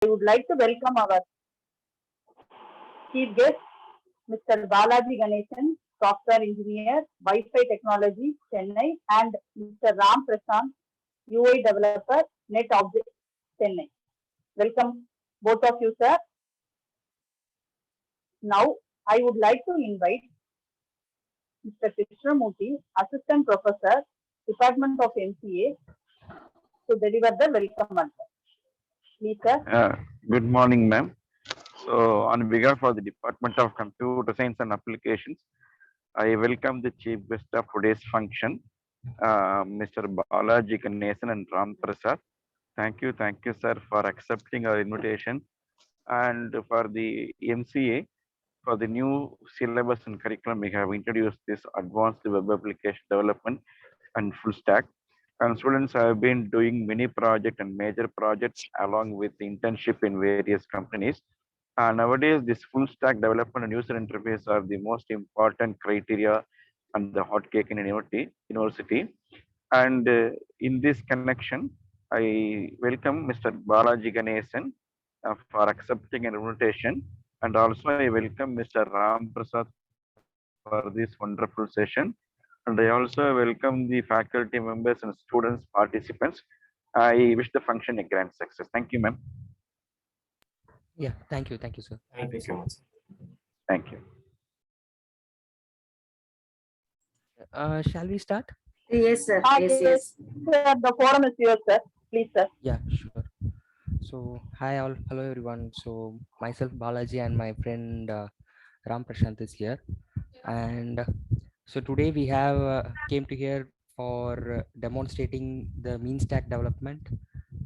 I would like to welcome our chief guest, Mr. Balaji Ganesan, software engineer, Wi-Fi technology, Chennai, and Mr. Ram Prasad, UI developer, NetObject, Chennai. Welcome both of you, sir. Now, I would like to invite Mr. Krishnamurthy, assistant professor, Department of MCA, to deliver the welcome answer. Please, sir. Good morning, ma'am. So, on behalf of the Department of Computer Science and Applications, I welcome the chief guest of today's function, Mr. Balaji Ganesan and Ram Prasad. Thank you, sir, for accepting our invitation and for the MCA. For the new syllabus and curriculum, we have introduced this advanced web application development and full stack. And students have been doing many projects and major projects along with the internship in various companies. Nowadays, this full stack development and user interface are the most important criteria and the hot cake in university. And in this connection, I welcome Mr. Balaji Ganesan for accepting an invitation. And also I welcome Mr. Ram Prasad for this wonderful session. And I also welcome the faculty members and students participants. I wish the function a grand success. Thank you, ma'am. Yeah, thank you, sir. Thank you so much. Thank you. Shall we start? Yes, sir. Yes. Sir, the forum is yours, sir. Please, sir. Yeah, sure. So, hi all, hello everyone. So, myself Balaji and my friend Ram Prashant is here, and so today we have came to here for demonstrating the mean stack development.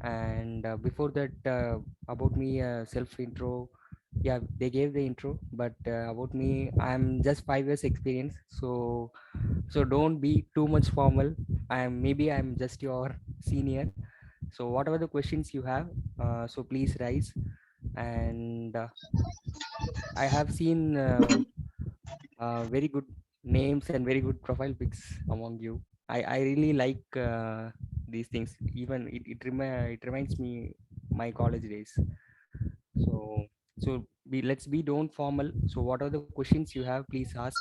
And before that, about me, self intro. Yeah, they gave the intro, but about me, I'm just 5 years experience. So don't be too much formal. I'm just your senior. So whatever the questions you have, so please raise. And I have seen very good names and very good profile pics among you. I really like these things. Even it reminds me my college days. So let's be don't formal. So what are the questions you have, please ask.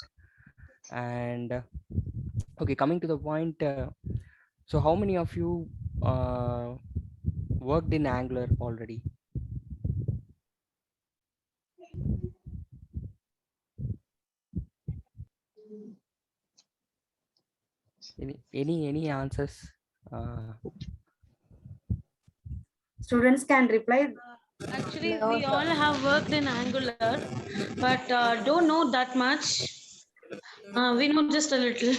And okay, coming to the point, so how many of you worked in Angular already? Any answers? Students can reply. Actually, we all have worked in Angular, but don't know that much. We know just a little.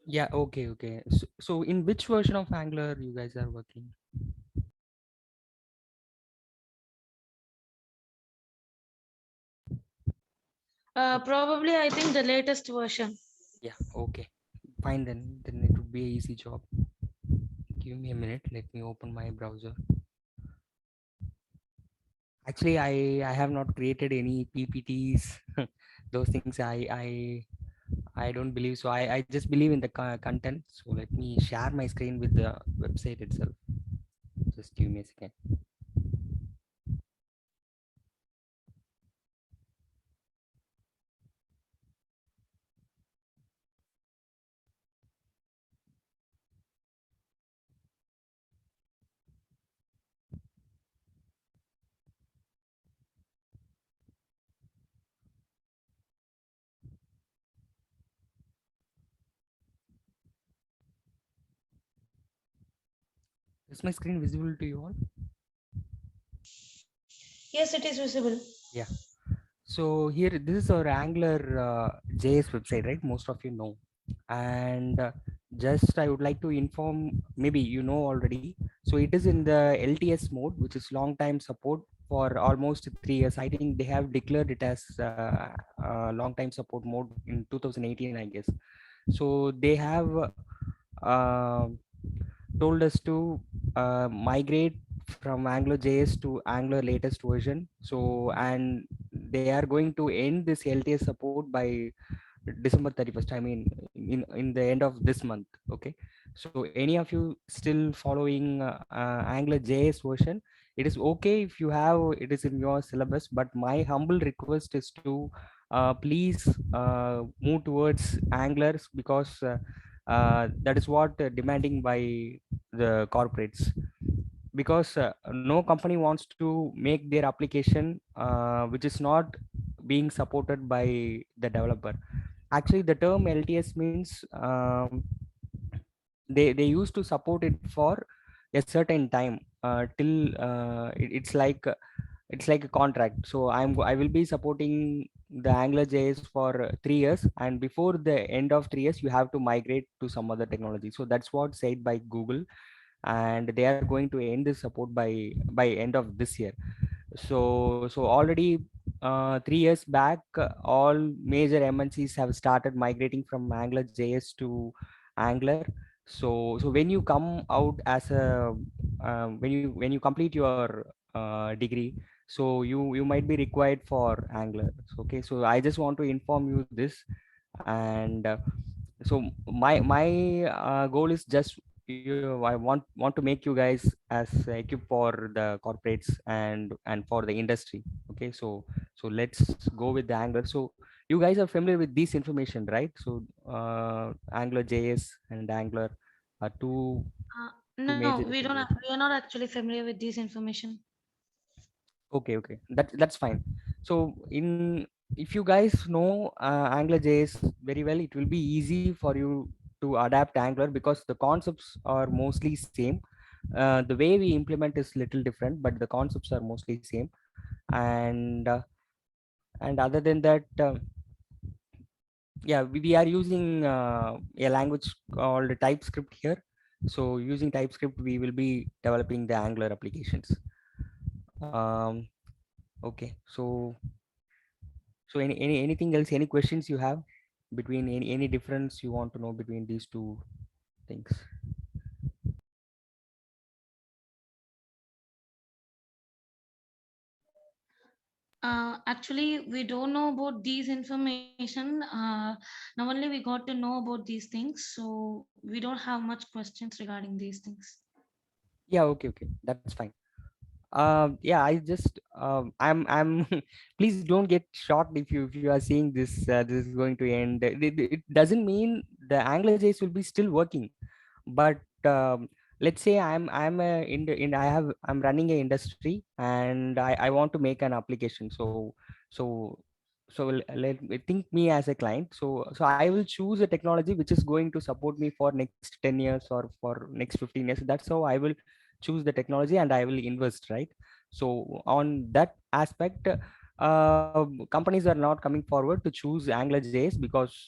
Yeah, okay. So in which version of Angular you guys are working? Probably, I think the latest version. Yeah, okay. Fine then it would be an easy job. Give me a minute. Let me open my browser. Actually, I have not created any PPTs. Those things I don't believe. So I just believe in the content. So let me share my screen with the website itself. Just give me a second. Is my screen visible to you all? Yes, it is visible. Yeah. So here, this is our Angular JS website, right? Most of you know. And just I would like to inform, maybe you know already. So it is in the LTS mode, which is long time support for almost 3 years. I think they have declared it as long time support mode in 2018, I guess. So they have uh, told us to migrate from AngularJS to Angular latest version. So, and they are going to end this LTS support by December 31st. I mean, in the end of this month. Okay. So any of you still following AngularJS version, it is okay if you have it is in your syllabus, but my humble request is to please move towards Anglers, because that is what demanding by the corporates, because no company wants to make their application which is not being supported by the developer. Actually, the term LTS means they used to support it for a certain time till it's like a contract. So I will be supporting the Angular JS for 3 years, and before the end of 3 years you have to migrate to some other technology. So that's what said by Google, and they are going to end this support by end of this year. So already 3 years back, all major MNCs have started migrating from Angular JS to Angular. So when you come out as a when you complete your degree, so you might be required for Angular. Okay, so I just want to inform you this. And so my goal is just I want to make you guys as equipped for the corporates and for the industry. Okay, so let's go with the Angular. So you guys are familiar with this information, right? So Angular JS and Angular are two No, major we don't. different. We are not actually familiar with this information. Okay, that's fine. So in if you guys know Angular JS very well, it will be easy for you to adapt Angular, because the concepts are mostly same. The way we implement is little different, but the concepts are mostly same. And other than that, yeah, we are using a language called TypeScript here. So using TypeScript, we will be developing the Angular applications. um, okay, so anything else, any questions you have between any difference you want to know between these two things? Actually, we don't know about these information. Now only we got to know about these things, so we don't have much questions regarding these things. Yeah, okay, that's fine. Yeah, I just I'm please don't get shocked if you are seeing this this is going to end. It doesn't mean the Angular JS will be still working, but let's say I'm running a industry, and I want to make an application. So let me think me as a client. So I will choose a technology which is going to support me for next 10 years or for next 15 years. That's how I will choose the technology, and I will invest, right? So on that aspect, companies are not coming forward to choose Angular JS, because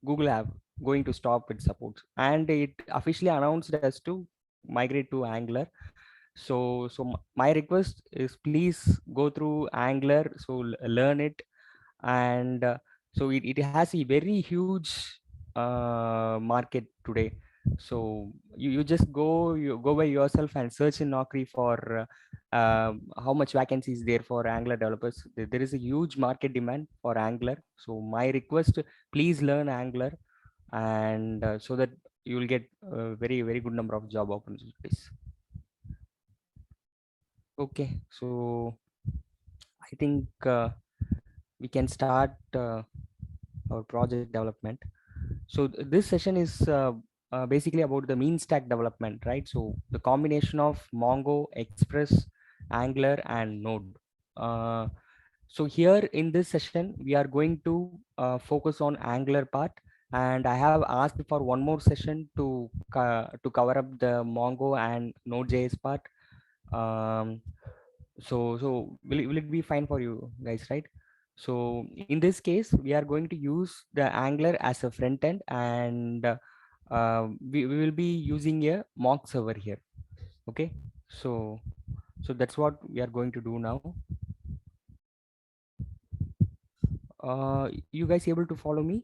Google have going to stop its support, and it officially announced us to migrate to Angular. So my request is, please go through Angular, so learn it. And it has a very huge market today. So you just you go by yourself and search in Naukri for how much vacancies there for Angular developers. There is a huge market demand for Angular. So my request, please learn Angular, and so that you will get a very good number of job opportunities. Okay, so I think we can start our project development. So this session is basically about the mean stack development, right? So the combination of Mongo, Express, Angular, and Node. uh, so here in this session we are going to focus on Angular part, and I have asked for one more session to cover up the Mongo and Node.js part. Um, so will it be fine for you guys, right? So in this case we are going to use the Angular as a front end, and we will be using a mock server here. Okay, so that's what we are going to do now. You guys able to follow me?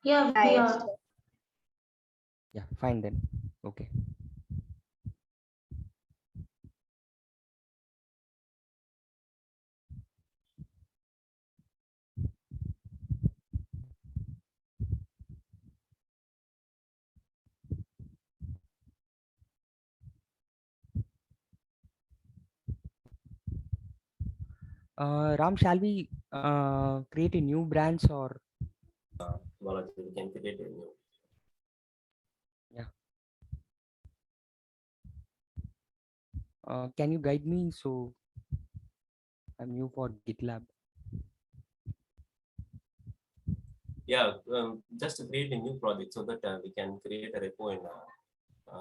Yeah, we Yes. are. Yeah, fine then. Okay. Ram, shall we create a new branch or? Balaji, we can create a new. Yeah. Can you guide me? So I'm new for GitLab. Yeah, just to create a new project so that we can create a repo in.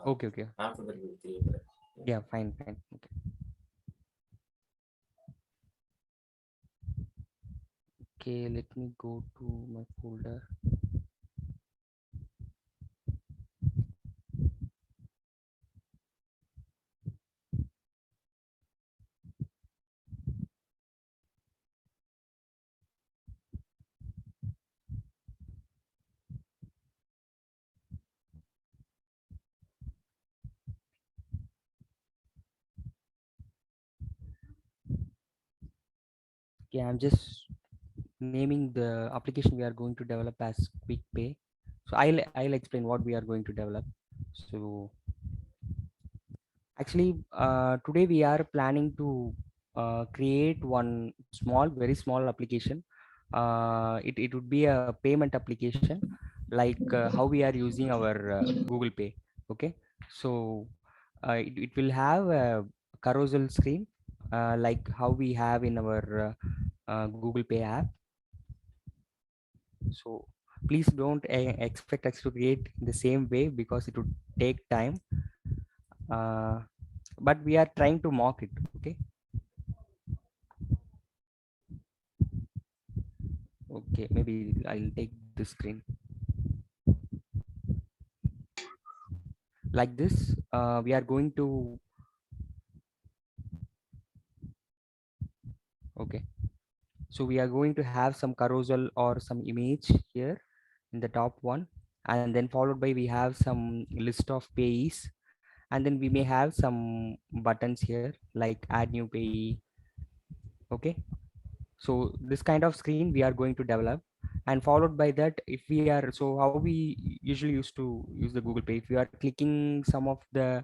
Okay, okay. After that, we'll create a. Yeah, fine, fine. Okay. Okay, let me go to my folder. Okay, I'm just naming the application we are going to develop as Quick Pay. So I'll explain what we are going to develop. So actually, today we are planning to create one small, very small application. It would be a payment application, like how we are using our Google Pay. Okay, so it will have a carousel screen, like how we have in our Google Pay app. So please don't expect us to create the same way because it would take time. Uh, but we are trying to mock it. Okay. Okay, maybe I'll take the screen like this. We are going to. Okay, so we are going to have some carousel or some image here in the top one, and then followed by we have some list of payees, and then we may have some buttons here like add new payee. Okay, so this kind of screen we are going to develop, and followed by that, if we are, so how we usually used to use the Google Pay, if you are clicking some of the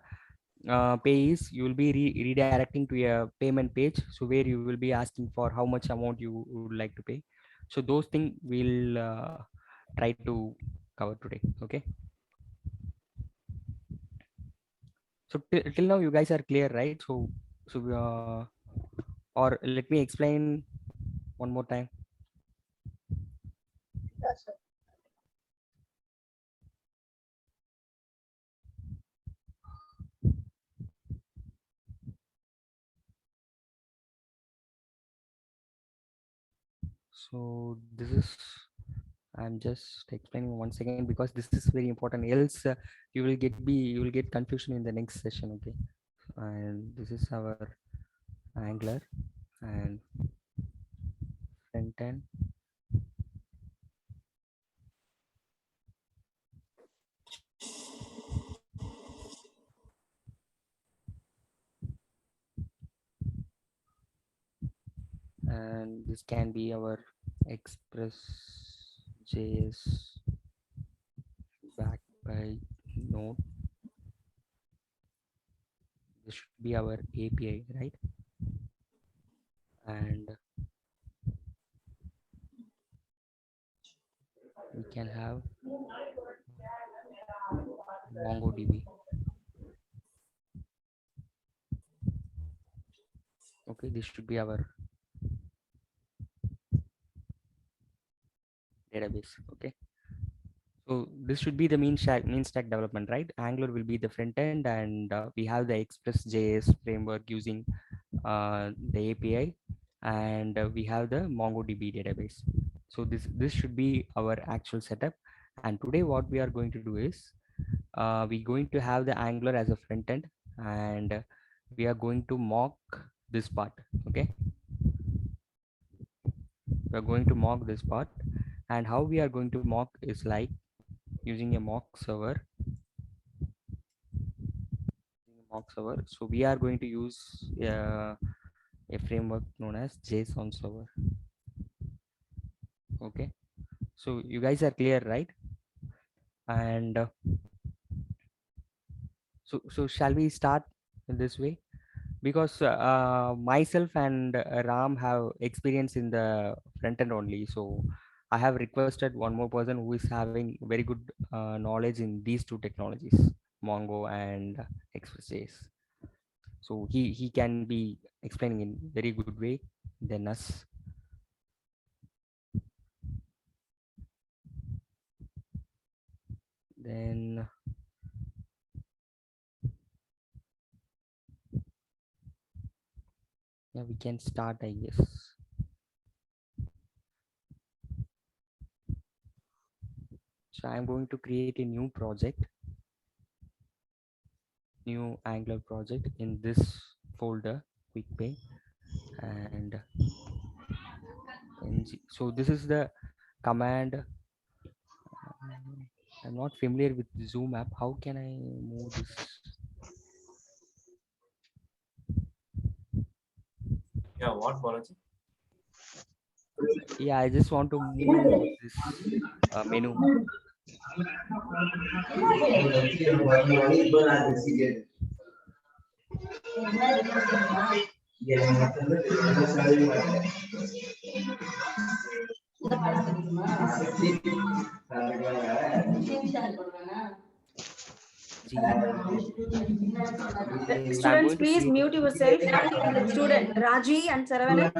payees, you will be redirecting to a payment page, so where you will be asking for how much amount you would like to pay. So those things we'll try to cover today. Okay, so till now you guys are clear, right? So or let me explain one more time. Yes, sir. So this is, I'm just explaining once again because this is very important. Else you will get confusion in the next session. Okay, and this is our Angular and front end. And this can be our Express JS backed by Node. This should be our API, right? And we can have MongoDB. Okay, this should be our database. Okay, so this should be the mean stack development, right? Angular will be the front end, and we have the Express JS framework using the API, and we have the MongoDB database. So this should be our actual setup. And today what we are going to do is we're going to have the Angular as a front end, and we are going to mock this part. Okay, we are going to mock this part, and how we are going to mock is like using a mock server. So we are going to use a framework known as JSON server. Okay, so you guys are clear, right? And so shall we start in this way? because myself and Ram have experience in the front end only. So I have requested one more person who is having very good knowledge in these two technologies, Mongo and Express.js. So he can be explaining in very good way than us. Then yeah, we can start, I guess. So I'm going to create a new project, new Angular project in this folder, QuickPay, and so this is the command. I'm not familiar with the Zoom app. How can I move this? Yeah, what Balaji? Yeah, I just want to move this menu. So I'm Students, going to please create. mute yourself. Student Raji and Saravanan.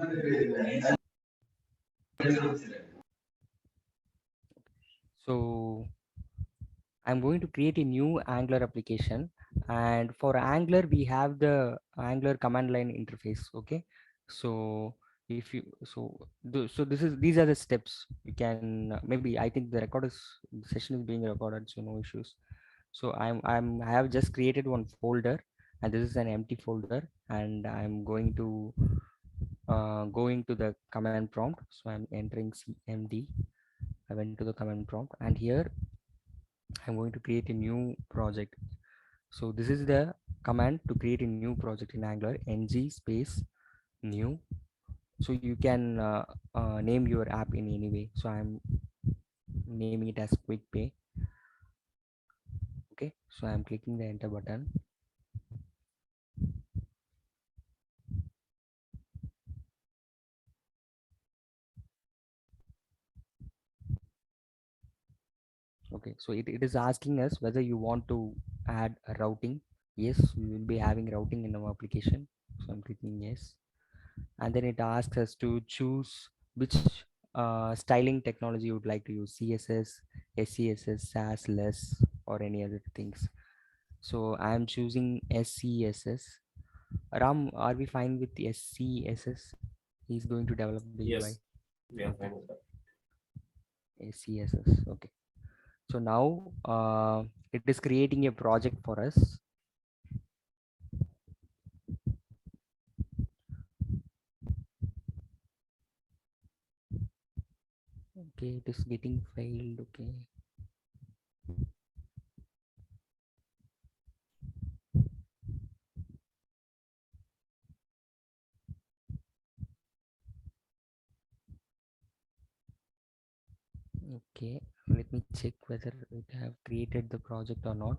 So I'm going to create a new Angular application, and for Angular we have the Angular command line interface. Okay, so if you so these are the steps you can maybe I think the session is being recorded, so no issues. So I have just created one folder, and this is an empty folder, and I'm going to going to the command prompt. So I'm entering cmd. I went to the command prompt, and here I'm going to create a new project. So this is the command to create a new project in Angular, ng space new. So you can name your app in any way. So I'm naming it as quick pay. Okay, so I'm clicking the enter button. Okay, so it is asking us whether you want to add a routing. Yes, we will be having routing in our application. So I'm clicking yes. And then it asks us to choose which styling technology you would like to use: CSS, SCSS, SAS, less, or any other things. So I'm choosing SCSS. Ram, are we fine with SCSS? He's going to develop the UI. Yes, we are fine with that. SCSS. Okay. So now it is creating a project for us. Okay, it is getting failed. Okay. Okay, let me check whether it have created the project or not.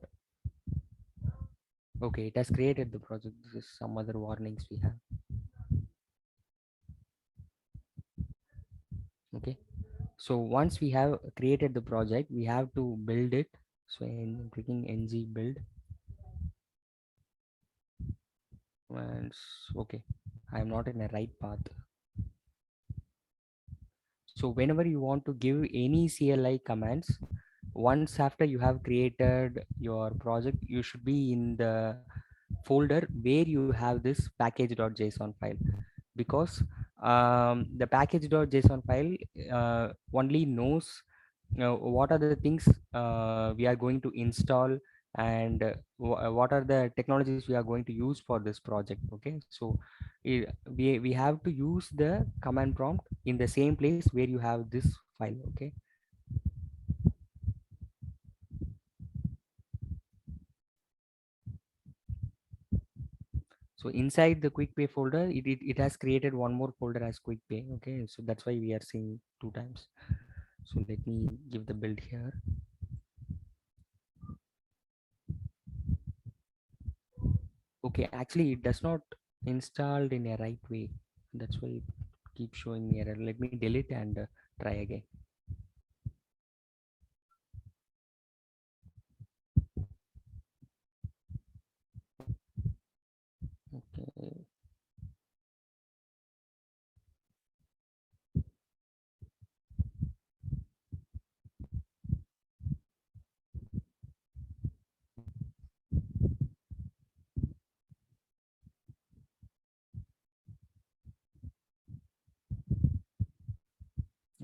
Okay, it has created the project. This is some other warnings we have. Okay, so once we have created the project, we have to build it. So I'm clicking ng build, and okay, I'm not in the right path. So whenever you want to give any CLI commands, once after you have created your project, you should be in the folder where you have this package.json file, because the package.json file only knows what are the things we are going to install, and what are the technologies we are going to use for this project. Okay, so we have to use the command prompt in the same place where you have this file. Okay, so inside the quick pay folder, it has created one more folder as quick pay. Okay, so that's why we are seeing two times. So let me give the build here. Okay, actually it does not installed in a right way. That's why it keeps showing me error. Let me delete and try again. Okay.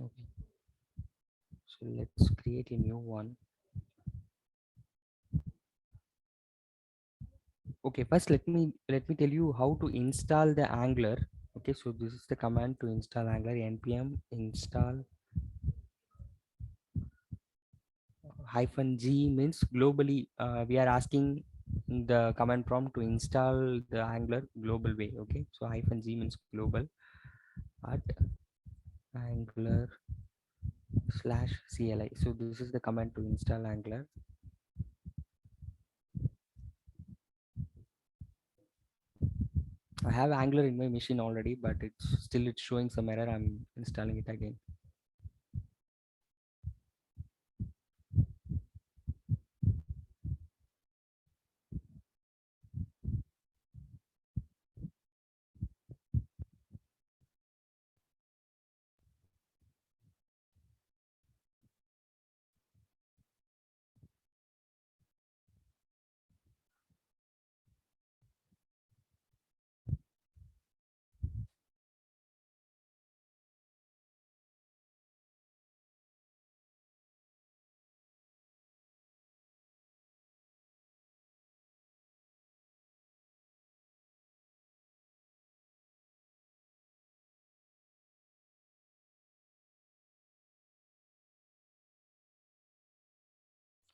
Okay. So let's create a new one. Okay, first let me tell you how to install the Angular. Okay, so this is the command to install Angular. Npm install -g means globally. We are asking the command prompt to install the Angular global way. Okay, so -g means global at Angular/CLI. So this is the command to install Angular. I have Angular in my machine already, but it's showing some error. I'm installing it again.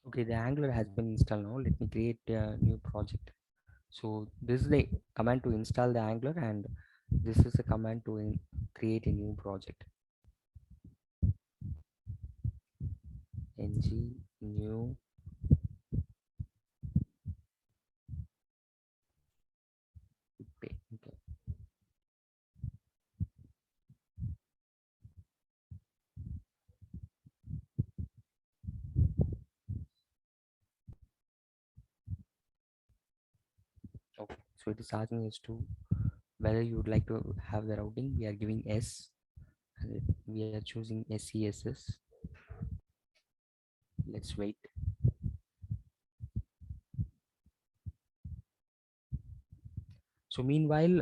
Okay, the Angular has been installed now. Let me create a new project. So this is the command to install the Angular, and this is the command to create a new project. Ng new okay. Okay, so it is asking us to whether you would like to have the routing. We are giving S, and we are choosing SCSS. Let's wait. So meanwhile,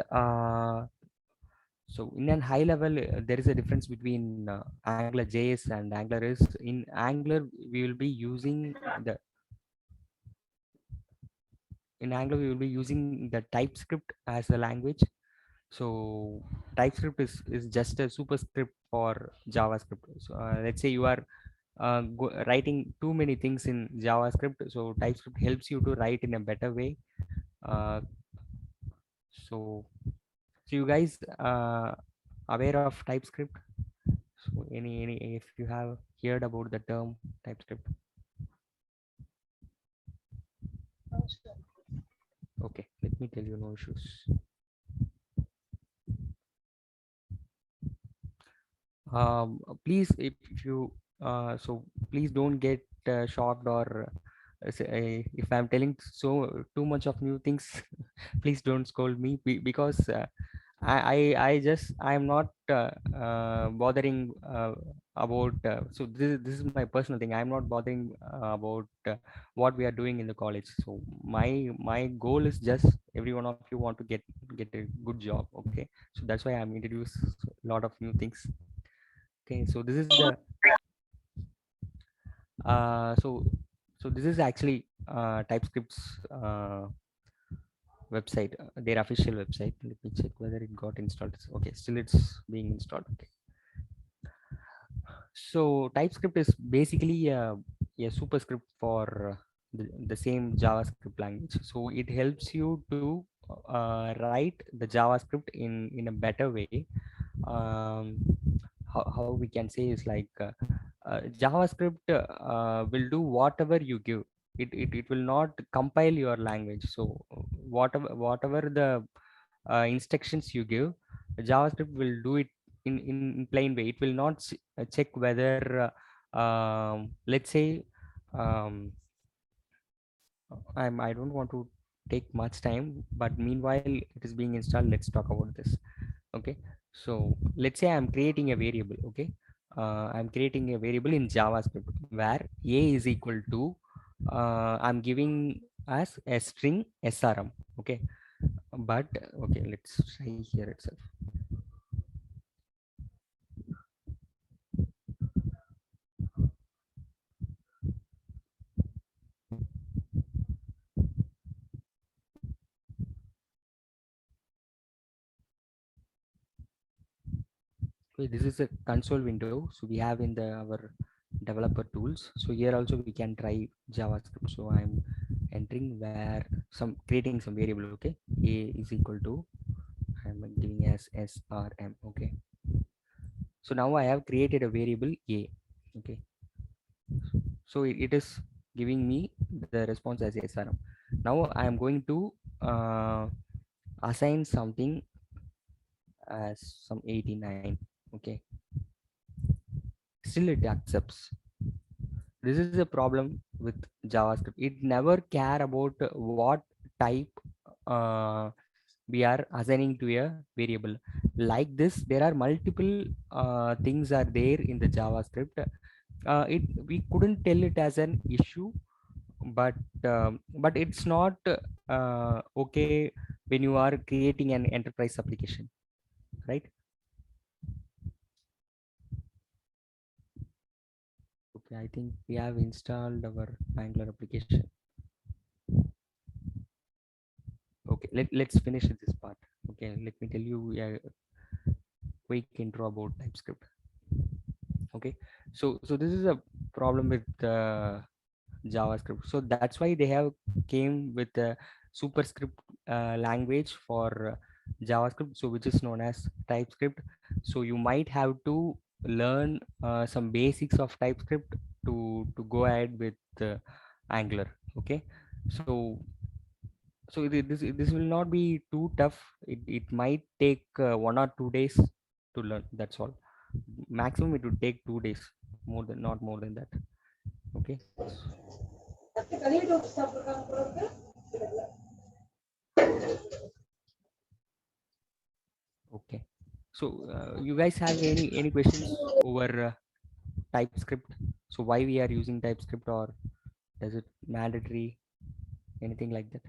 so in a high level, there is a difference between Angular JS and Angular is. In Angular, we will be using the in Angular we will be using the TypeScript as a language. So TypeScript is just a superscript for JavaScript. So let's say you are writing too many things in JavaScript, so TypeScript helps you to write in a better way. Uh, so so you guys aware of TypeScript? So any if you have heard about the term TypeScript? Okay, let me tell you, no issues. Please, if you so please don't get shocked or if I'm telling so too much of new things, please don't scold me because I just I'm not bothering about so this is my personal thing. I'm not bothering about what we are doing in the college. So my goal is just every one of you want to get a good job. Okay, so that's why I'm introduced a lot of new things. Okay, so this is the so this is actually TypeScript's website, their official website. Let me check whether it got installed. Okay, still it's being installed. Okay, so TypeScript is basically a superscript for the same JavaScript language. So it helps you to write the JavaScript in a better way. um, how we can say is like JavaScript will do whatever you give. It will not compile your language. So whatever the instructions you give, JavaScript will do it in plain way. It will not check whether let's say I don't want to take much time, but meanwhile it is being installed. Let's talk about this. Okay, so let's say I'm creating a variable. Okay, I'm creating a variable in JavaScript where a is equal to I'm giving as a string SRM. Okay, but okay, let's try here itself. Okay, this is a console window. So we have in the our developer tools. So here also we can try JavaScript. So I'm entering where some creating some variable. Okay, a is equal to I'm giving as SRM. Okay, so now I have created a variable a. Okay, so it is giving me the response as SRM. Now I am going to assign something as some 89. Okay, still it accepts. This is a problem with JavaScript. It never care about what type uh, we are assigning to a variable. Like this, there are multiple things are there in the JavaScript. It we couldn't tell it as an issue, but it's not okay when you are creating an enterprise application, right? Okay, I think we have installed our Angular application. Okay, let's finish this part. Okay, let me tell you a quick intro about TypeScript. Okay, so this is a problem with JavaScript. So that's why they have came with a superscript language for JavaScript, so which is known as TypeScript. So you might have to learn some basics of TypeScript to go ahead with Angular. Okay, so this will not be too tough. It might take 1 or 2 days to learn. That's all. Maximum it would take 2 days. More than not more than that. Okay. Okay. So you guys have any questions over TypeScript? So why we are using TypeScript, or does it mandatory? Anything like that?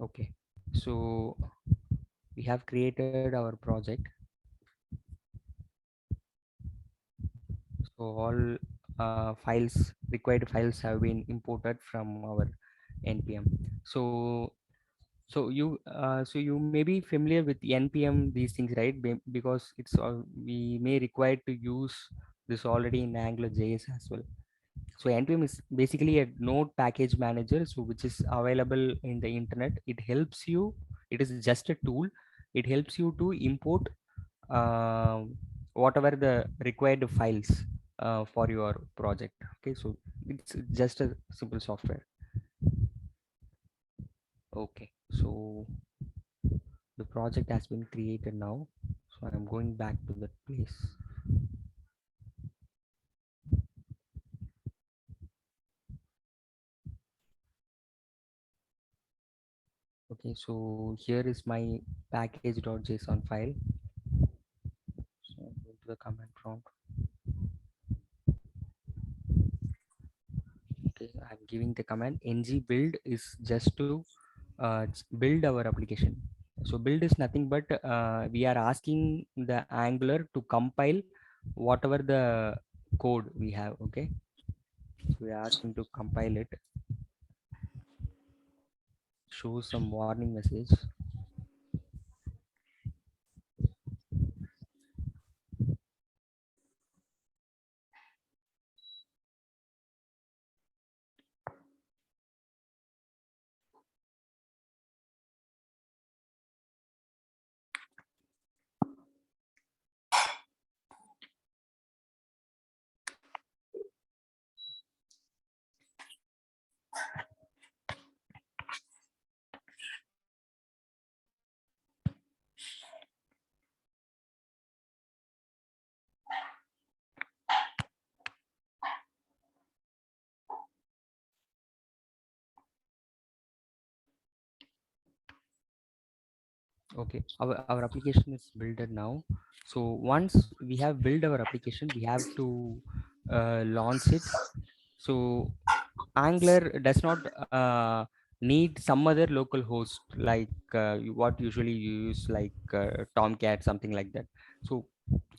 Okay. So we have created our project. So all files, required files have been imported from our npm. So you may be familiar with npm these things, right? Because it's all we may require to use this already in AngularJS as well. So npm is basically a node package manager, so which is available in the internet. It helps you. It is just a tool. It helps you to import whatever the required files for your project. Okay, so it's just a simple software. Okay, so the project has been created now. So I'm going back to that place. Okay, so here is my package.json file. So I'm going to the command prompt. Okay, I'm giving the command ng build is just to build our application. So build is nothing but we are asking the Angular to compile whatever the code we have. Okay, so we are asking to compile it. Show some warning message. Okay, our application is built now. So once we have built our application, we have to launch it. So Angular does not need some other local host like what usually you use, like Tomcat, something like that. So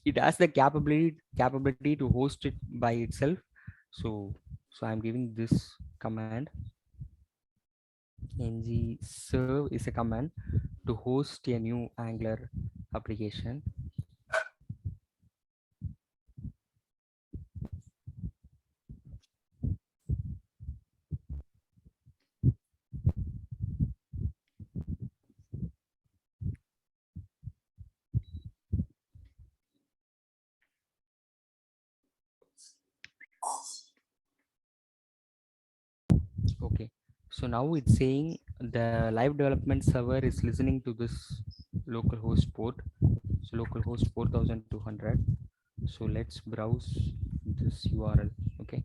it has the capability to host it by itself. So I'm giving this command. Ng serve is a command to host a new Angular application. Okay, so now it's saying the live development server is listening to this localhost port. So localhost 4200. So let's browse this URL. Okay.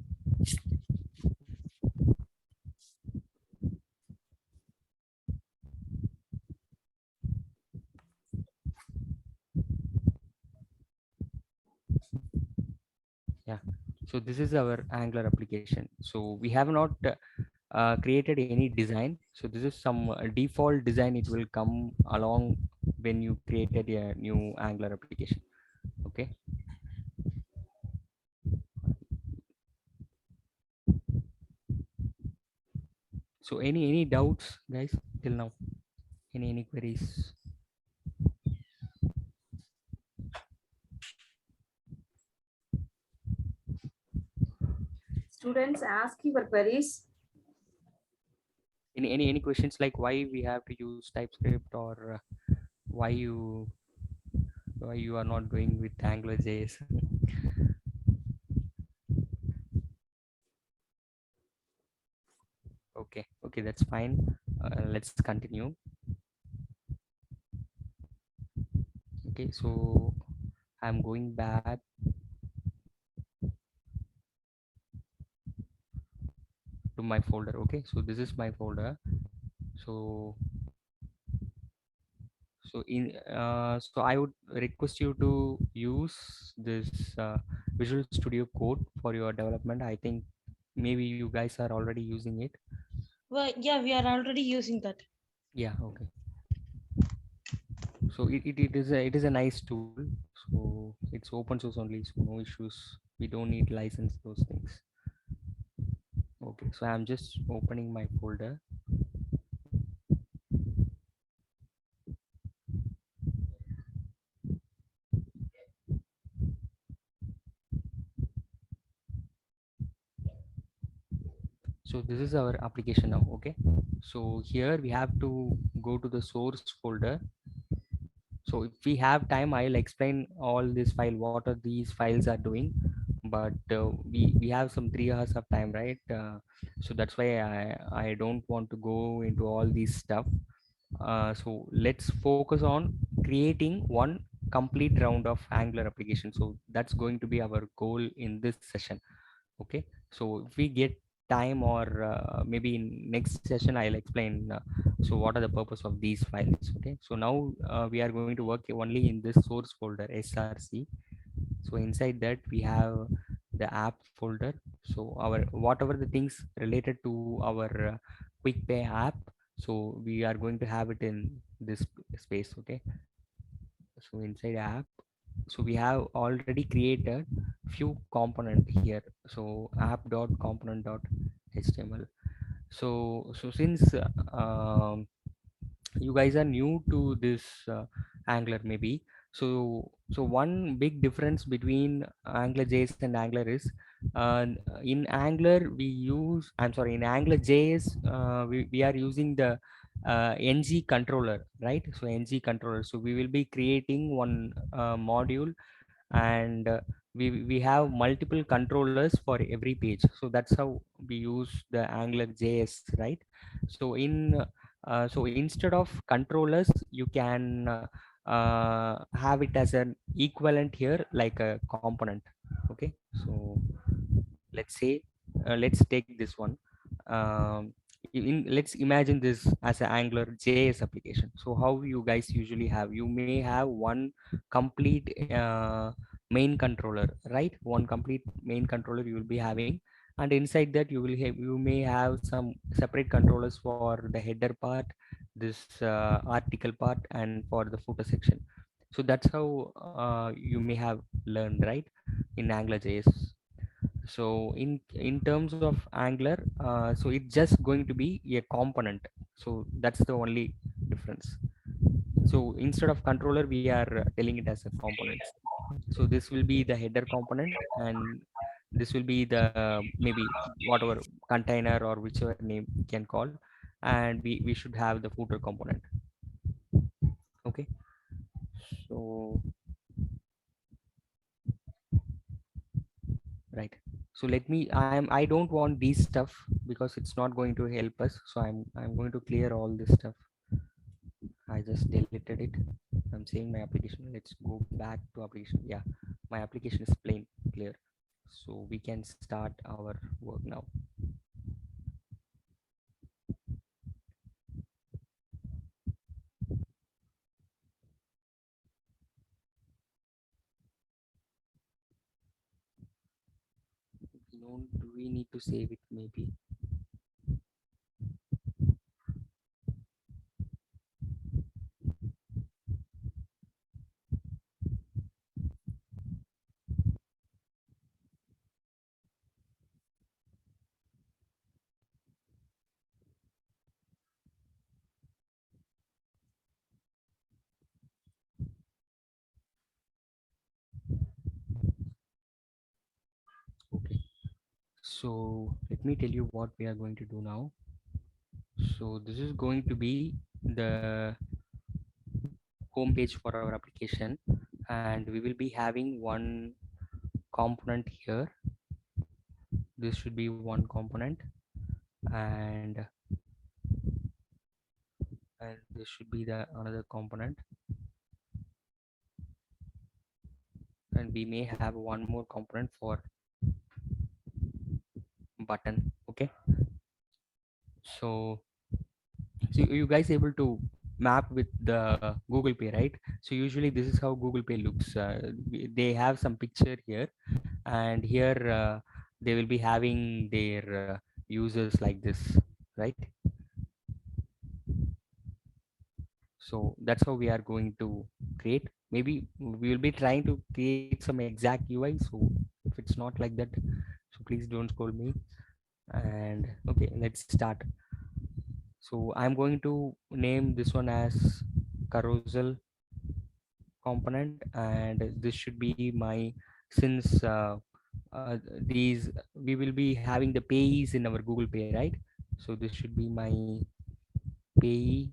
Yeah. So this is our Angular application. So we have not created any design. So this is some default design. It will come along when you created a new Angular application. Okay. So any doubts, guys, till now? Any queries? Students, ask your queries. Any questions, like why we have to use TypeScript, or why you are not going with AngularJS? Okay, that's fine. Let's continue. Okay, so I'm going back to my folder. Okay, so this is my folder. So so I would request you to use this Visual Studio Code for your development. I think maybe you guys are already using it. Well, yeah, we are already using that. Yeah, okay. So it is a nice tool. So it's open source only, so no issues. We don't need license those things. Okay, so I'm just opening my folder. So this is our application now. Okay, so here we have to go to the source folder. So if we have time, I'll explain all this file, what are these files are doing. But we have some 3 hours of time, right? So that's why I don't want to go into all these stuff. So let's focus on creating one complete round of Angular application. So that's going to be our goal in this session. Okay, so if we get time, or maybe in next session I'll explain so what are the purpose of these files. Okay, so now we are going to work only in this source folder, src. So inside that we have the app folder. So our whatever the things related to our quick pay app, so we are going to have it in this space. Okay, so inside app, so we have already created few component here. So app.component.html. So since you guys are new to this Angular, maybe, so one big difference between AngularJS and Angular is, in Angular we use, I'm sorry, in AngularJS we are using the ng controller, right? So ng controller, so we will be creating one module, and we have multiple controllers for every page. So that's how we use the AngularJS, right? So so instead of controllers, you can have it as an equivalent here, like a component. Okay, so let's say let's take this one. let's imagine this as an Angular JS application. So how you guys usually have, you may have one complete main controller, right? One complete main controller you will be having, and inside that you will have, you may have some separate controllers for the header part, this article part, and for the footer section. So that's how you may have learned, right, in Angular JS. So in terms of Angular, so it's just going to be a component. So that's the only difference. So instead of controller, we are telling it as a component. So this will be the header component, and this will be the maybe whatever container or whichever name you can call, and we should have the footer component. Okay. So right, so let me, I don't want these stuff because it's not going to help us, so I'm going to clear all this stuff. I just deleted it. I'm saying my application, let's go back to application. Yeah, my application is plain clear, so we can start our work now. Do we need to save it maybe? Okay, so let me tell you what we are going to do now. So this is going to be the home page for our application, and we will be having one component here. This should be one component, and this should be the another component, and we may have one more component for button. Okay, so you guys able to map with the Google Pay, right? So usually this is how Google Pay looks. They have some picture here, and here they will be having their users like this, right? So that's how we are going to create. Maybe we will be trying to create some exact UI. So if it's not like that, so please don't scold me. And okay, let's start. So I'm going to name this one as carousel component, and this should be my, since these, we will be having the payees in our Google Pay, right? So this should be my payee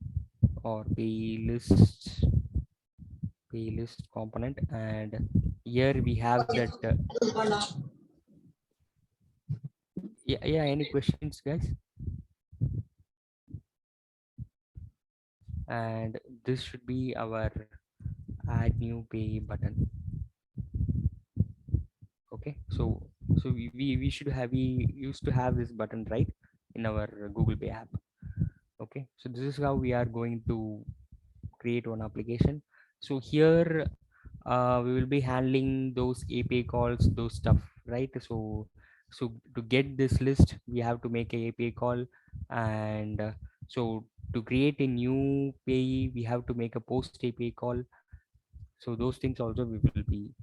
or pay list component, and here we have that yeah, any questions, guys? And this should be our add new pay button. Okay, so we should have, we used to have this button, right, in our Google Pay app. Okay, so this is how we are going to create one application. So here we will be handling those API calls, those stuff, right? So to get this list, we have to make a API call, and so to create a new payee, we have to make a post API call. So those things also we will be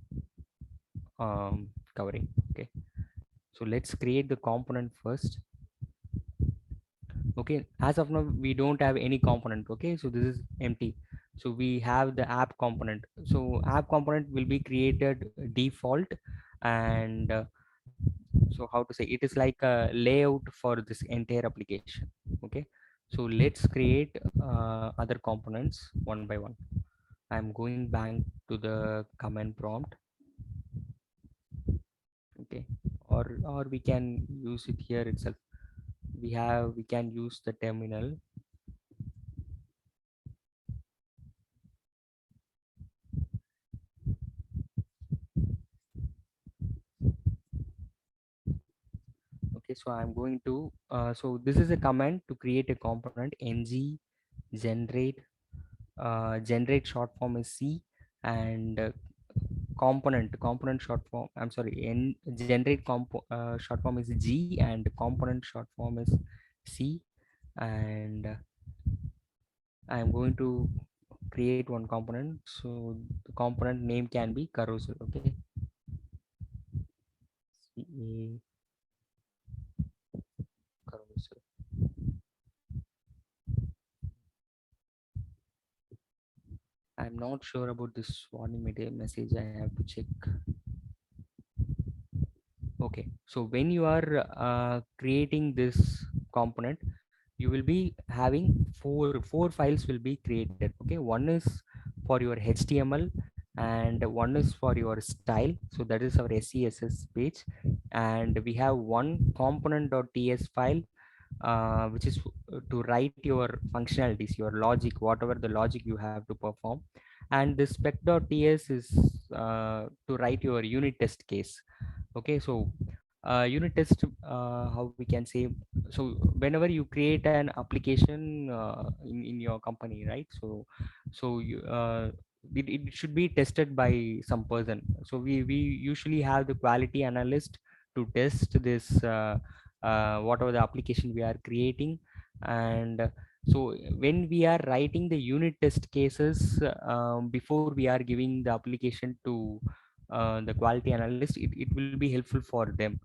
covering. Okay, so let's create the component first. Okay, as of now we don't have any component. Okay, so this is empty. So we have the app component. So app component will be created default, and so how to say, it is like a layout for this entire application. Okay, so let's create other components one by one. I'm going back to the command prompt. Okay, or we can use it here itself. We can use the terminal. Okay, so I'm going to so this is a command to create a component ng generate generate short form is C, and component short form, I'm sorry, generate short form is G, and component short form is C. And I'm going to create one component, so the component name can be carousel. Okay, carousel. I'm not sure about this warning message. I have to check. Okay, so when you are creating this component, you will be having four files will be created. Okay, one is for your HTML, and one is for your style, so that is our SCSS page, and we have one component.ts file which is to write your functionalities, your logic, whatever the logic you have to perform. And this spec.ts is to write your unit test case. Okay, so unit test, how we can say, so whenever you create an application in your company, right? So it should be tested by some person. So we usually have the quality analyst to test this whatever the application we are creating. And so when we are writing the unit test cases before we are giving the application to the quality analyst, it will be helpful for them,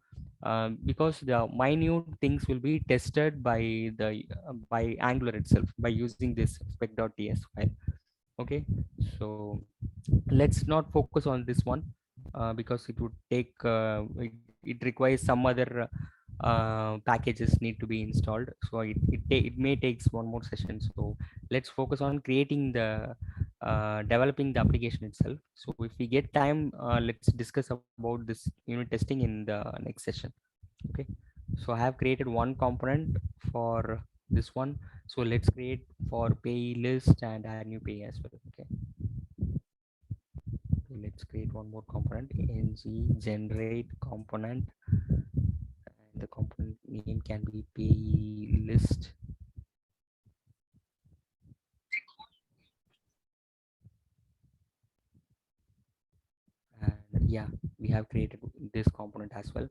because the minute things will be tested by the by Angular itself by using this spec.ts file. Okay, so let's not focus on this one because it would take it requires some other packages need to be installed, so it may takes one more session. So let's focus on creating the developing the application itself. So if we get time, let's discuss about this unit testing in the next session. Okay, so I have created one component for this one. So let's create for pay list and add new pay as well. Okay, let's create one more component, ng generate component, and the component name can be pay list. And yeah, we have created this component as well.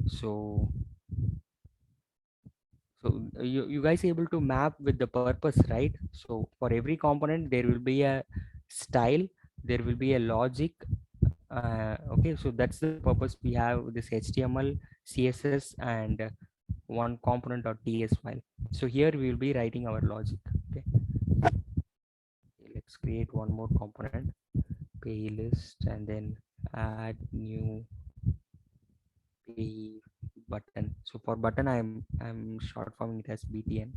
So you guys able to map with the purpose, right? So for every component there will be a style, there will be a logic. Okay, so that's the purpose we have this HTML, CSS, and one component.ts file. So here we will be writing our logic. Okay, let's create one more component, pay list, and then add new pay button. So for button, I'm short forming it as BTN.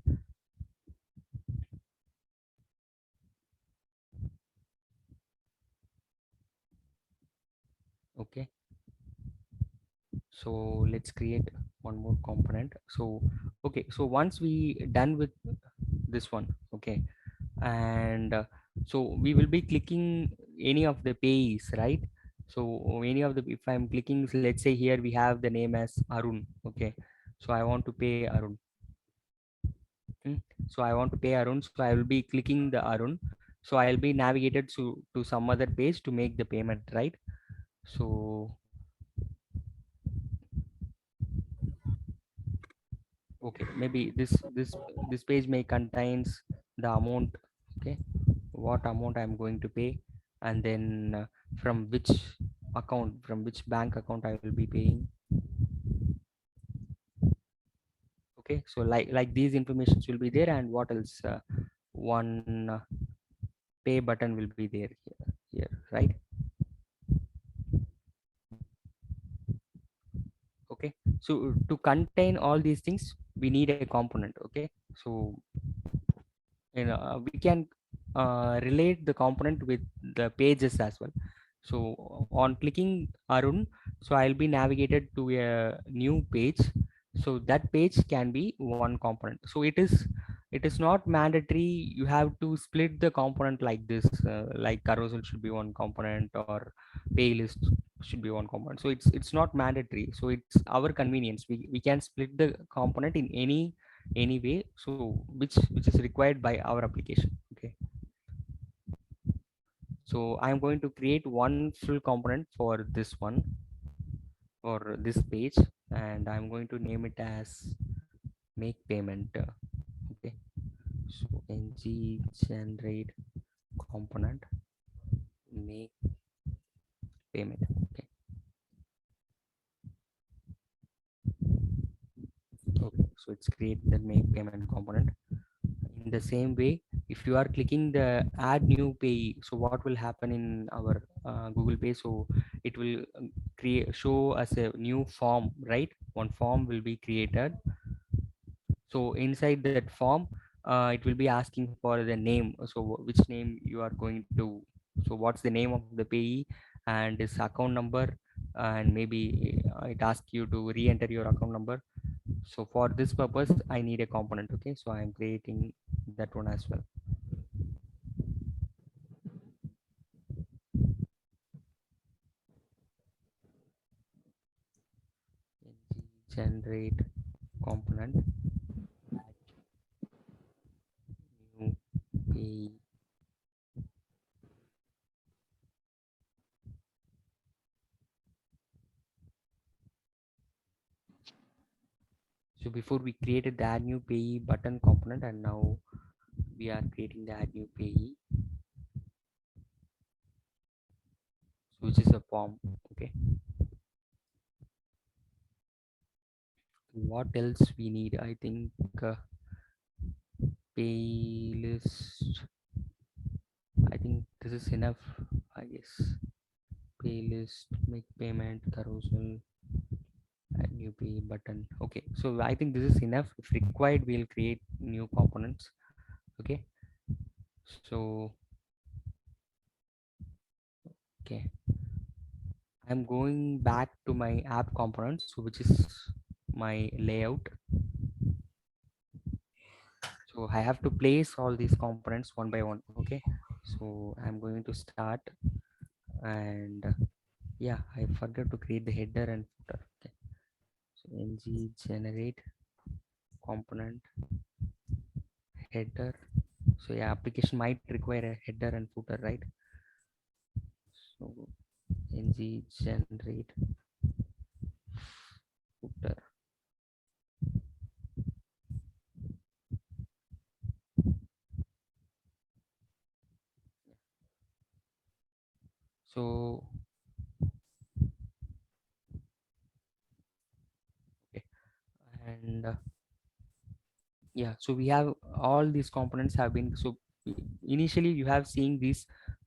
Okay, so let's create one more component. So okay, so once we done with this one, okay, and so we will be clicking any of the pays, right? So any of the, if I'm clicking, so let's say here we have the name as Arun. Okay, so I want to pay Arun. So I want to pay Arun, so I will be clicking the Arun, so I'll be navigated to some other page to make the payment, right? So okay, maybe this page may contains the amount. Okay, what amount I'm going to pay, and then from which account, from which bank account I will be paying. Okay, so like these informations will be there, and what else, one pay button will be there here, right? Okay, so to contain all these things we need a component. Okay, so we can relate the component with the pages as well. So on clicking Arun, so I'll be navigated to a new page, so that page can be one component. So it is not mandatory you have to split the component like this, like carousel should be one component or pay list should be one component. So it's not mandatory. So it's our convenience. We can split the component in any way. So which is required by our application. Okay. So I'm going to create one full component for this one, for this page, and I'm going to name it as make payment. Okay. So ng generate component make payment. Okay. Okay. So it's create the make payment component. In the same way, if you are clicking the add new payee, so what will happen in our Google Pay? So it will create show us a new form, right? One form will be created. So inside that form, it will be asking for the name. So which name you are going to, so what's the name of the payee and his account number, and maybe it asks you to re-enter your account number. So for this purpose, I need a component. Okay, so I'm creating that one as well. Generate component new payee. So before we created the add new payee button component, and now we are creating the add new payee, so which is a form. Okay. What else we need? I think pay list. I think this is enough. I guess pay list, make payment, carousel, add new pay button. Okay, so I think this is enough. If required, we'll create new components. Okay, so okay, I'm going back to my app components, so which is my layout. So I have to place all these components one by one. Okay, so I'm going to start, and yeah, I forgot to create the header and footer. Okay, so ng generate component header. So yeah, application might require a header and footer, right? So ng generate footer. So okay, and yeah, so we have all these components have been, so initially you have seen these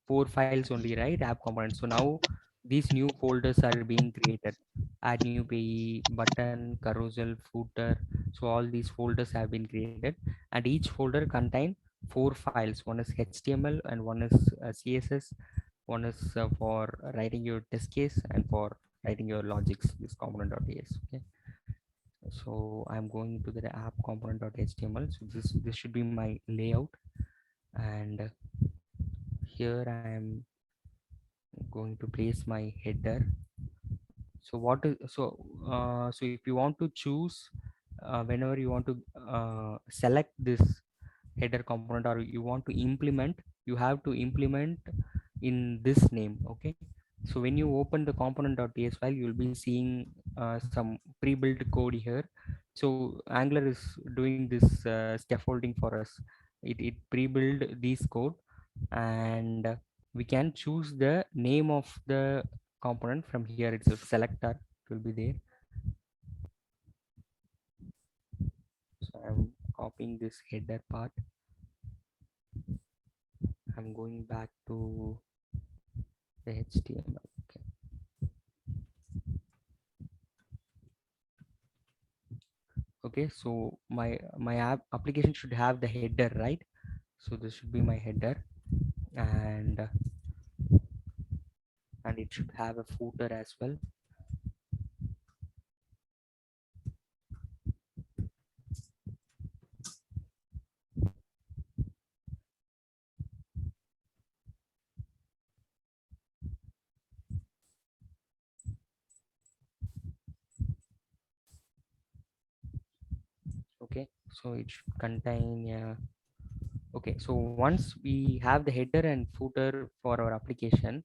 4 files only, right? App components. So now these new folders are being created: add new payee, button, carousel, footer. So all these folders have been created, and each folder contain 4 files. One is HTML, and one is CSS, one is for writing your test case, and for writing your logics, this component.js. Okay, so I'm going to the app component.html. So this should be my layout, and here I am going to place my header. So what is, so if you want to choose, whenever you want to select this header component, or you want to implement, you have to implement in this name. Okay, so when you open the component.ts file, you'll be seeing some pre-built code here. So Angular is doing this scaffolding for us. It pre-built this code, and we can choose the name of the component from here itself. Selector, it will be there. So I'm copying this header part. I'm going back to the HTML. Okay. Okay, so my app application should have the header, right? So this should be my header, and it should have a footer as well. Okay, so it should contain okay, so once we have the header and footer for our application,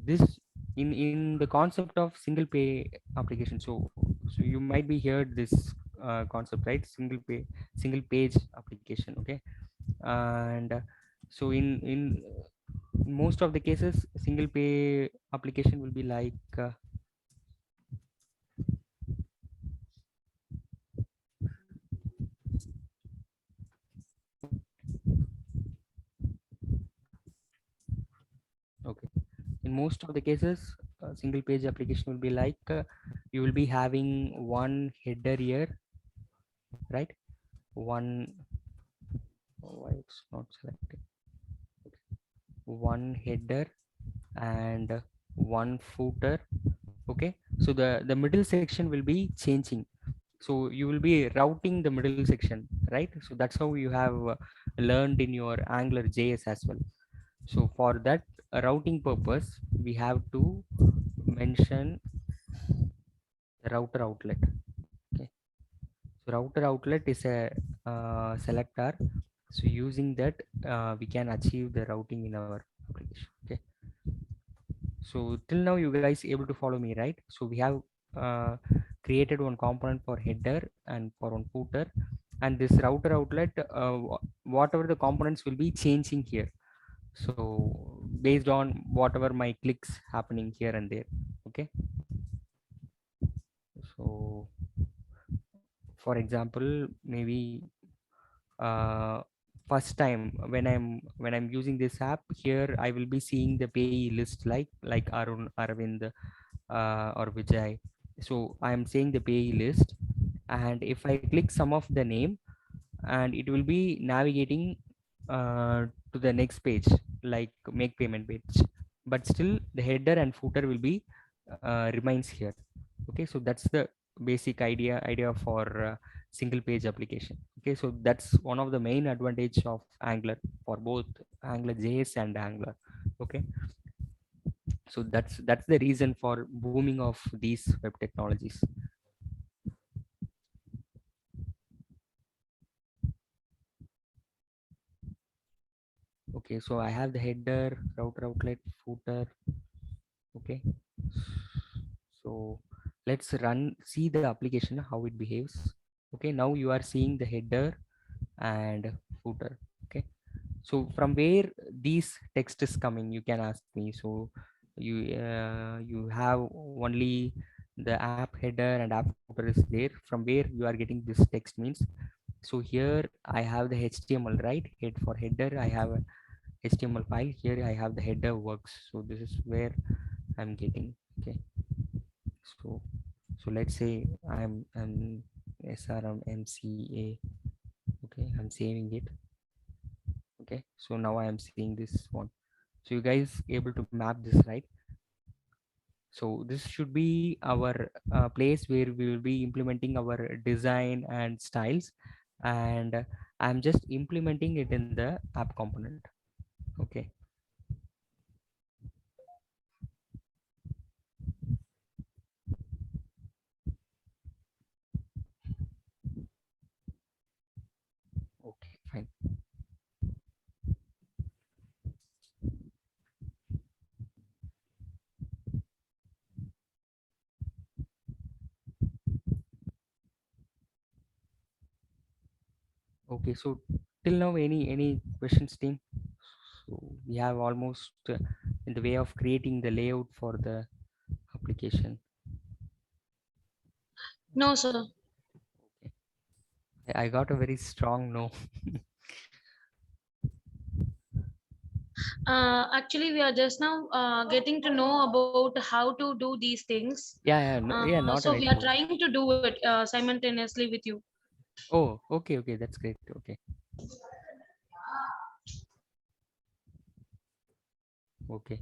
this in the concept of single pay application. So you might be heard this concept, right? Single page application. Okay, and so in most of the cases, single pay application will be like okay, in most of the cases, single page application will be like you will be having one header here, right? One, why it's not selected? One header and one footer. Okay, so the middle section will be changing, so you will be routing the middle section, right? So that's how you have learned in your Angular JS as well. So for that routing purpose, we have to mention the router outlet. Okay, so router outlet is a selector. So using that, we can achieve the routing in our application. Okay, so till now you guys able to follow me, right? So we have uh, created one component for header and for one footer, and this router outlet, whatever the components will be changing here, so based on whatever my clicks happening here and there. Okay, so for example, maybe uh, first time when I'm using this app here, I will be seeing the payee list like Arun, Arvind, or Vijay. So I am saying the payee list, and if I click some of the name, and it will be navigating to the next page, like make payment page, but still the header and footer will be remains here. Okay, so that's the basic idea for single page application. Okay, so that's one of the main advantage of Angular for both Angular JS and Angular. Okay, so that's the reason for booming of these web technologies. Okay, so I have the header, router outlet, footer. Okay, so let's see the application how it behaves. Okay, now you are seeing the header and footer. Okay, so from where these text is coming, you can ask me. So you have only the app header and app footer is there. From where you are getting this text means, so here I have the HTML, right? Head for header, I have a HTML file. Here I have the header works. So this is where I'm getting. Okay, so let's say I'm SRM MCA. Okay, I'm saving it. Okay, so now I am seeing this one. So you guys able to map this, right? So this should be our place where we will be implementing our design and styles, and I'm just implementing it in the app component. Okay, okay, fine. Okay, so till now, any questions, team? So we have almost in the way of creating the layout for the application. No, sir. I got a very strong no. Actually, we are just now getting to know about how to do these things. Yeah, no, yeah, not So an we are issue. trying to do it simultaneously with you. Oh, okay, that's great. Okay, okay.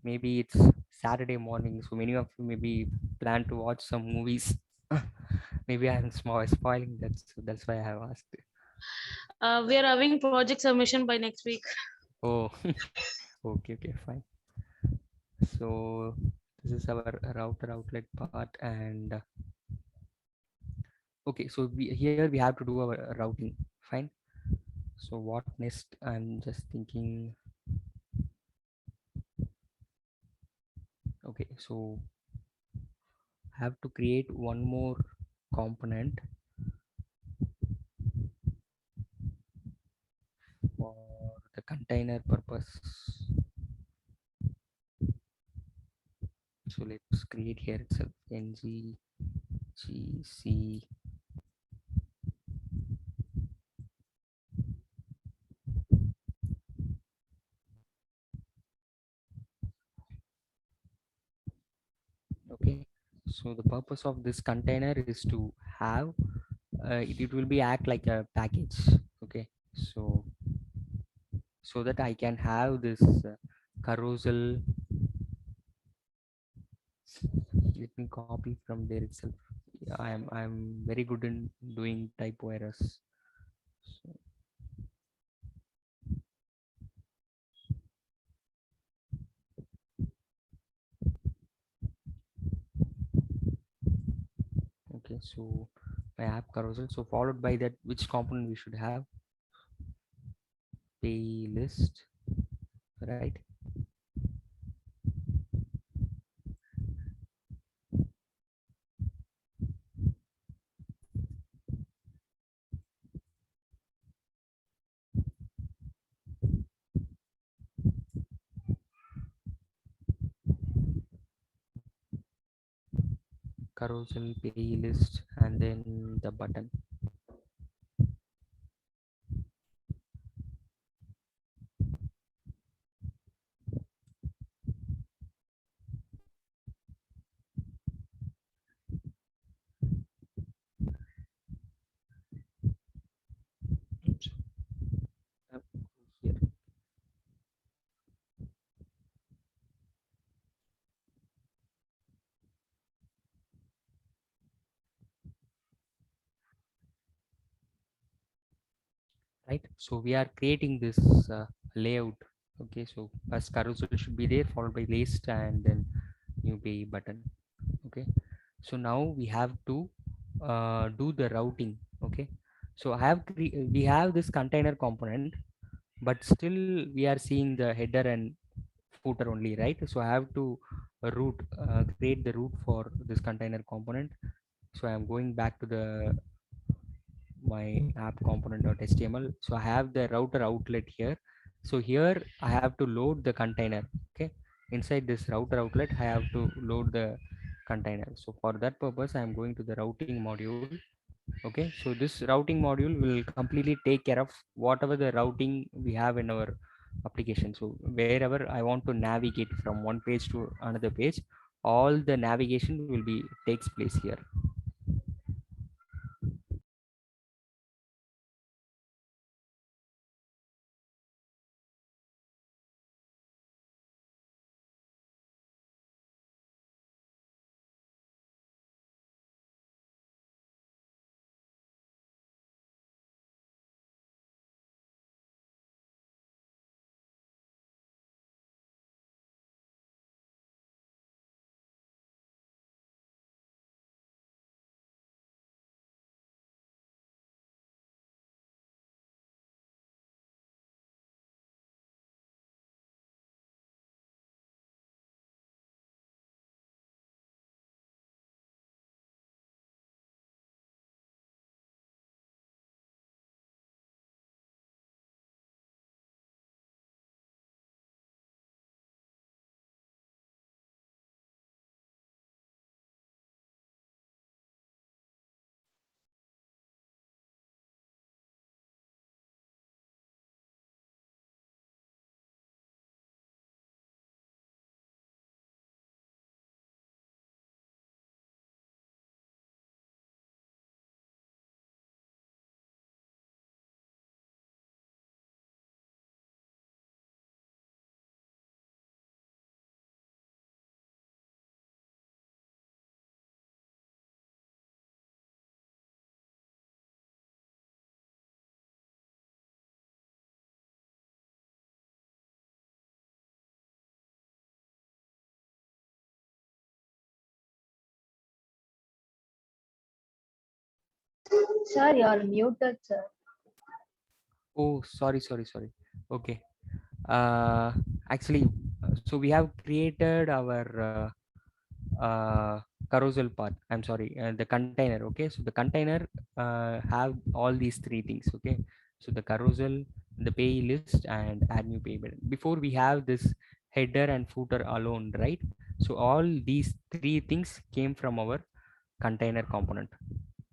Maybe it's Saturday morning, so many of you maybe plan to watch some movies. Maybe I'm spoiling that, so that's why I have asked. We are having project submission by next week. Oh, okay, fine. So this is our router outlet part, and Okay, so here we have to do our routing. Fine. So what next? I'm just thinking. Okay, so have to create one more component for the container purpose. So let's create here itself ng gc. Okay, so the purpose of this container is to have it will be act like a package. Okay, so that I can have this carousel. Let me copy from there itself. Yeah, I'm very good in doing typo errors. So, okay, so my app carousel. So followed by that, which component we should have? Pay list, right? Carousel, pay list, and then the button. Oops. Here. Right, so we are creating this layout. Okay, so first carousel should be there, followed by list, and then new pay button. Okay, so now we have to do the routing. Okay, so we have this container component, but still we are seeing the header and footer only, right? So I have to create the root for this container component. So I'm going back to the my app component.html. So I have the router outlet here. So here I have to load the container. Okay, inside this router outlet I have to load the container. So for that purpose I am going to the routing module. Okay, so this routing module will completely take care of whatever the routing we have in our application. So wherever I want to navigate from one page to another page, all the navigation will be takes place here. Sir, you're muted, sir. Oh, sorry. Okay. Uh, actually, so we have created our carousel part. I'm sorry, the container. Okay, so the container have all these three things. Okay, so the carousel, the pay list, and add new pay button. Before we have this header and footer alone, right? So all these three things came from our container component.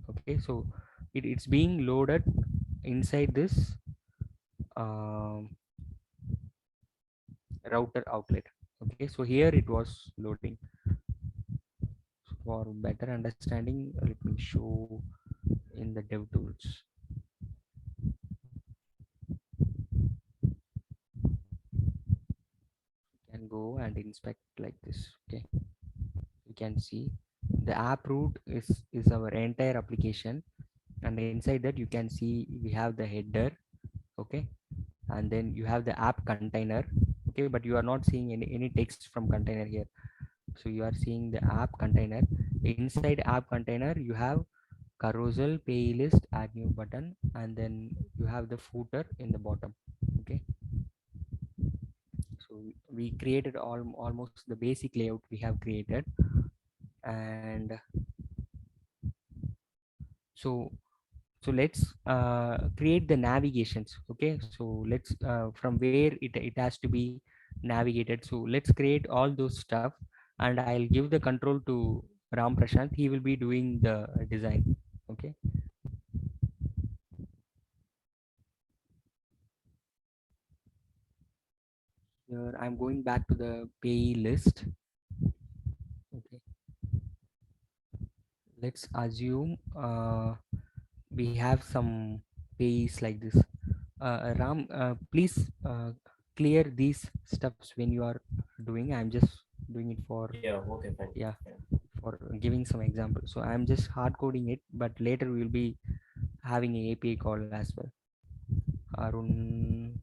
Okay, so it's being loaded inside this um, router outlet. Okay, so here it was loading. For better understanding, let me show in the dev tools. You can go and inspect like this. Okay, you can see the app root is our entire application, and inside that you can see we have the header. Okay, and then you have the app container. Okay, but you are not seeing any text from container here. So you are seeing the app container. Inside app container you have carousel, pay list, add new button, and then you have the footer in the bottom. Okay, so we created almost the basic layout we have created. And so let's create the navigations. Okay, so let's from where it has to be navigated. So let's create all those stuff, and I'll give the control to Ram Prashant. He will be doing the design. Okay, here I'm going back to the pay list. Okay, let's assume we have some pays like this. Ram, please clear these steps when you are doing. I'm just doing it for, Yeah, okay, fine. yeah, for giving some example. So I'm just hard coding it, but later we'll be having a API call as well. Arun.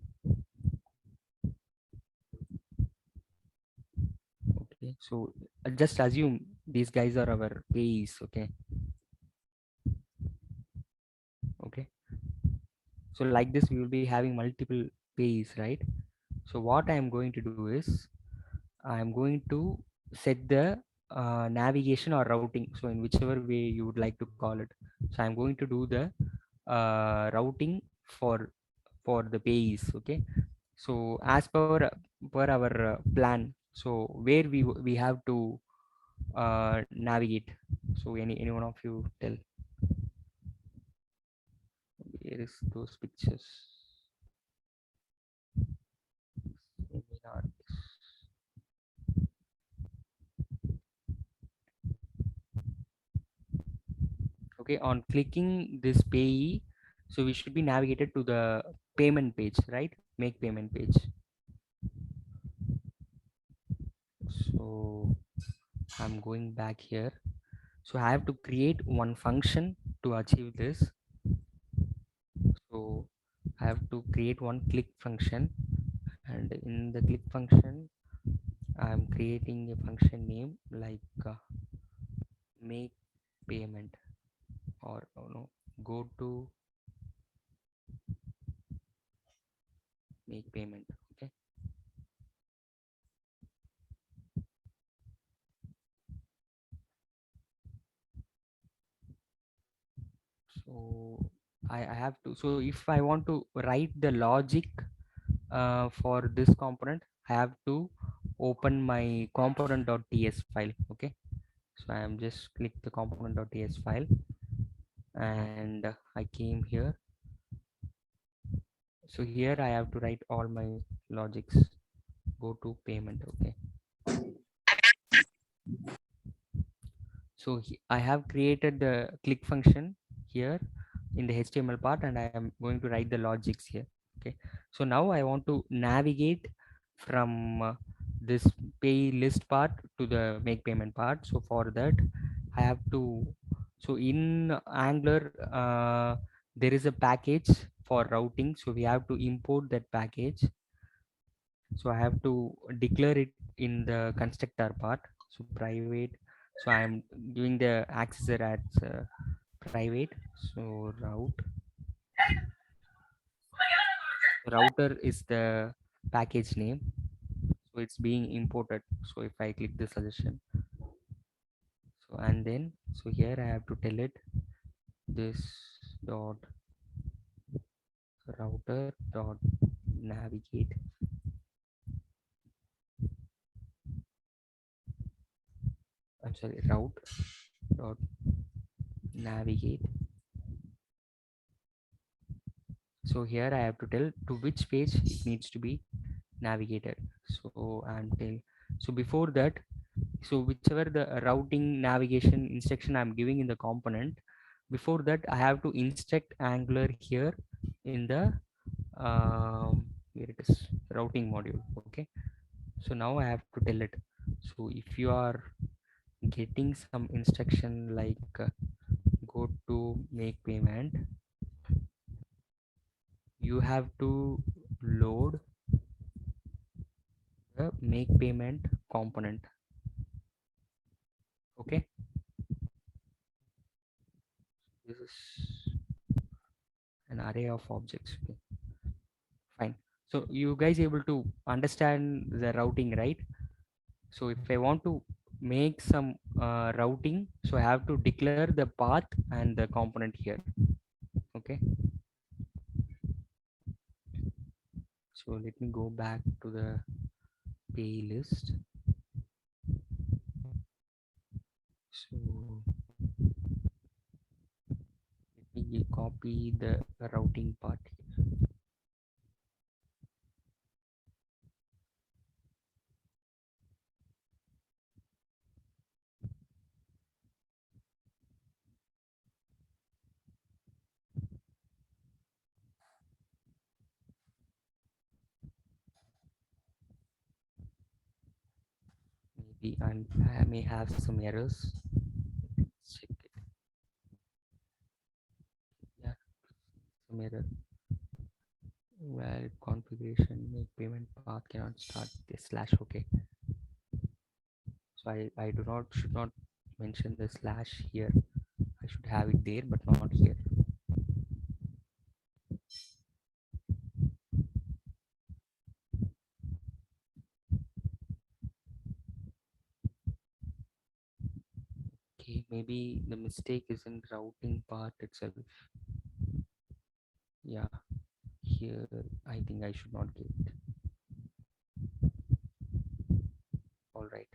Okay, so just assume these guys are our pays. Okay. Okay. So like this, we will be having multiple pays, right? So what I am going to do is I am going to set the navigation or routing. So in whichever way you would like to call it. So I'm going to do the routing for the pays. Okay. So as per our plan. So where we have to navigate. So any one of you tell where is those pictures? Seminar. Okay, on clicking this payee, so we should be navigated to the payment page, right? Make payment page. So I'm going back here. So I have to create one function to achieve this. So I have to create one click function, and in the click function I'm creating a function name like make payment, or oh no, go to make payment. Okay, so I have to, so if I want to write the logic for this component, I have to open my component.ts file. Okay, so I am just click the component.ts file, and I came here. So here I have to write all my logics. Go to payment. Okay, so I have created the click function here in the HTML part, and I am going to write the logics here. Okay, so now I want to navigate from this pay list part to the make payment part. So for that I have to, so in Angular there is a package for routing, so we have to import that package. So I have to declare it in the constructor part. So private, so I'm doing the accessor as private. So router is the package name. So it's being imported. So if I click the suggestion, so and then so here I have to tell it this dot router dot navigate. I'm sorry, route dot navigate. So here I have to tell to which page it needs to be navigated. So so before that, so whichever the routing navigation instruction I'm giving in the component, before that I have to instruct Angular here in the here it is routing module. Okay, so now I have to tell it. So if you are getting some instruction like go to make payment, you have to load the make payment component. Okay, this is an array of objects. Okay, fine. So you guys able to understand the routing, right? So if I want to make some routing, so I have to declare the path and the component here. Okay, so let me go back to the playlist. So let me copy the routing part here. Maybe I may have some errors. Check it. Yeah, some error. Valid configuration, make payment path cannot start this slash. Okay, so I should not mention the slash here. I should have it there, but not here. Okay, maybe the mistake is in routing part itself. Yeah, here I think I should not get it. All right.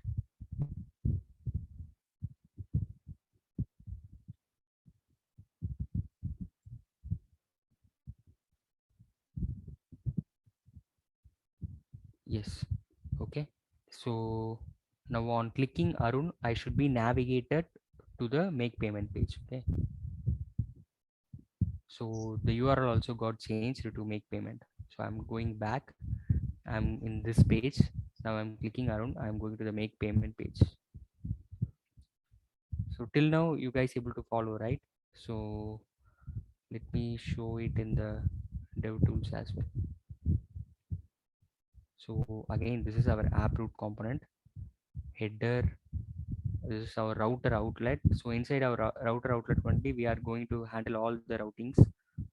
Yes. Okay. So now on clicking Arun, I should be navigated to the make payment page. Okay. So the URL also got changed to make payment. So I'm going back. I'm in this page. Now I'm clicking around. I'm going to the make payment page. So till now you guys able to follow, right? So let me show it in the dev tools as well. So again, this is our app root component header. This is our router outlet. So inside our router outlet only, we are going to handle all the routings.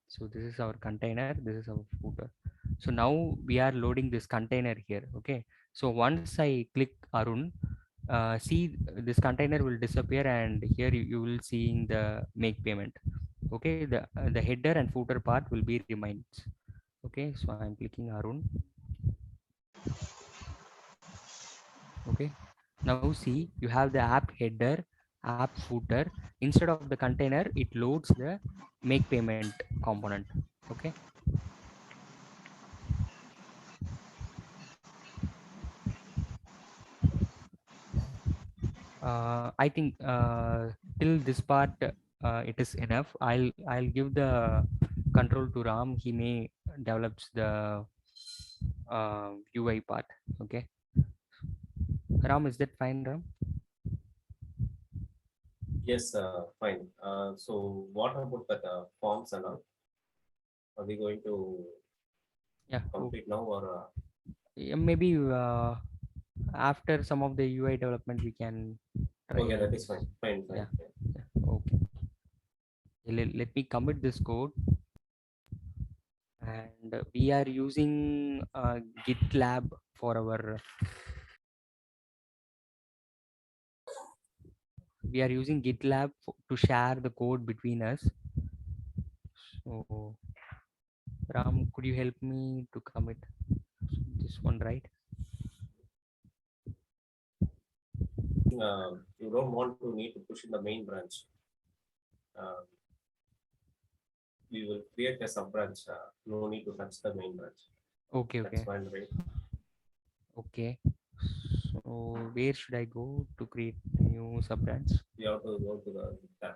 So this is our container. This is our footer. So now we are loading this container here. Okay. So once I click Arun, see this container will disappear, and here you will seeing the make payment. Okay. The header and footer part will be remains. Okay. So I'm clicking Arun. Okay, now see you have the app header, app footer. Instead of the container, it loads the make payment component. Okay, I think till this part it is enough. I'll give the control to Ram. He may develops the UI part. Okay, Ram, is that fine, Ram? Yes, fine. So what about that forms and all? Are we going to Yeah, complete now or? yeah, maybe after some of the UI development we can try. Okay, that is fine. Fine, fine. Yeah. Fine. Okay. Let me commit this code. And we are using GitLab for our to share the code between us. So Ram, could you help me to commit this one, right? You don't want to need to push in the main branch. We will create a sub branch. No need to touch the main branch. Okay, That's okay, fine, right? okay. So where should I go to create new sub branch? You have to go to the tab.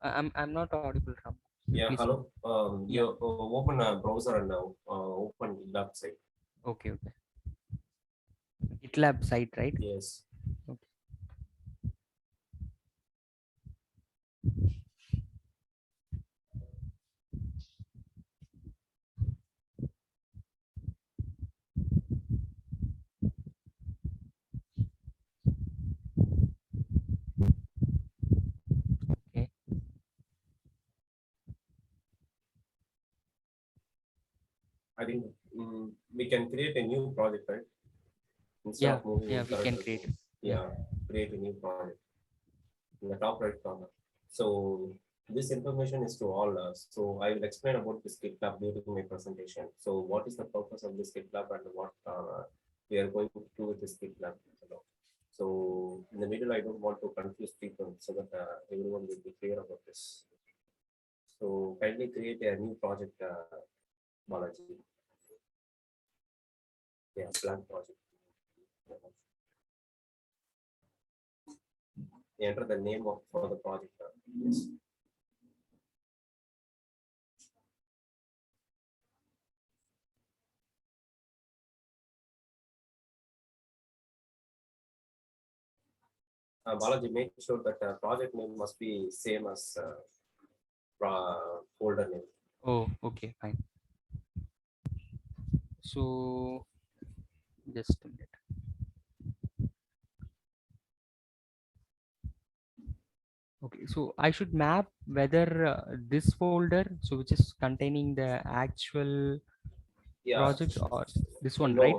I'm not audible, Ram. Yeah, Please. hello. You open a browser and open GitLab site. Okay, okay. GitLab site, right? Yes. Okay. Okay. I think we can create a new project, right? Instead Yeah, of moving yeah, we can current create. resource. Yeah, create a new project in the top right corner. So this information is to all. So I will explain about this GitLab during my presentation. So what is the purpose of this GitLab and what we are going to do with this GitLab? So in the middle, I don't want to confuse people so that everyone will be clear about this. So kindly create a new project, Balaji. Yeah, blank project. Enter the name of for the project. Yes. Balaji, make sure that project name must be same as folder name. Oh, okay, fine. So just a minute. Okay, so I should map whether this folder, so which is containing the actual project, or this one, no, right?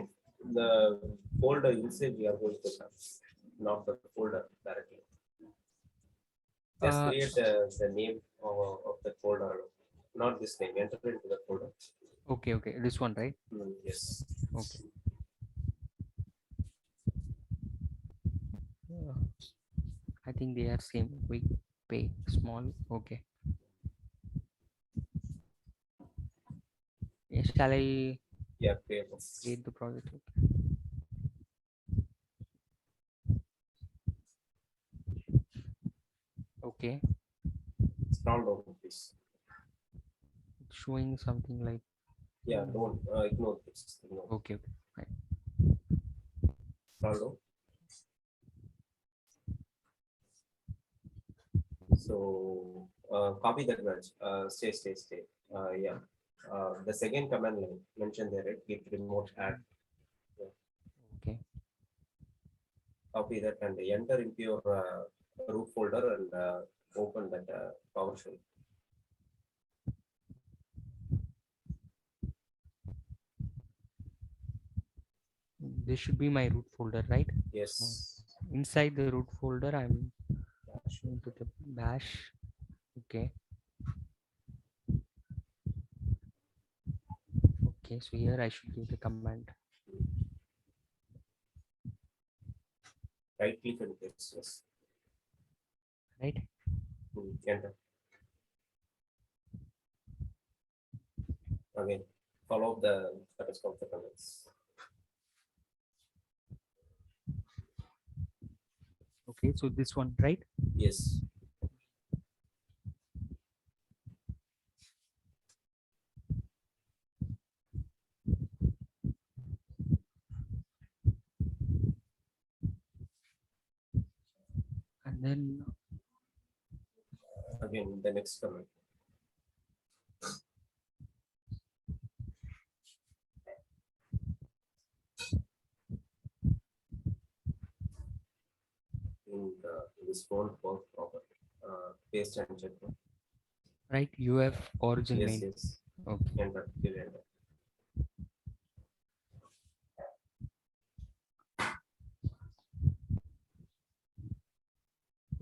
The folder inside we are going to have, not the folder directly. Just create the name of the folder, not this name. Enter into the folder. Okay, okay, this one, right? Yes. Okay. I think they are same. We pay small. Okay. Shall I Yeah, create. create the project? Okay. Scroll down, please. It's showing something like. Yeah, don't ignore this. Ignore. Okay, okay, fine. Scroll down. So copy that branch. Stay. Yeah. The second command line mentioned there, right? Git remote add. Yeah. Okay. Copy that and enter into your root folder and open that PowerShell. This should be my root folder, right? Yes. So inside the root folder, I'm into the bash. Okay. Okay, so here I should give the command. Right click and paste. Yes. Right. Enter. Again, follow the comments. Okay, so this one, right? Yes. And then Again, the next comment. In this won't work properly. paste and check. Right, UF origin Yes, main. yes. Okay. Enter. Give enter.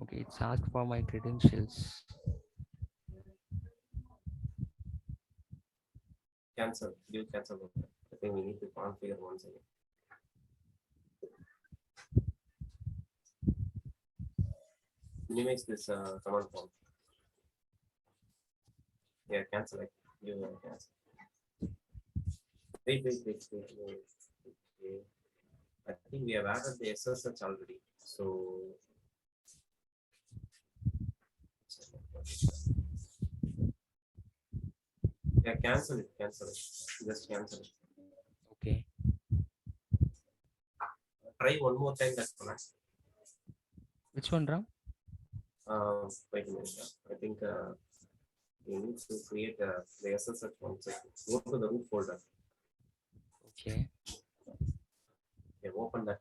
Okay, it's asked for my credentials. Cancel. Give cancel button. I think we need to configure once again. Minimize this command prompt. Yeah, cancel it. Give cancel. Wait. Okay. I think we have added the SSH already. So yeah, cancel it. Just cancel it. Okay. Try one more time that command. Which one, Ram? Wait a minute. I think we need to create the SSH one. Go to the root folder. Okay. Okay, open that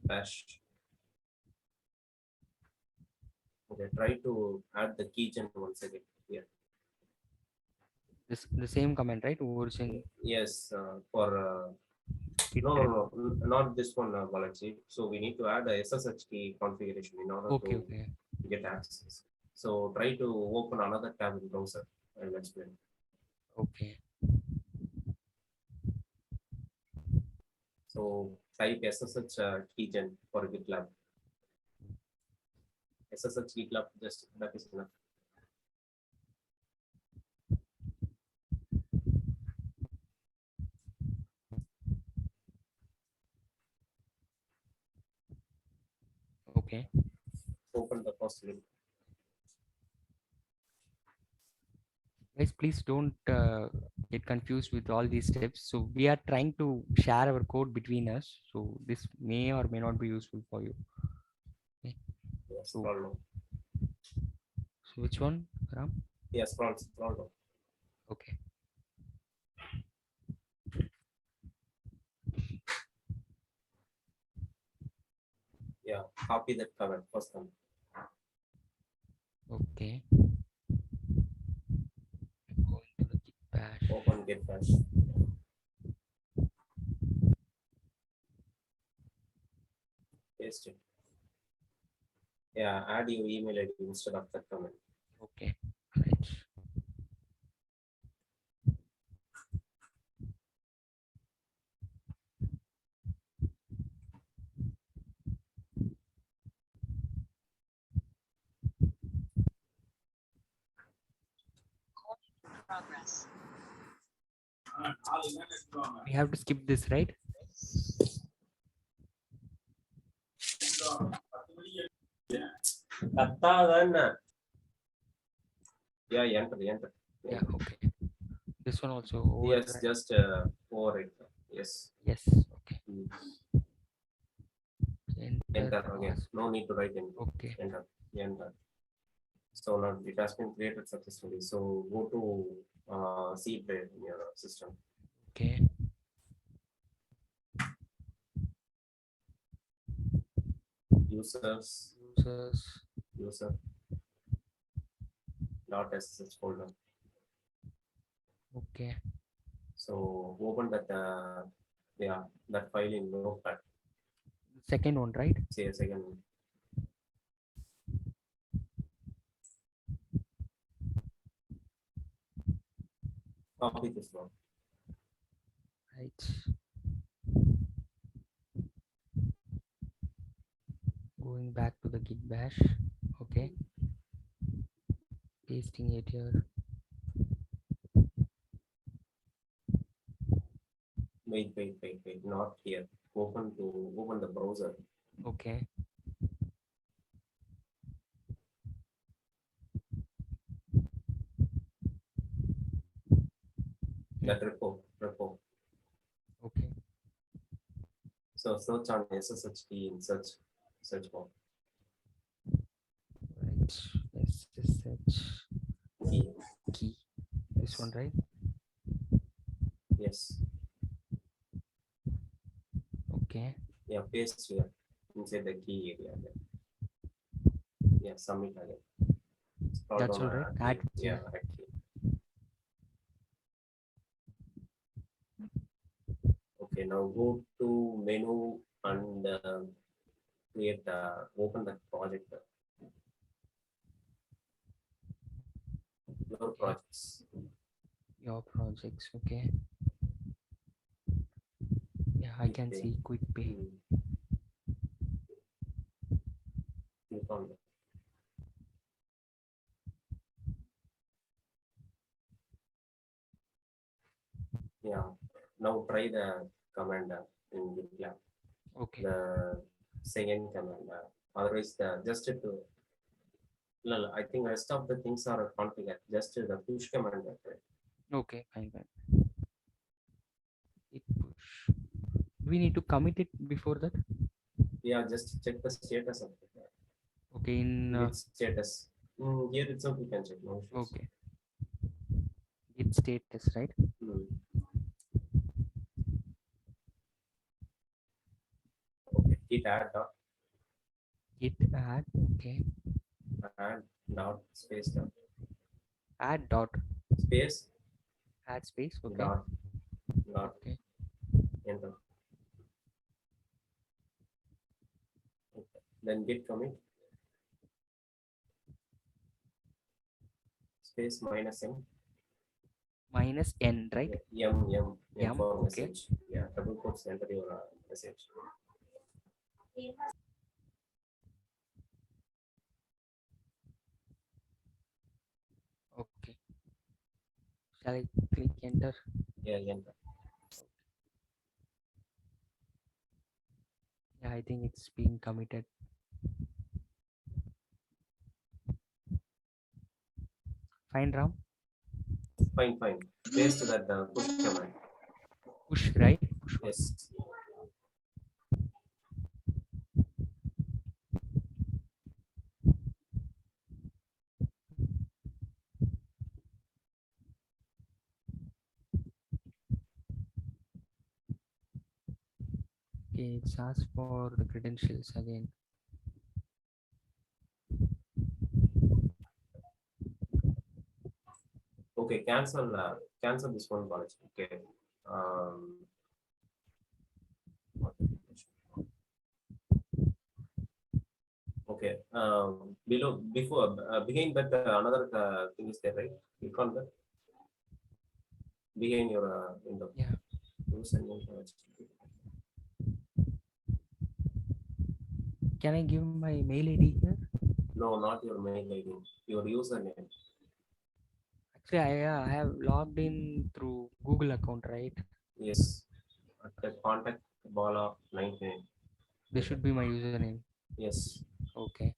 bash. Okay, try to add the keygen once again here. This the same command, right? Origin. Yes, for Git no, repo. not this one, Balaji. So we need to add a SSH key configuration in order Okay, to okay. get access. So try to open another tab in browser. I'll explain. Okay. So type SSH keygen for GitLab. SSH GitLab, just that is enough. Okay. Open the first link. Guys, please don't get confused with all these steps. So we are trying to share our code between us. So this may or may not be useful for you. Okay. Yes, So, scroll down. so which one, Ram? Yes, scroll down. Okay. Yeah, copy that command first one. Okay. Go into the Git bash. Open git bash. Paste it. Yeah, add your email ID instead of that command. Okay. Right. Progress. We have to skip this, right? Yeah, enter. Yeah. Okay. This one also. Yes, override. just override. Yes. Yes. Okay. Enter again. password. No need to write anything. Okay. Enter. So now it has been created successfully. So go to C tray in your system. Okay. Users, user .ssh folder. Okay. So open that that file in Notepad. Second one, right? Say a second. Copy this one. Right. Going back to the Git bash. Okay. Pasting it here. Wait. Not here. Open the browser. Okay. That repo. Okay. So search on SSH key in search bar. Right. SSH key. This one, right? Yes. Okay. Yeah, paste here inside the key area. Yeah, submit again. That's all right. Add Yeah. key. Add key. Okay. Now go to menu and create. Open the project. Your projects. Your projects. Okay. Yeah, I can Okay. see quick pay. Click on that. Yeah. Now try the command in GitLab. Okay. The second command. Otherwise, the just to. No, I think rest of the things are configured. Just the push command. Okay. Fine. It push. We need to commit it before that. Yeah, just check the status of it. Okay. In Git status. Here itself you can check. No issues. okay. Git status, right? Okay. Git add dot. Git add. Okay. Add dot space dot Add dot. space Add space. Okay. dot dot Okay. enter. Okay. Then git commit space minus m Minus n, right? m for okay. message. Yeah, double quotes, enter your message. Okay. Shall I click enter? Yeah, enter. Yeah, I think it's being committed. Fine, Ram? Fine. Paste that push command. Push, right? Push one. Yes. Okay, it's asked for the credentials again. Okay, cancel this one college. Okay. Okay. Before behind that another thing is there, right? Click on that behind your window. Yeah. Username. Can I give my mail ID here? No, not your mail ID. Your username. Actually, I have logged in through Google account, right? Yes. At the contact bala 99. This should be my username. Yes. Okay.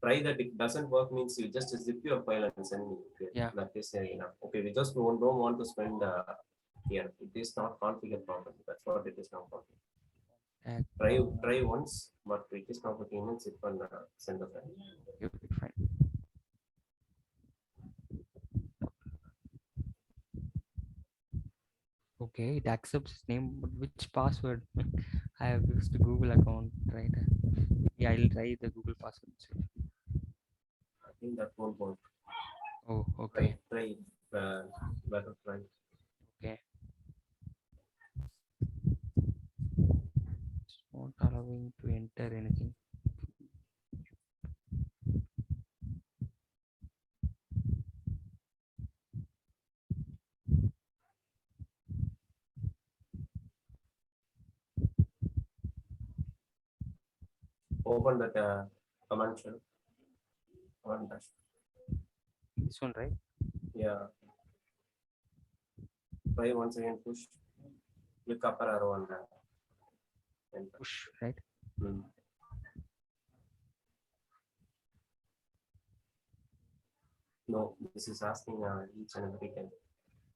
Try that. It doesn't work means you just zip your file and send me. Okay. Yeah. That is enough. Okay. We just don't want to spend here. It is not configured properly. That's what it is now. Try once, but it is not working. Means it can send the file. Okay, fine. Okay, it accepts his name, but which password? I have used the Google account, right? Yeah, I'll try the Google password. I think that won't work. Oh, okay. Try better try. Okay. It's not allowing to enter anything. Open that command shell. This one, right? Yeah. Try once again push. Click upper arrow and enter. Push, right? No, this is asking each and every time.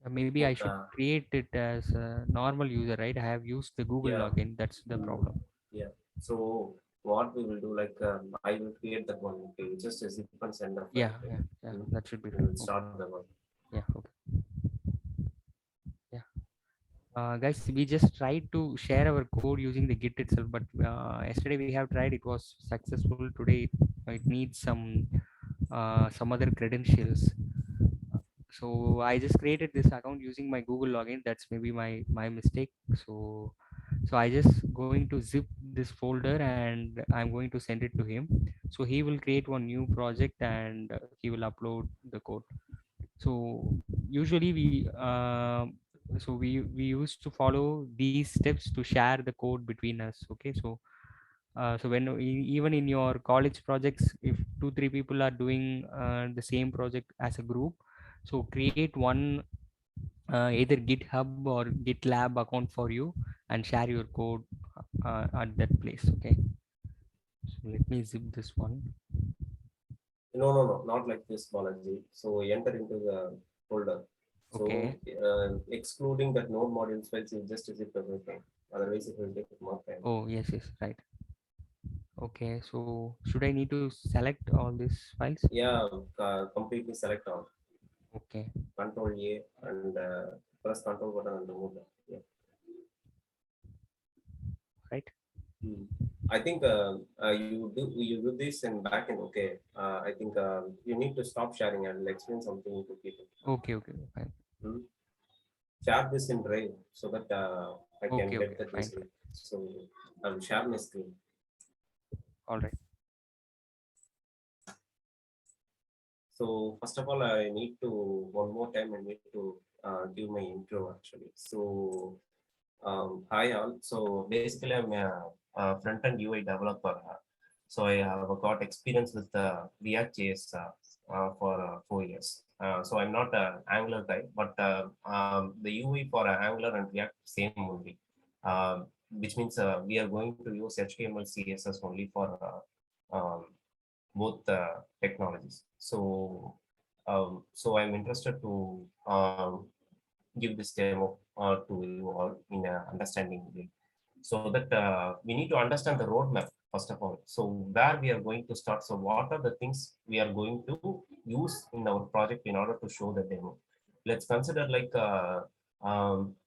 Maybe I should create it as a normal user, right? I have used the Google login. That's the problem. Yeah. So what we will do, like I will create that one. Okay, just a zip and send the file. Yeah. That should be fine. Start the work. Yeah. Okay. Yeah. Guys, we just tried to share our code using the Git itself, but yesterday we have tried. It was successful. Today it needs some other credentials. So I just created this account using my Google login. That's maybe my mistake. So I just going to zip this folder and I'm going to send it to him. So he will create one new project and he will upload the code. So usually we used to follow these steps to share the code between us. Okay, so when even in your college projects, if 2 3 people are doing the same project as a group, so create one either GitHub or GitLab account for you and share your code at that place. Okay, so let me zip this one. No, not like this, Balaji. So enter into the folder. So Okay. excluding that node modules files, you just zip everything. Otherwise, it will take more time. Oh yes, right. Okay, so should I need to select all these files? Yeah, completely select all. Okay. Control A and press Control button and remove that. Yeah. Right. I think you do this in backend. Okay. I think you need to stop sharing and explain something to people. Okay, fine. Share this in Drive so that I can Okay, get that fine. easily. So I will share my screen. All right. So first of all, I need to one more time. I need to give my intro actually. So hi all. So basically, I'm a front-end UI developer. So I have got experience with React.js for 4 years. So I'm not an Angular guy, but the UI for Angular and React same only. Which means we are going to use HTML, CSS only for both technologies. So I'm interested to give this demo to you all in a understanding way, so that we need to understand the roadmap first of all. So where we are going to start. So what are the things we are going to use in our project in order to show the demo? Let's consider like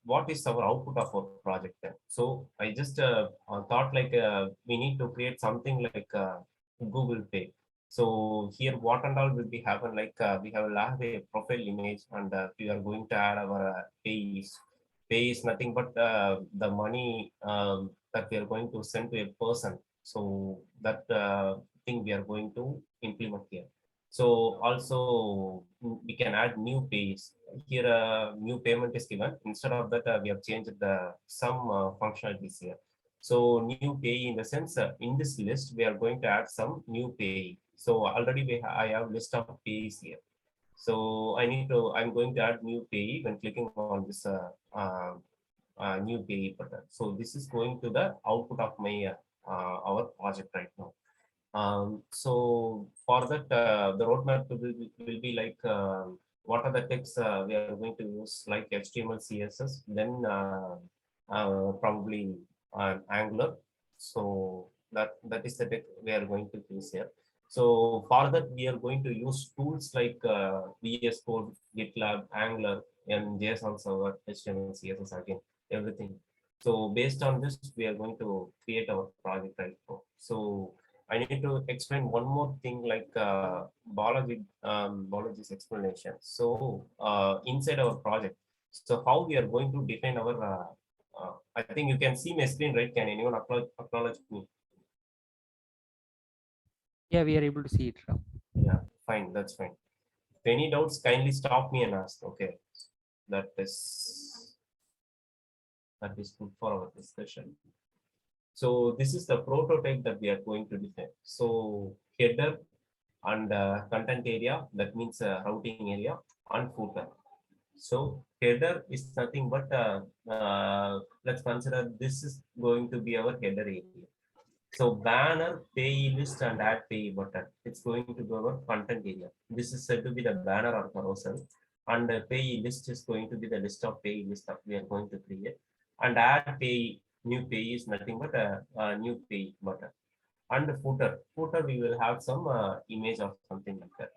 what is our output of our project then. So I just thought like we need to create something like Google Pay. So here, what and all will be happen like we have a profile image, and we are going to add our payees. Pay is nothing but the money that we are going to send to a person. So that thing we are going to implement here. So also we can add new pays. Here new payment is given. Instead of that, we have changed the some functionalities here. So new pay in the sense in this list we are going to add some new pay. So already I have list of pays here. So I'm going to add new pay when clicking on this new pay button. So this is going to the output of my our project right now. So for that, the roadmap will be like what are the texts we are going to use, like HTML, CSS, then probably Angular. So that is the tech we are going to use here. So for that, we are going to use tools like VS Code, GitLab, Angular, and JSON server, HTML, CSS again, everything. So based on this, we are going to create our project right now. So I need to explain one more thing like Balaji's explanation. So inside our project, so how we are going to define our, I think you can see my screen, right? Can anyone acknowledge me? Yeah, we are able to see it now. Yeah, fine, that's fine. If any doubts, kindly stop me and ask. Okay, that is good for our discussion. So this is the prototype that we are going to define. So header and content area, that means routing area, and footer. So header is nothing but let's consider this is going to be our header area. So banner, pay list, and add pay button. It's going to be our content area. This is said to be the banner or carousel, and the pay list is going to be the list of pay list that we are going to create. And add pay, new pay is nothing but a new pay button. And the footer we will have some image of something like that.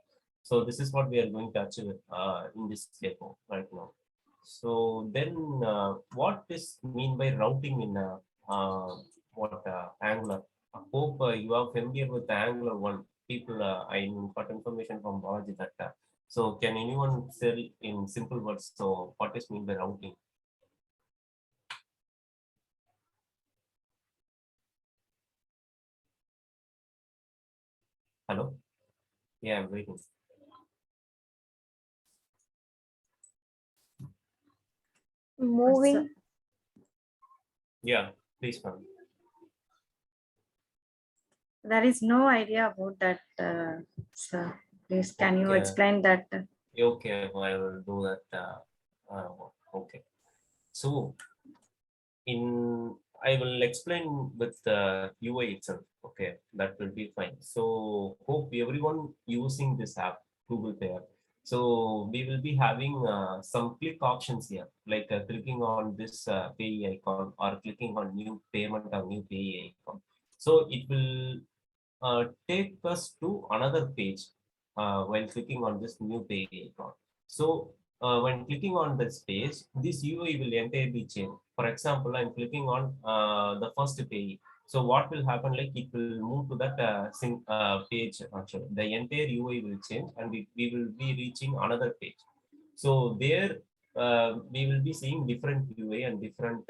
So this is what we are going to achieve in this demo right now. So then what is mean by routing in what Angular? I hope you are familiar with the Angular one. people, I got information from Balaji that. So can anyone tell in simple words? So what is mean by routing? Hello? Yeah, I'm waiting. Moving. Yeah, please, ma'am. There is no idea about that, sir. Please, can you Okay. explain that? Okay, I will do that. Okay. So I will explain with the UI itself. Okay, that will be fine. So hope everyone using this app, Google Pay app. So we will be having some click options here, like clicking on this pay icon or clicking on new payment or new pay icon. So it will take us to another page while clicking on this new page icon. So when clicking on this page, this UI will entirely change. For example, I'm clicking on the first page. So what will happen? Like it will move to that page. Actually, the entire UI will change, and we will be reaching another page. So there we will be seeing different UI and different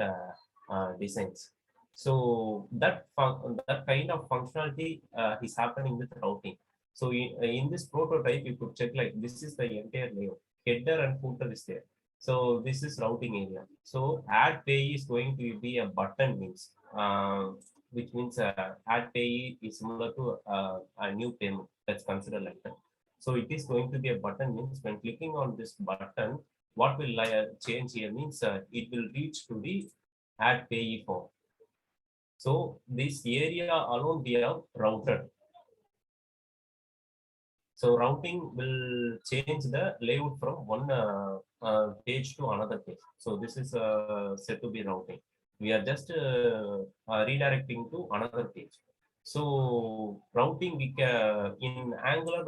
designs. So that kind of functionality is happening with routing. So in this prototype, you could check like this is the entire layout. Header and footer is there. So this is routing area. So add pay is going to be a button means, which means add pay is similar to a new payment. That's considered like that. So it is going to be a button means when clicking on this button, what will change here means it will reach to the add payee form. So this area alone we have routed. So routing will change the layout from one page to another page. So this is said to be routing. We are just redirecting to another page. So routing we can in Angular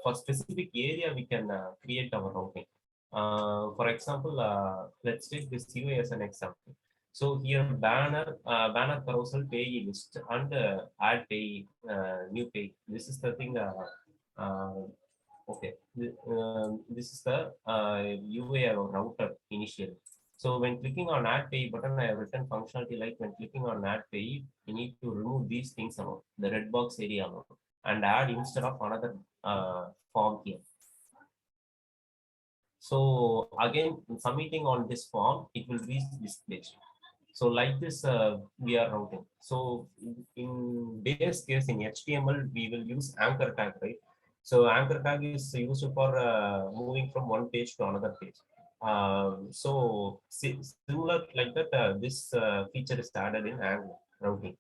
for specific area we can create our routing. For example, let's take this UI as an example. So here banner carousel payee list and add payee new pay. This is the thing. Okay, this is the UI router initially. So when clicking on add pay button, I have written functionality like when clicking on add pay, you need to remove these things alone, the red box area alone, and add instead of another form here. So again, submitting on this form, it will reach this page. So like this, we are routing. So in base case in HTML, we will use anchor tag, right? So anchor tag is used for moving from one page to another page. So similar like that, this feature is added in Angular routing.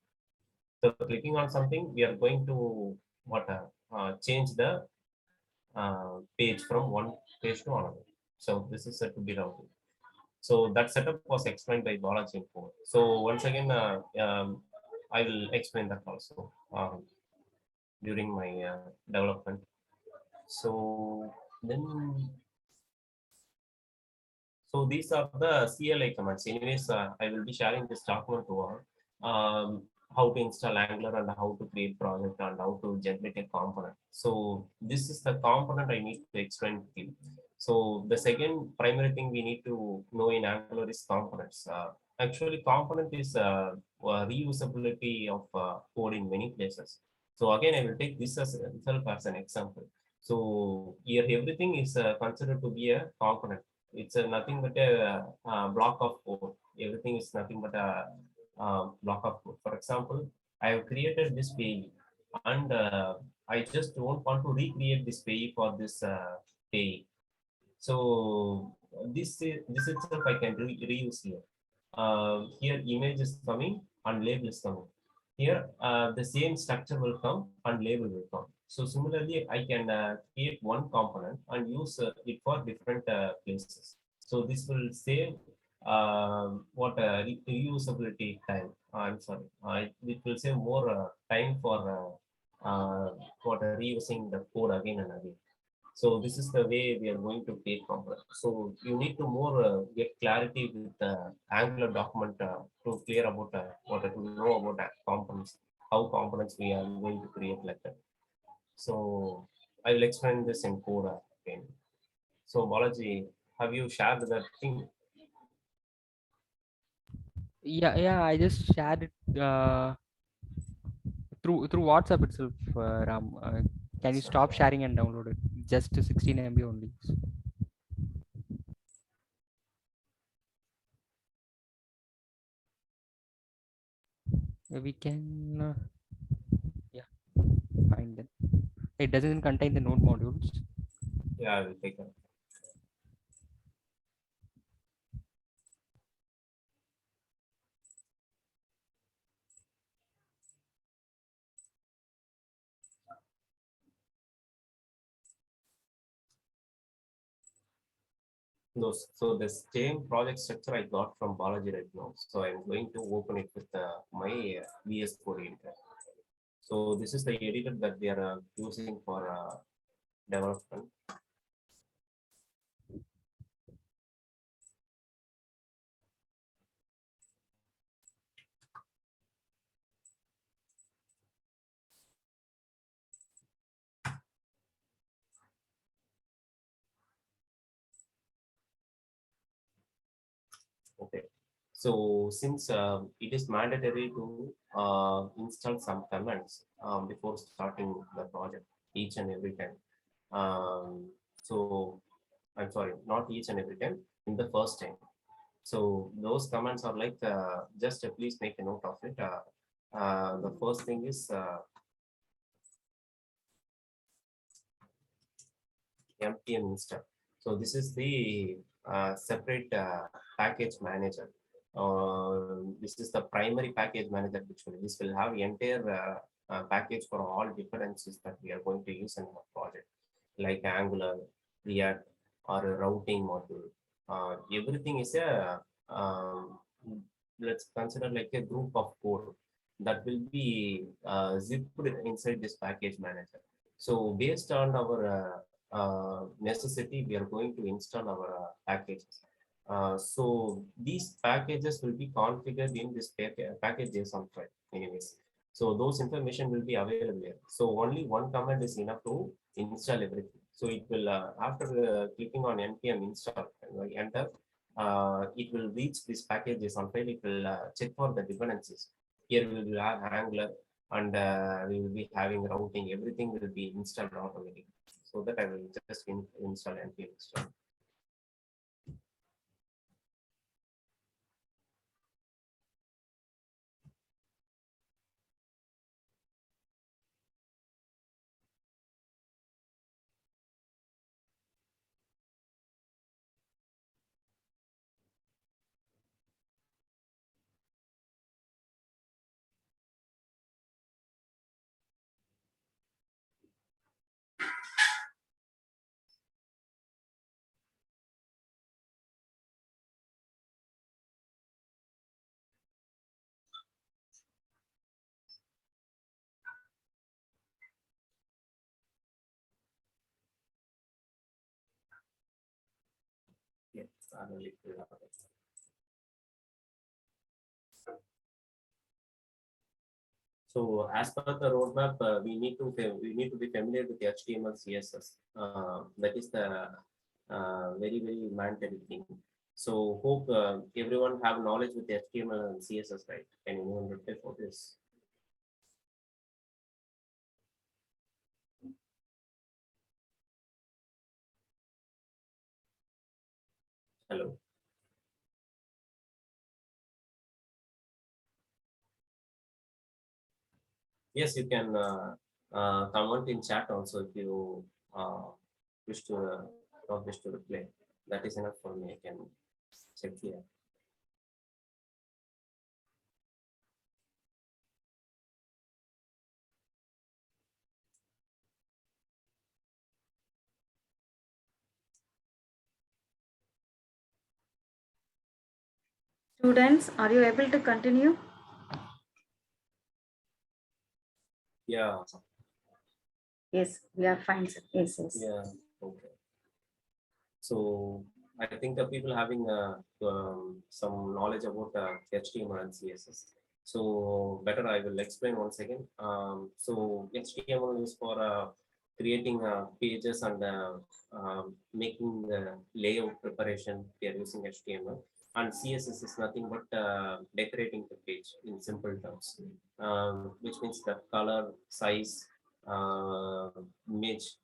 So clicking on something, we are going to change the page from one page to another. So this is said to be routing. So that setup was explained by Balaji before. So once again, I will explain that also during my development. So then, so these are the CLI commands. Anyways, I will be sharing this document to all. How to install Angular and how to create project and how to generate a component. So this is the component I need to explain to you. So the second primary thing we need to know in Angular is components. Actually, component is reusability of code in many places. So again, I will take this as itself as an example. So here everything is considered to be a component. It's nothing but a block of code. Everything is nothing but a block of code. For example, I have created this page and I just don't want to recreate this page for this page. So this itself I can reuse here. Here image is coming and label is coming. Here the same structure will come and label will come. So similarly, I can create one component and use it for different places. So this will save reusability time. I'm sorry, it will save more time for reusing the code again and again. So this is the way we are going to take component. So you need to more get clarity with the Angular document to clear about to know about components, how components we are going to create like that. So I will explain this in code again. So Balaji, have you shared that thing? Yeah, I just shared it through WhatsApp itself, Ram. Can you stop sharing and download it? Just 16 MB only. We can, yeah, find them. It doesn't contain the node modules. Yeah, I will take it. So the same project structure I got from Balaji right now. So I'm going to open it with my VS Code editor. So this is the editor that we are using for development. Okay. So since it is mandatory to install some commands before starting the project each and every time. So I'm sorry, not each and every time, in the first time. So those commands are like, just please make a note of it. The first thing is npm install. So this is the separate package manager. This is the primary package manager, which this will have entire package for all dependencies that we are going to use in our project, like Angular, React, or a routing module. Everything is a let's consider like a group of code that will be zipped inside this package manager. So based on our necessity, we are going to install our packages. So these packages will be configured in this package JSON file anyways. So those information will be available here. So only one command is enough to install everything. So it will, after clicking on npm install, like enter, it will reach this package JSON file. It will check for the dependencies. Here we will have Angular, and we will be having routing. Everything will be installed automatically. So that I will just install npm install. Yes, I will fill out it. So as per the roadmap, we need to be familiar with HTML, CSS. That is the very mandatory thing. So hope everyone have knowledge with HTML and CSS, right? Can anyone reply for this? Hello. Yes, you can comment in chat also if you wish to not wish to reply. That is enough for me. I can check here. Students, are you able to continue? Yeah. Yes, we are fine, sir. Yes. Yeah. Okay. So I think the people having some knowledge about HTML and CSS. So better I will explain once again. So HTML is for creating pages and making the layout preparation. We are using HTML, and CSS is nothing but decorating the page in simple terms, which means the color, size, uh, image,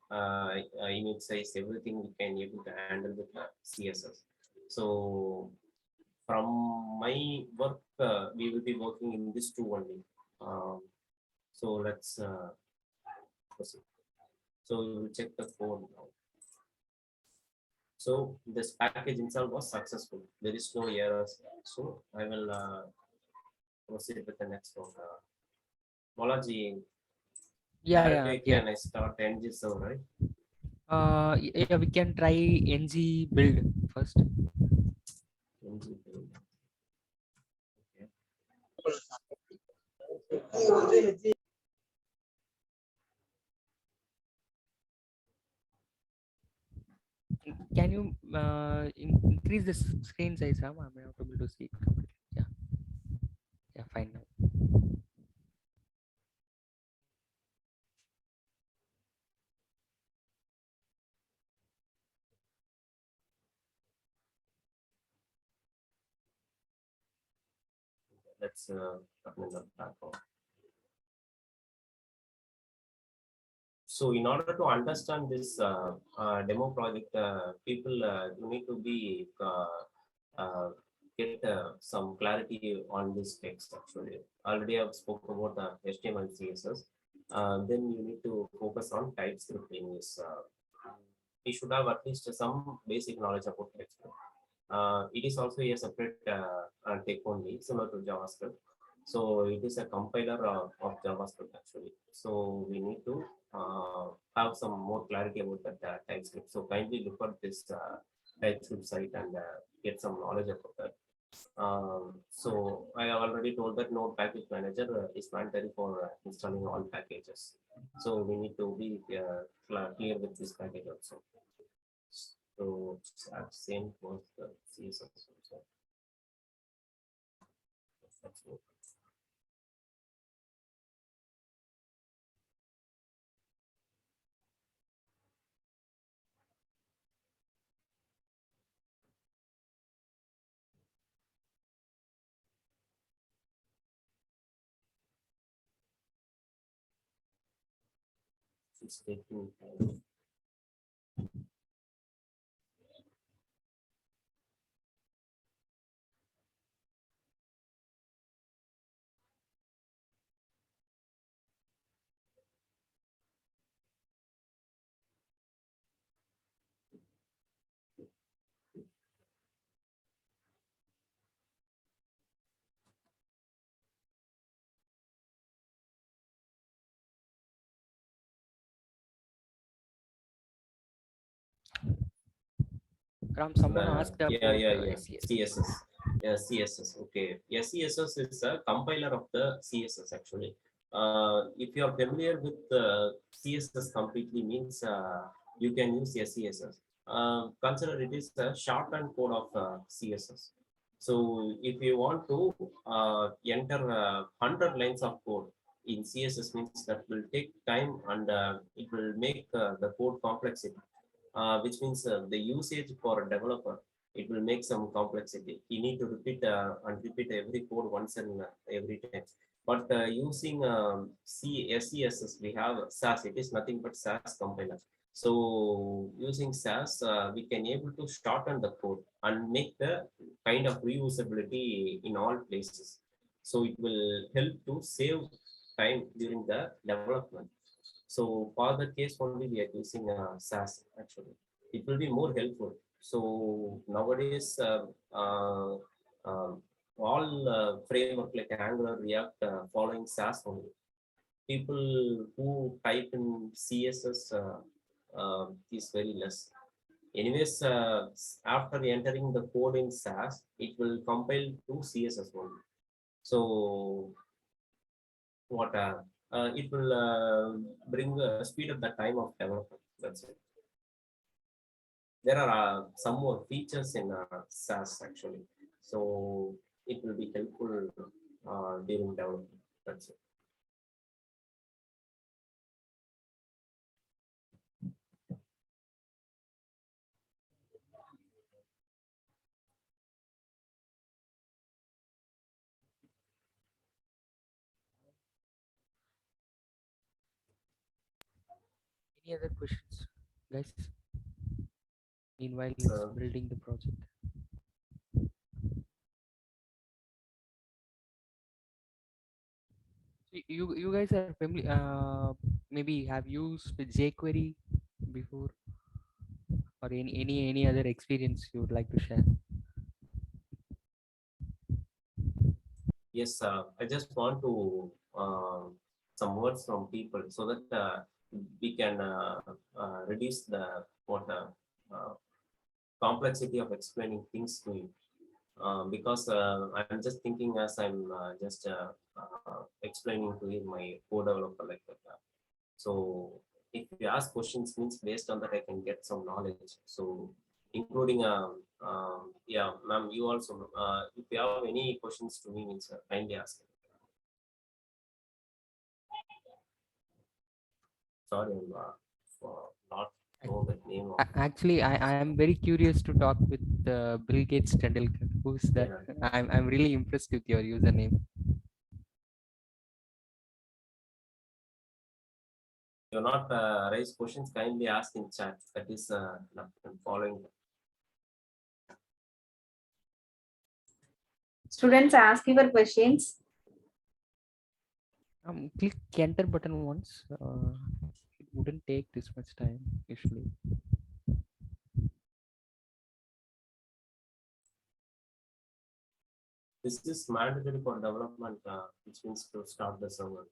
image size, everything we can able to handle with CSS. So from my work, we will be working in this two only. So let's proceed. So we will check the code now. So this package install was successful. There is no errors. So I will proceed with the next one. Balaji, Yeah, directly yeah. can I start NG server, right? Yeah, we can try ng build first. NG build. Can you increase the screen size, Ram? I'm not able to see it completely. Yeah. Yeah, fine now. Let's open the platform. So in order to understand this demo project, people you need to be get some clarity on this text. Actually, already I've spoken about the HTML and CSS. Then you need to focus on TypeScript in this. We should have at least some basic knowledge about TypeScript. It is also a separate take only, similar to JavaScript. So it is a compiler of JavaScript actually. So we need to have some more clarity about that TypeScript. So kindly look at this TypeScript site and get some knowledge about that. So I have already told that Node Package Manager is mandatory for installing all packages. So we need to be clear with this package also. So same for the CSS also. That's it. It's taking time. Ram, someone asked about SES. CSS. Yeah, CSS. Okay. Yeah, CSS is a compiler of the CSS actually. If you are familiar with CSS completely means you can use CSS. Consider it is a shortened code of CSS. So if you want to enter 100 lines of code in CSS means that will take time and it will make the code complexity. Which means the usage for a developer, it will make some complexity. You need to repeat and repeat every code once and every time. But using SCSS, we have SAS. It is nothing but SAS compiler. So using SAS, we can able to shorten the code and make the kind of reusability in all places. So it will help to save time during the development. So for the case only we are using SAS actually. It will be more helpful. So nowadays all framework like Angular, React following SAS only. People who type in CSS is very less. Anyways, after entering the code in SAS, it will compile to CSS only. So what it will bring speed up the time of development. That's it. There are some more features in SAS actually, so it will be helpful during development. That's it. Any other questions, guys? Meanwhile, it's building the project. So you guys are familiar? Maybe have used jQuery before, or any other experience you would like to share? Yes, I just want to some words from people so that we can reduce the uh, complexity of explaining things to you. Because I'm just thinking as I'm just explaining to you my code developer like that. So if you ask questions, means based on that I can get some knowledge. So including yeah, ma'am, you also if you have any questions to me, means kindly ask. Sorry, I'm for not know the name of. Actually, I am very curious to talk with Bill Gates Tendulkar. Who's that? Yeah. I'm really impressed with your username. You're not raise questions, kindly ask in chat. That is I'm following. Students, ask your questions. Click enter button once. It wouldn't take this much time usually. This is mandatory for development, which means to start the server.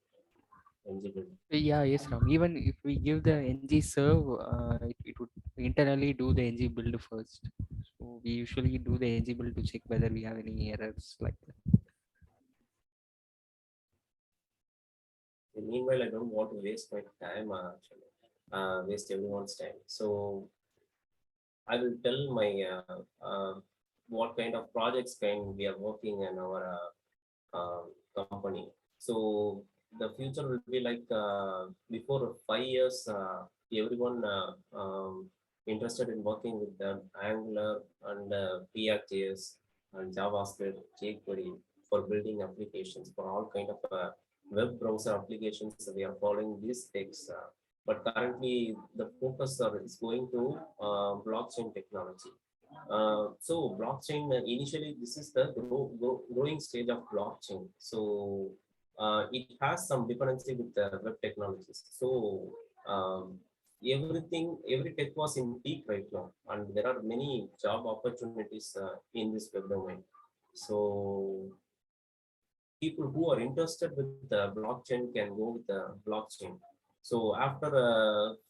Yes, Ram. Even if we give the ng serve, it would internally do the ng build first. So we usually do the ng build to check whether we have any errors like that. Meanwhile, I don't want to waste my time, waste everyone's time. So I will tell my what kind of projects we are working in our company. So the future will be like before 5 years, everyone interested in working with the Angular and React.js and JavaScript, jQuery for building applications for all kind of web browser applications. We are following these techs, but currently the focus is going to blockchain technology. So blockchain, initially this is the growing stage of blockchain. So it has some dependency with the web technologies. So every tech was in peak right now, and there are many job opportunities in this web domain. So people who are interested with the blockchain can go with the blockchain. So after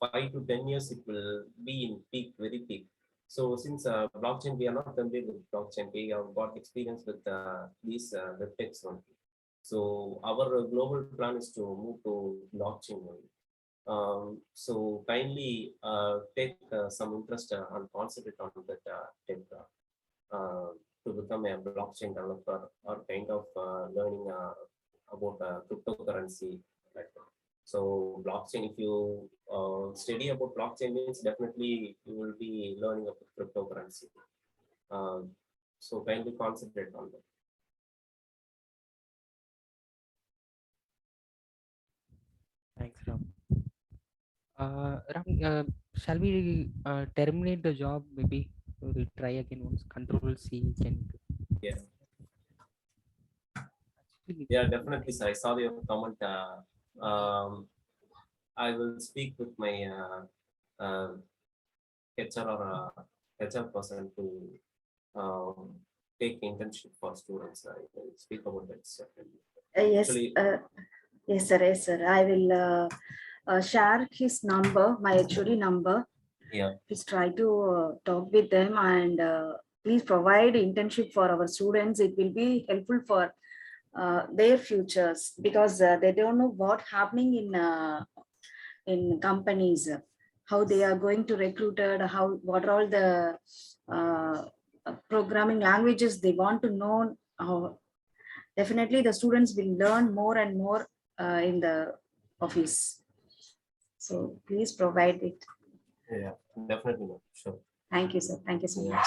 5 to 10 years, it will be in peak, very peak. So since blockchain, we are not familiar with blockchain, we have got experience with these web techs only. So our global plan is to move to blockchain only. So kindly take some interest and concentrate on that tech to become a blockchain developer or kind of learning about cryptocurrency. Like that. So blockchain, if you study about blockchain, means definitely you will be learning about cryptocurrency. So kindly concentrate on that. Thanks, Ram. Ram, shall we terminate the job? Maybe we'll try again once. Control C can. Yeah. Yeah, definitely. Sir. I saw your comment. I will speak with my HR or HR person to take internship for students. I will speak about that separately. Yes, Actually, yes, sir. Yes, sir. I will share his number, my HOD number. yeah. Please try to talk with them and please provide internship for our students. It will be helpful for their futures because they don't know what happening in companies, how they are going to recruited, what are all the programming languages they want to know. Definitely the students will learn more and more in the office. So please provide it. Yeah, definitely. No. Sure. Thank you, sir. Thank you so much.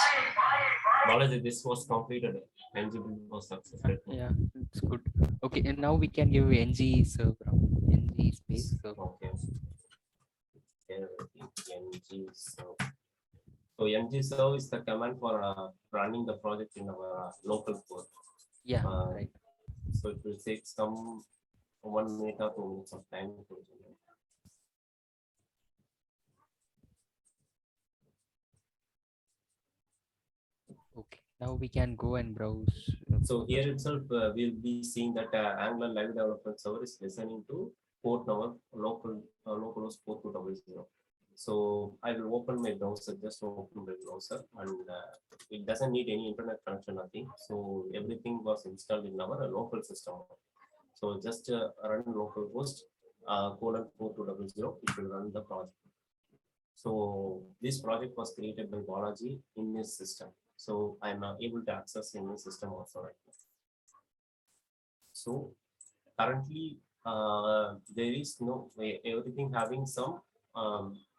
Knowledge, this was completed. Tangible was successful. Yeah, it's good. Okay, and now we can give ng serve, Ram. ng space serve. Okay. Yeah. mgserve. So mgserve is the command for running the project in our local code. Yeah, Uh, right. So it will take some 1 minute or 2 minutes of time to generate. Okay, now we can go and browse. So here itself, we'll be seeing that Angular Live Development Server is listening to port number localhost 4200. So I will open my browser, just open my browser, and it doesn't need any internet connection, nothing. So everything was installed in our local system. So just run localhost :4200. It will run the project. So this project was created by Balaji in his system. So I'm able to access in his system also right now. So currently there is no way, everything having some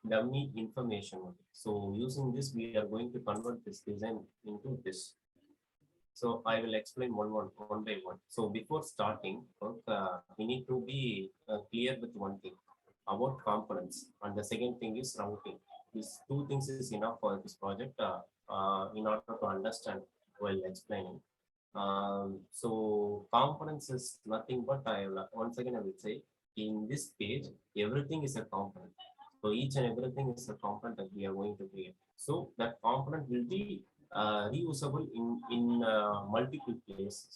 dummy information on it. So using this, we are going to convert this design into this. So I will explain one by one. So before starting, we need to be clear with one thing about components, and the second thing is routing. These two things is enough for this project in order to understand while explaining. So components is nothing but once again I will say, in this page everything is a component. So each and everything is a component that we are going to create. So that component will be reusable in multiple places.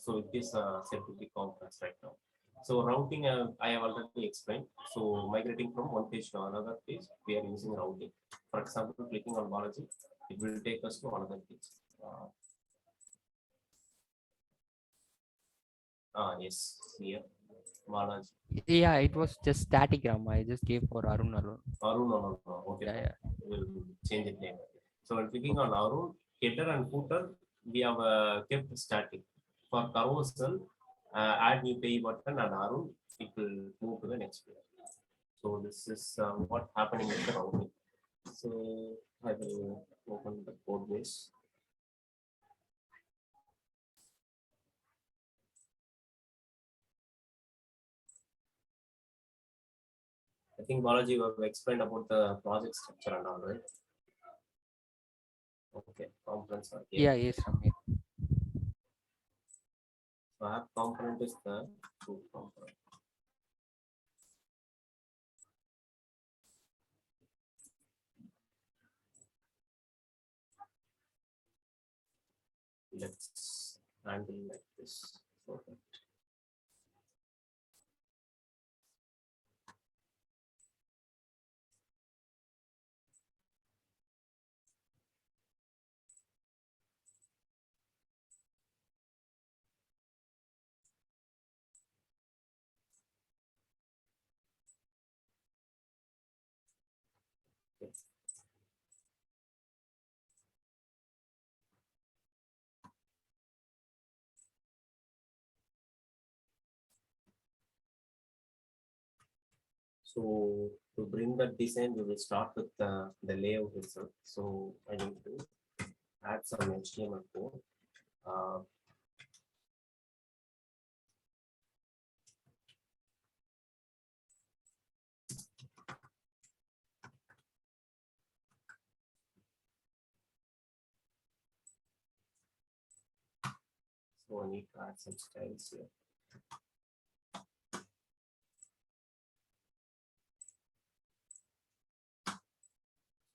So it is said to be components right now. So routing I have already explained. So migrating from one page to another page, we are using routing. For example, clicking on Balaji, it will take us to another page. Yes, here, Balaji. Yeah, it was just static RAM. I just gave for Arun alone. Arun, no. Okay, Yeah. we'll change it later. So when clicking on Arun, header and footer, we have kept static. For carousel, add new page button and Arun, it will move to the next page. So this is what happening with the routing. So I will open the code base. I think Balaji will explain about the project structure and all, right? Okay, components are here. Yeah, yes, Ramya. So app component is the root component. Let's handle like this. Okay. So to bring that design, we will start with the layout itself. So I need to add some HTML code. So I need to add some styles here.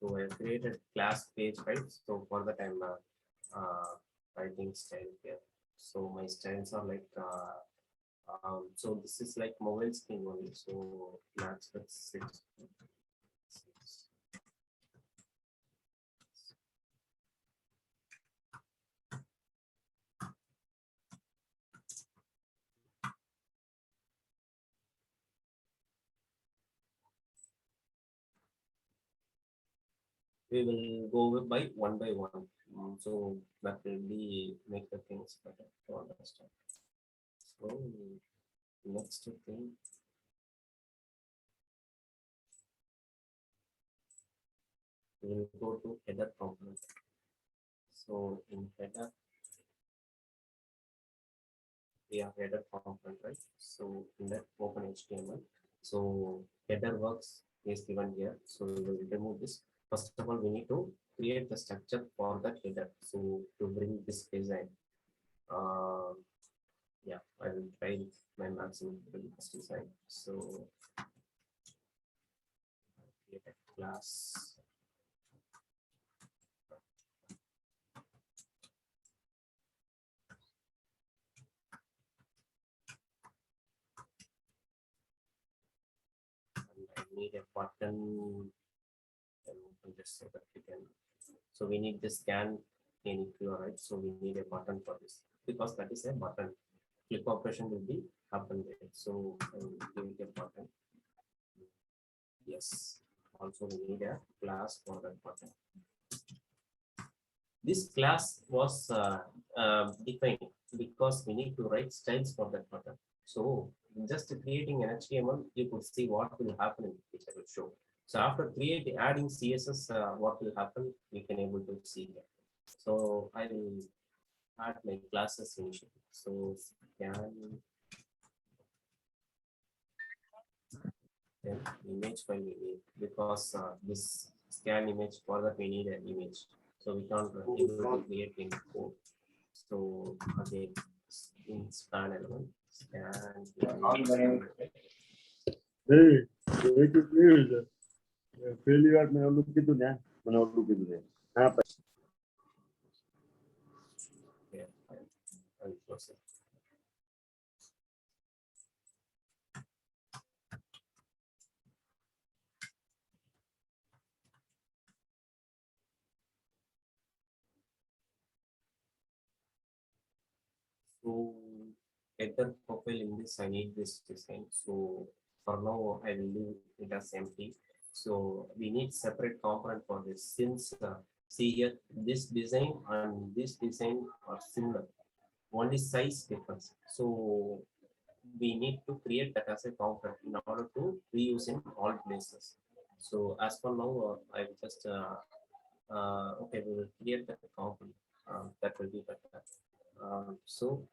So I created class page, right? So for that I'm writing style here. So my styles are like so this is like mobile screen only. So max with 6. We will go by one. So that will be make the things better to understand. So next thing, we will go to header component. So in header, we have header component, right? So in that open HTML. So header works is given here. So we will remove this. First of all, we need to create the structure for that header. So to bring this design, yeah, I will try my maximum to bring this design. So create a class. And I need a button. And open this so that we can. So we need this scan any chloride. So we need a button for this because that is a button. Click operation will be happen there. So I will give it a button. Yes. Also we need a class for that button. This class was defined because we need to write styles for that button. So just creating an HTML, you could see what will happen in which I will show. So after creating, adding CSS, what will happen, we can able to see that. So I will add my classes initially. So scan then image file we need because this scan image for that we need an image. So we can't able to create in code. So again, in span element, scan. Hey, wait a minute. Failure में लोग कितने हैं? मैंने और लोग कितने हैं? हाँ पर Yeah, I will proceed. So at the profile in this, I need this design. So for now, I will leave it as empty. So we need separate component for this. Since see here, this design and this design are similar, only size difference. So we need to create that as a component in order to reuse in all places. So as for now, I will just okay, we will create that component. That will be better. So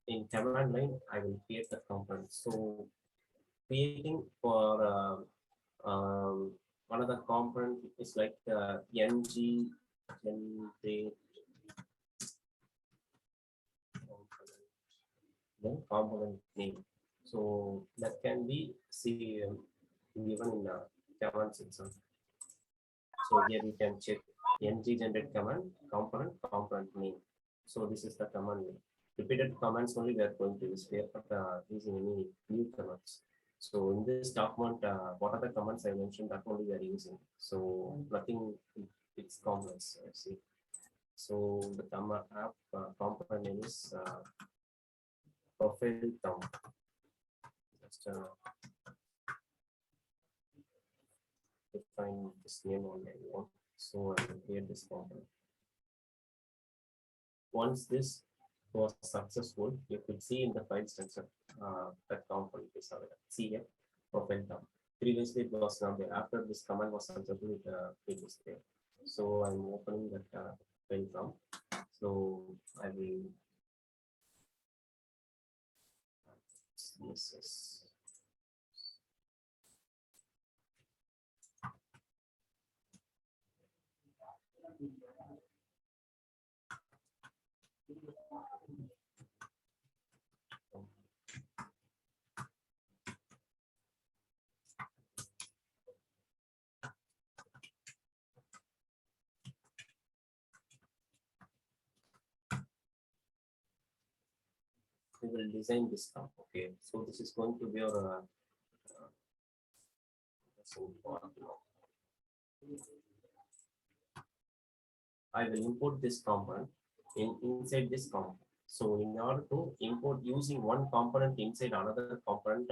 in command line, I will create the component. So creating for another component is like ng generate component, then component name. So that can be given in the commands itself. So here you can check ng generate command component name. So this is the command name. Repeated commands only we are going to use here, but using any new commands. So in this document, what are the commands I mentioned that only we are using. So nothing it's complex. I see. So the command app component name is profile thumb. Just define this name on one. So I will create this component. Once this was successful, you could see in the file structure that component is available. See here, profile thumb. Previously it was not there. After this command was successful, it is there. So I'm opening that file thumb. So I will CSS. We will design this now. Okay, so this is going to be your I will import this component inside this component. So in order to import using one component inside another component,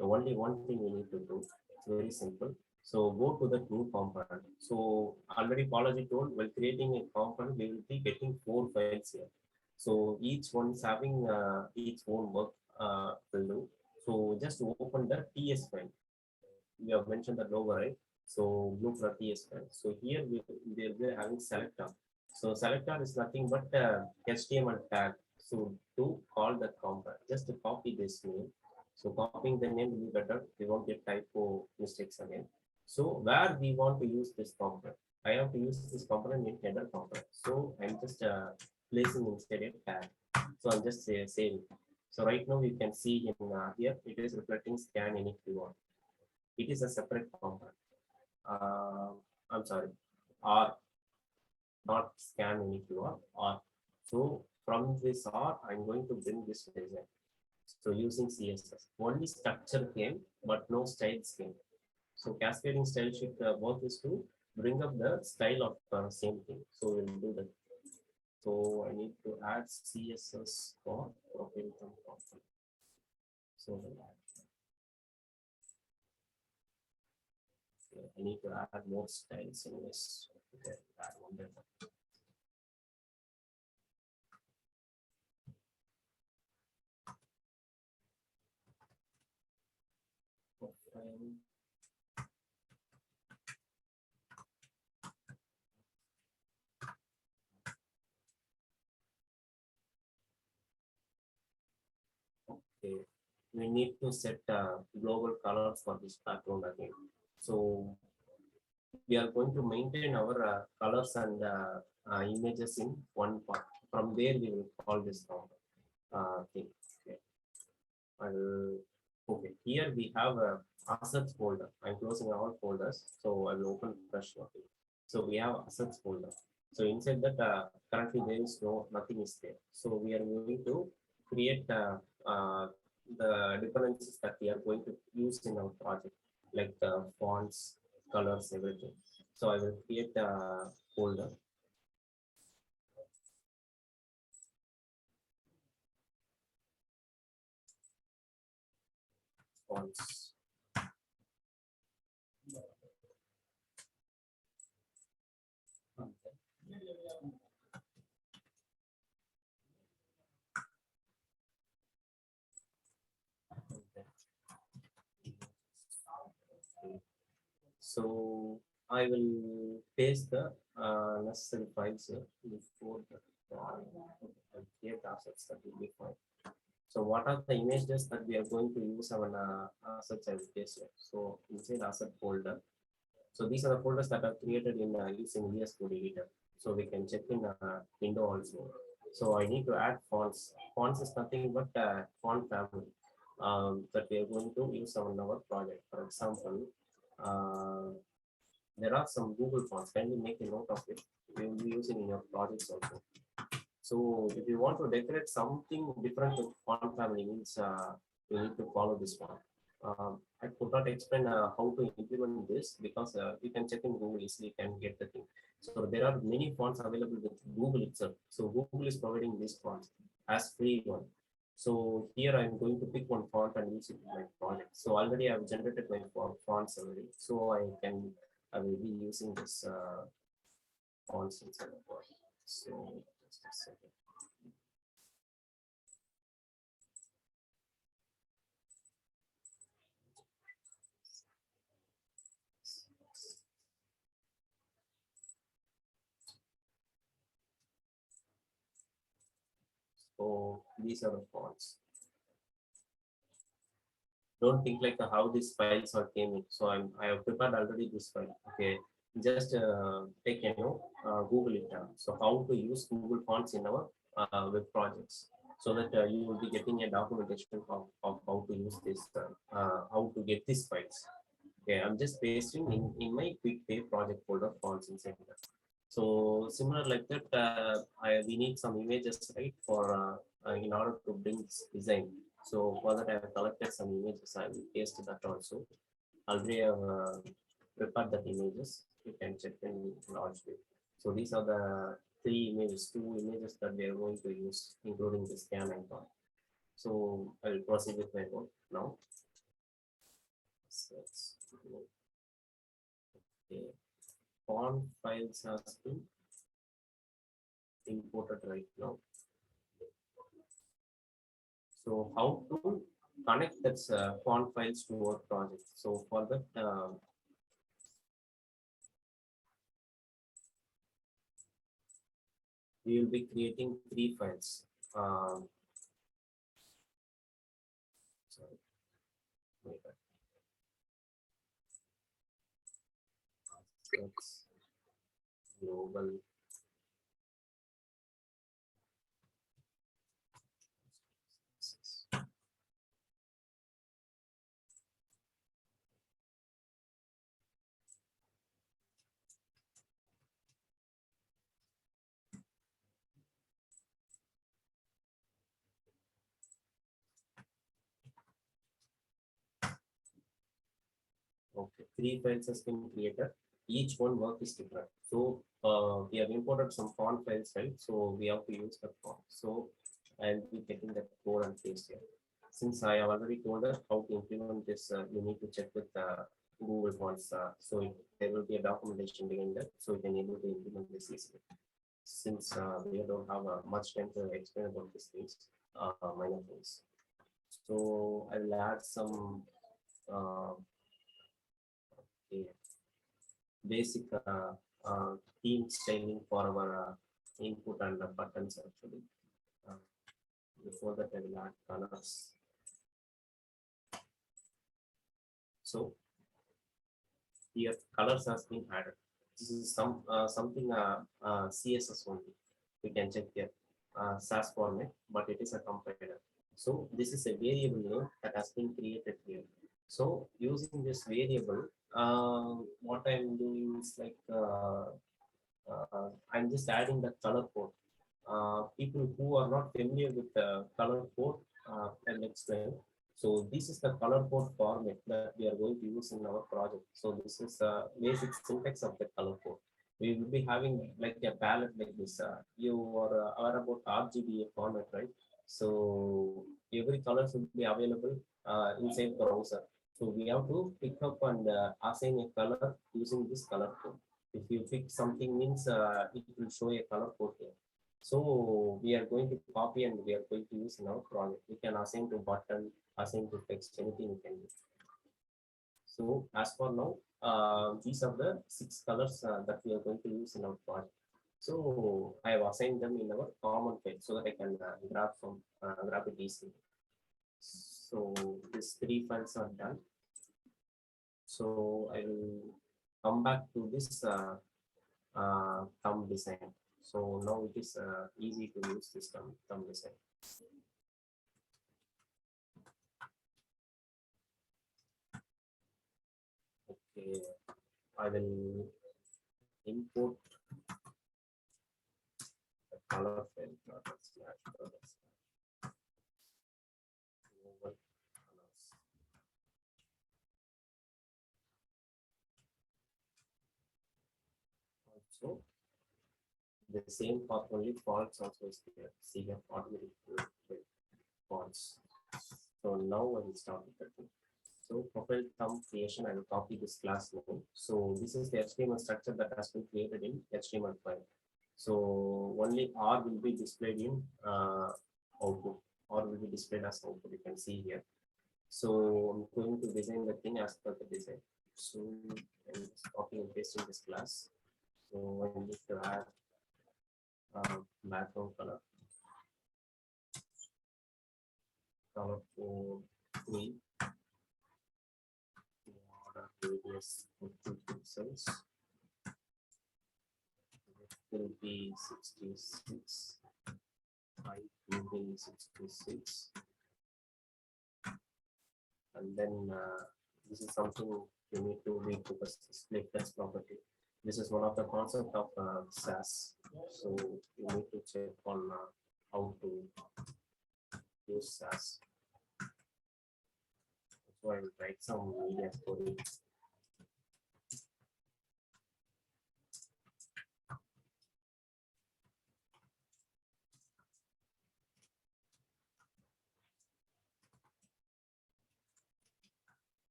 only one thing we need to do. It's very simple. So go to the new component. So already Balaji told while creating a component, we will be getting 4 files here. So each one is having its own work will do. So just open the TS file. We have mentioned the logo, right? So look for TS file. So here we'll be having selector. So selector is nothing but HTML tag. So to call the component, just to copy this name. So copying the name will be better. We won't get typo mistakes again. So where we want to use this component, I have to use this component in header component. So I'm just placing inside a tag. So I'm just saving. So right now you can see in here it is reflecting scan any keyword. It is a separate component. I'm sorry, or not scan any keyword or. So from this R, I'm going to bring this design. So using CSS, only structure came, but no styles came. So cascading style sheet work is to bring up the style of same thing. So we'll do that. So I need to add CSS for profile component. So I need to add more styles in this. Okay, add one there. Profile. Okay, we need to set global colors for this background again. So we are going to maintain our colors and images in one part. From there, we will call this thing. Okay. Okay. Here we have a assets folder. I'm closing all folders, so I will open fresh one. So we have assets folder. So inside that, currently there is nothing is there. So we are going to create the dependencies that we are going to use in our project, like fonts, colors, everything. So I will create a folder. Fonts. So I will paste the necessary files here before the create assets that will be fine. So what are the images that we are going to use our assets as paste here? So inside asset folder. So these are the folders that are created in using VS Code editor. So we can check in window also. So I need to add fonts. Fonts is nothing but font family that we are going to use on our project. For example, there are some Google fonts. Can you make a note of it? We will be using in your projects also. So if you want to decorate something different with font family means you need to follow this one. I could not explain how to implement this because you can check in Google easily, you can get the thing. So there are many fonts available with Google itself. So Google is providing these fonts as free one. So here I'm going to pick one font and use it in my project. So already I've generated my fonts already. So I will be using this fonts inside the project. So just a second. So these are the fonts. Don't think like how these files are came in. So I have prepared already this file. Okay, just take a note, Google it down. So how to use Google fonts in our web projects, so that you will be getting a documentation of how to use this, how to get these files. Okay, I'm just pasting in my quick pay project folder fonts inside that. So similar like that, we need some images, right, for in order to bring this design. So for that, I have collected some images. I will paste that also. Already have prepared that images. You can check in large view. So these are the two images that we are going to use, including the scan icon. So I will proceed with my work now. Okay. Font files has been imported right now. So how to connect that font files to our project? So for that, we will be creating 3 files. Sorry. That's global. Okay, 3 files has been created. Each one work is different. So we have imported some font files, right? So we have to use the font. So I'll be getting that code and paste here. Since I have already told us how to implement this, you need to check with Google Fonts. There will be a documentation behind that, so you can able to implement this easily. Since we don't have much time to explain about these things, minor things. So I will add some okay, basic theme styling for our input and the buttons actually. Before that, I will add colors. So here colors has been added. This is something CSS only. We can check here SAS format, but it is a compiler. So this is a variable name that has been created here. So using this variable, what I'm doing is like I'm just adding the color code. People who are not familiar with the color code, I'll explain. So this is the color code format that we are going to use in our project. So this is a basic syntax of the color code. We will be having like a palette like this. You are aware about RGBA format, right? So every color should be available inside browser. So we have to pick up and assign a color using this color code. If you pick something means it will show a color code here. So we are going to copy and we are going to use in our project. We can assign to button, assign to text, anything we can do. So as for now, these are the 6 colors that we are going to use in our project. So I have assigned them in our common page so that I can grab it easily. So these 3 files are done. So I will come back to this thumb design. So now it is easy to use this thumb design. Okay, I will import the color file. Also, the same path only fonts also is there. See here, automatic fonts. So now I will start with that. So profile thumb creation, I will copy this class name. So this is the HTML structure that has been created in HTML file. So only R will be displayed in output. R will be displayed as output. You can see here. So I'm going to design the thing as per the design. So I'm just copy and pasting this class. So I need to add background color for 3. Radius 2 pixels. It will be 66. Height will be 66. And then this is something you need to read to the split text property. This is one of the concept of SAS. So you need to check on how to use SAS. So I will write some media story.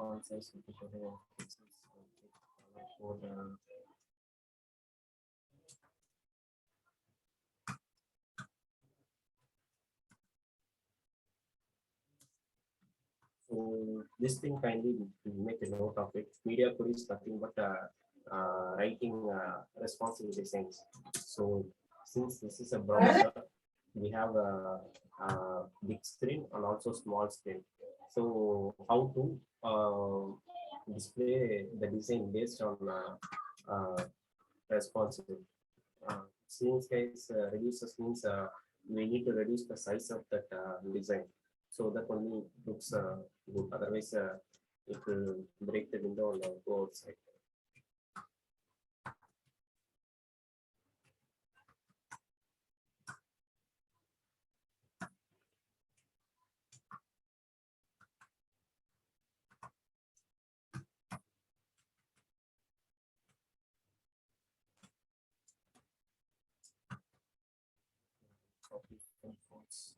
font size will be for the so this thing kindly make a note of it. Media code is nothing but writing responsive designs. So since this is a browser, we have a big screen and also small screen. So how to display the design based on responsive. Since guys reduces means we need to reduce the size of that design. So that only looks good. Otherwise, it will break the window and go outside. Copy from fonts.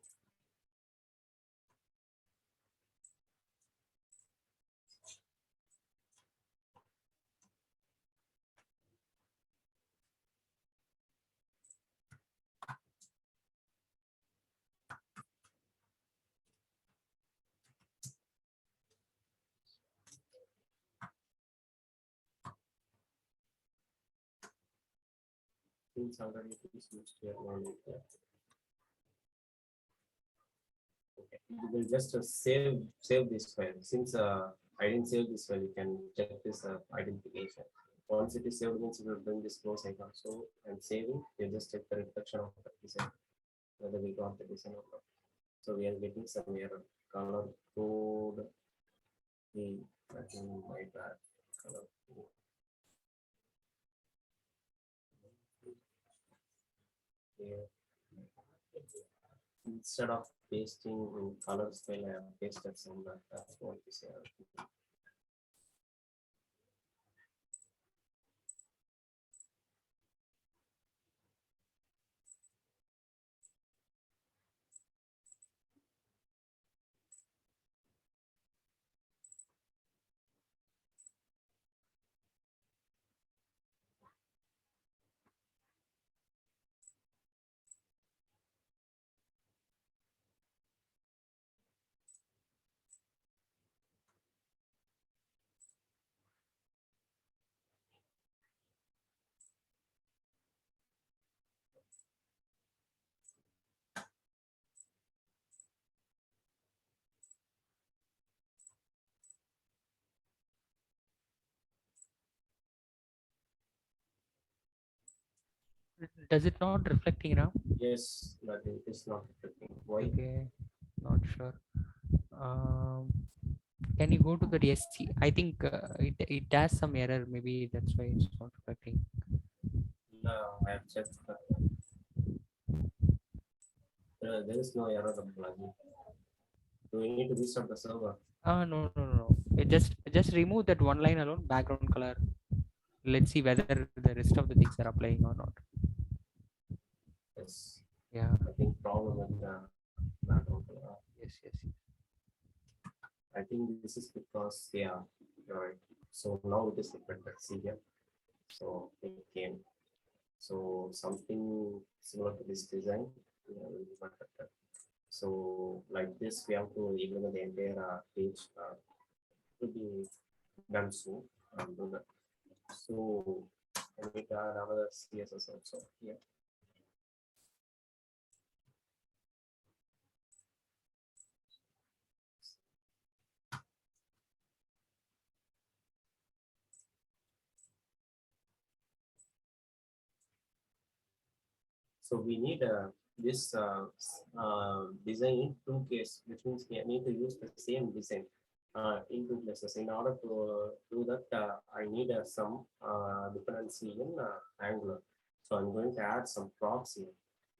Since already it is used here, no need to. Okay, we will just save this file. Since I didn't save this file, you can check this identification. Once it is saved, means you will bring this close icon. So I'm saving. You just check the reflection of the design, whether we got the design or not. So we are getting some error. Color code. I think my bad. Color code. Here. Instead of pasting in color style, I have pasted some that's what is here. Does it not reflecting now? Yes, but it is not reflecting. Why? Okay, not sure. Um, can you go to the DSC? I think it has some error. Maybe that's why it's not reflecting. No, I have checked. There is no error of plugin. Do we need to restart the server? No. It just remove that one line alone, background color. Let's see whether the rest of the things are applying or not. Yes. Yeah. I think problem with the background color. Yes. I think this is because yeah, you're right. So now it is reflected. See here. So it came. So something similar to this design. Will be reflected. So like this, we have to implement the entire page to be done soon. Do that. So and we got another CSS also here. So we need this design in two cases, which means we need to use the same design in two places. In order to do that, I need some dependency in Angular. So I'm going to add some props here.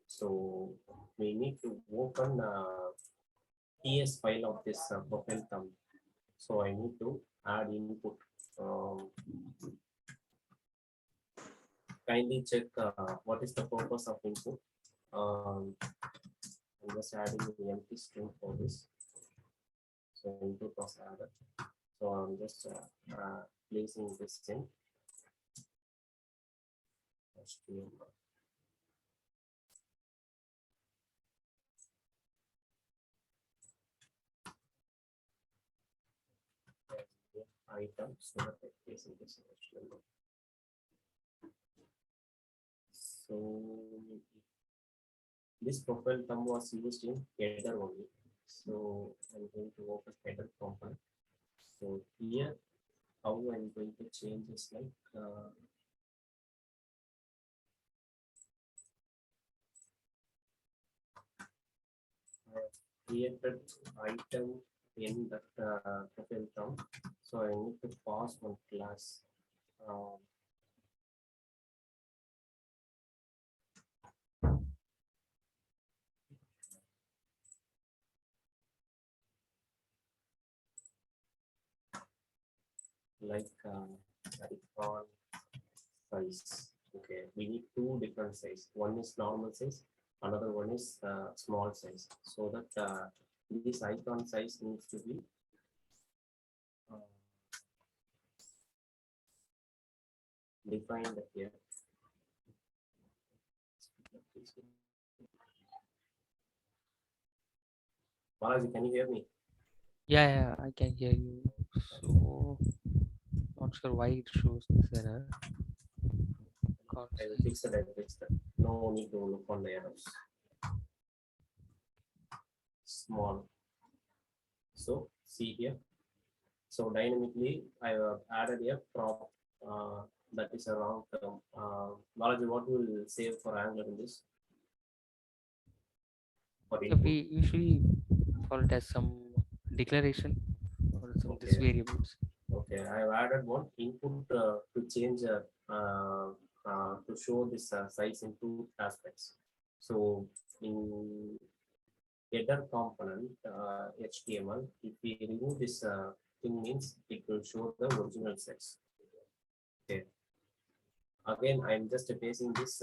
So we need to open TS file of this profile thumb. So I need to add input. Kindly check what is the purpose of input. I'm just adding the empty string for this. So input was added. So I'm just placing this in HTML. Items, so that I place in this HTML. So this profile thumb was used in header only. So I'm going to open header component. So here, how I'm going to change is like I have created item in that profile thumb. So I need to pass one class. Like icon size. Okay, we need two different size. One is normal size, another one is small size. So that this icon size needs to be defined here. Balaji, can you hear me? Yeah, I can hear you. So not sure why it shows this error. I will fix it. I will fix it. No need to look on the errors. Small. So see here. So dynamically, I have added a prop that is a wrong term. Balaji, what will save for Angular in this? For So input. we usually follow it as some declaration or some this Okay. variables. Okay, I have added one input to change to show this size in two aspects. So in header component HTML, if we remove this thing means it will show the original size. Okay. Again, I'm just placing this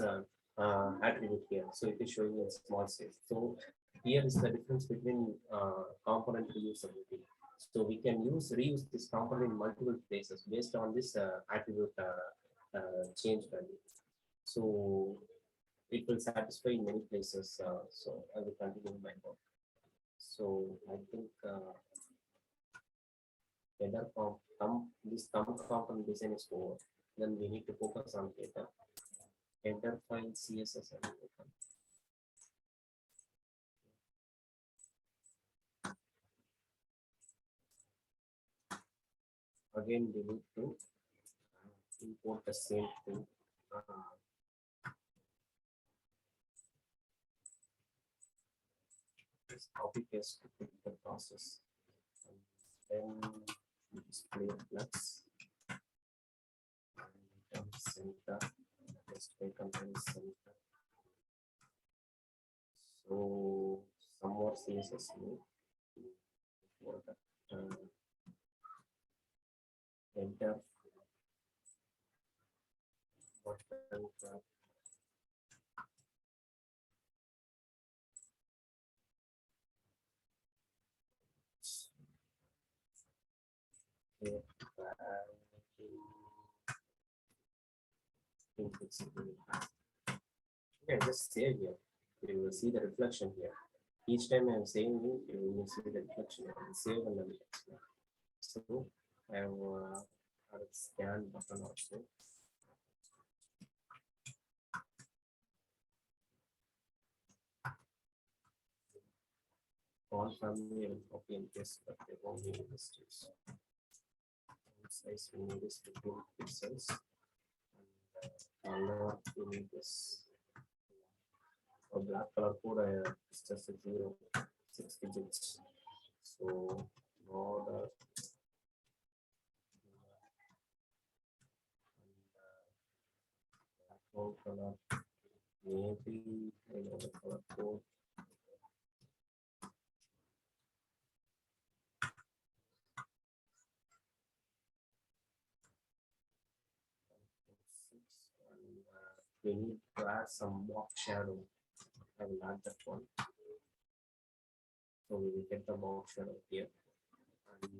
attribute here, so it is showing a small size. So here is the difference between component reusability. So we can reuse this component in multiple places based on this attribute change value. So it will satisfy in many places. So I will continue my work. So I think header this thumb component design is over. Then we need to focus on header file CSS. Again, we need to import the same thing. Just copy paste to quick the process. And then display flux. And center. Display content center. So some more CSS for that enter button tab. Okay, just save here. You will see the reflection here. Each time I am saying it, you will see the reflection. I will save and then so I have a scan button also. Font family I will copy and paste, but they won't need this. Size we need is 15 pixels. And color we need this. For black color code, it's just a 0, 6 digits. So border. Background color. Maybe I know the color code. And we need to add some box shadow. I will add that one. So we will get the box shadow here. And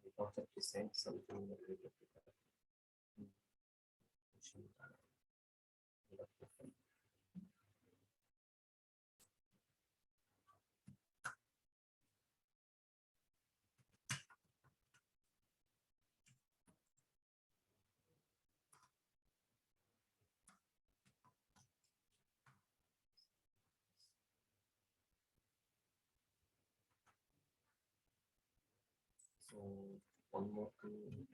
We thought that we sent something related to that. So one more thing.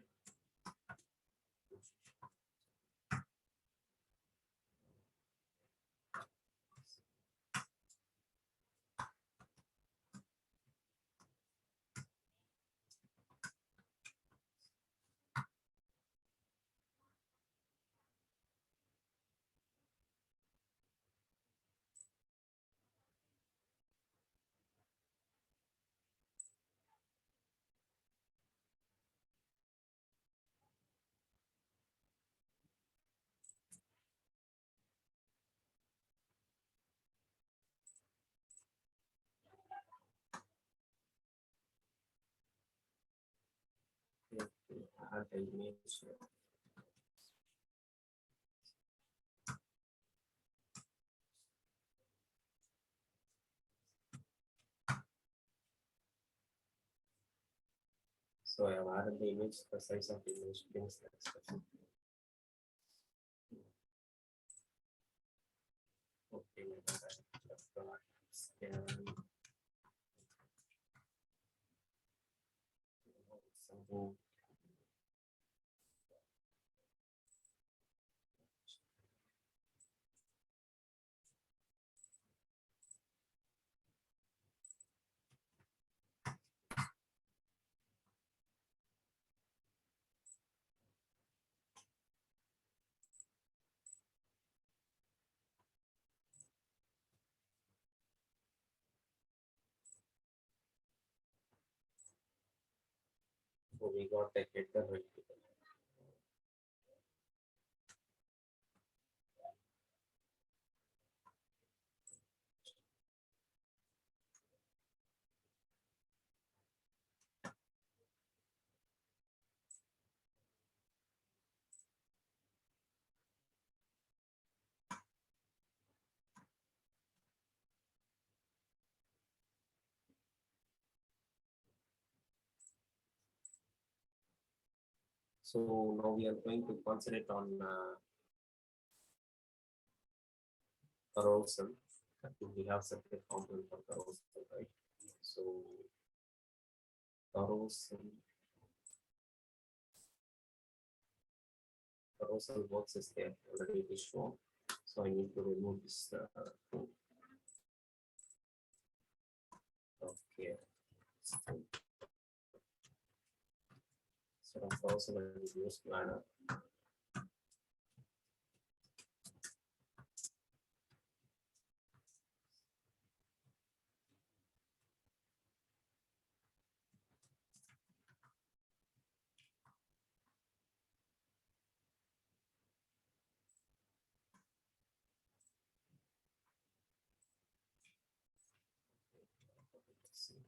Add the image. So I have added the image, the size of the image brings the expression. Okay, something. So we got a header right here. So now we are going to concentrate on carousel. I think we have separate component for carousel, right? So carousel works is there already it is shown. So I need to remove this thing. Okay. So carousel and use planner. Let's see.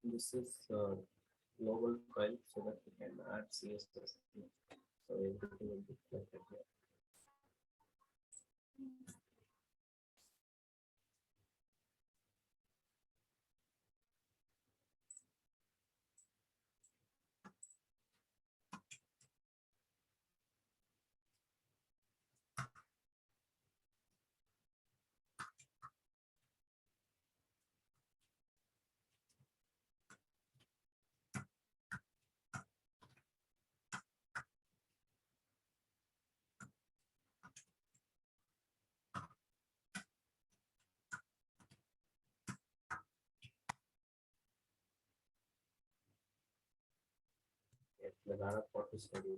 This is global file so that we can add CSS. So everything will be reflected here. If the data part is ready,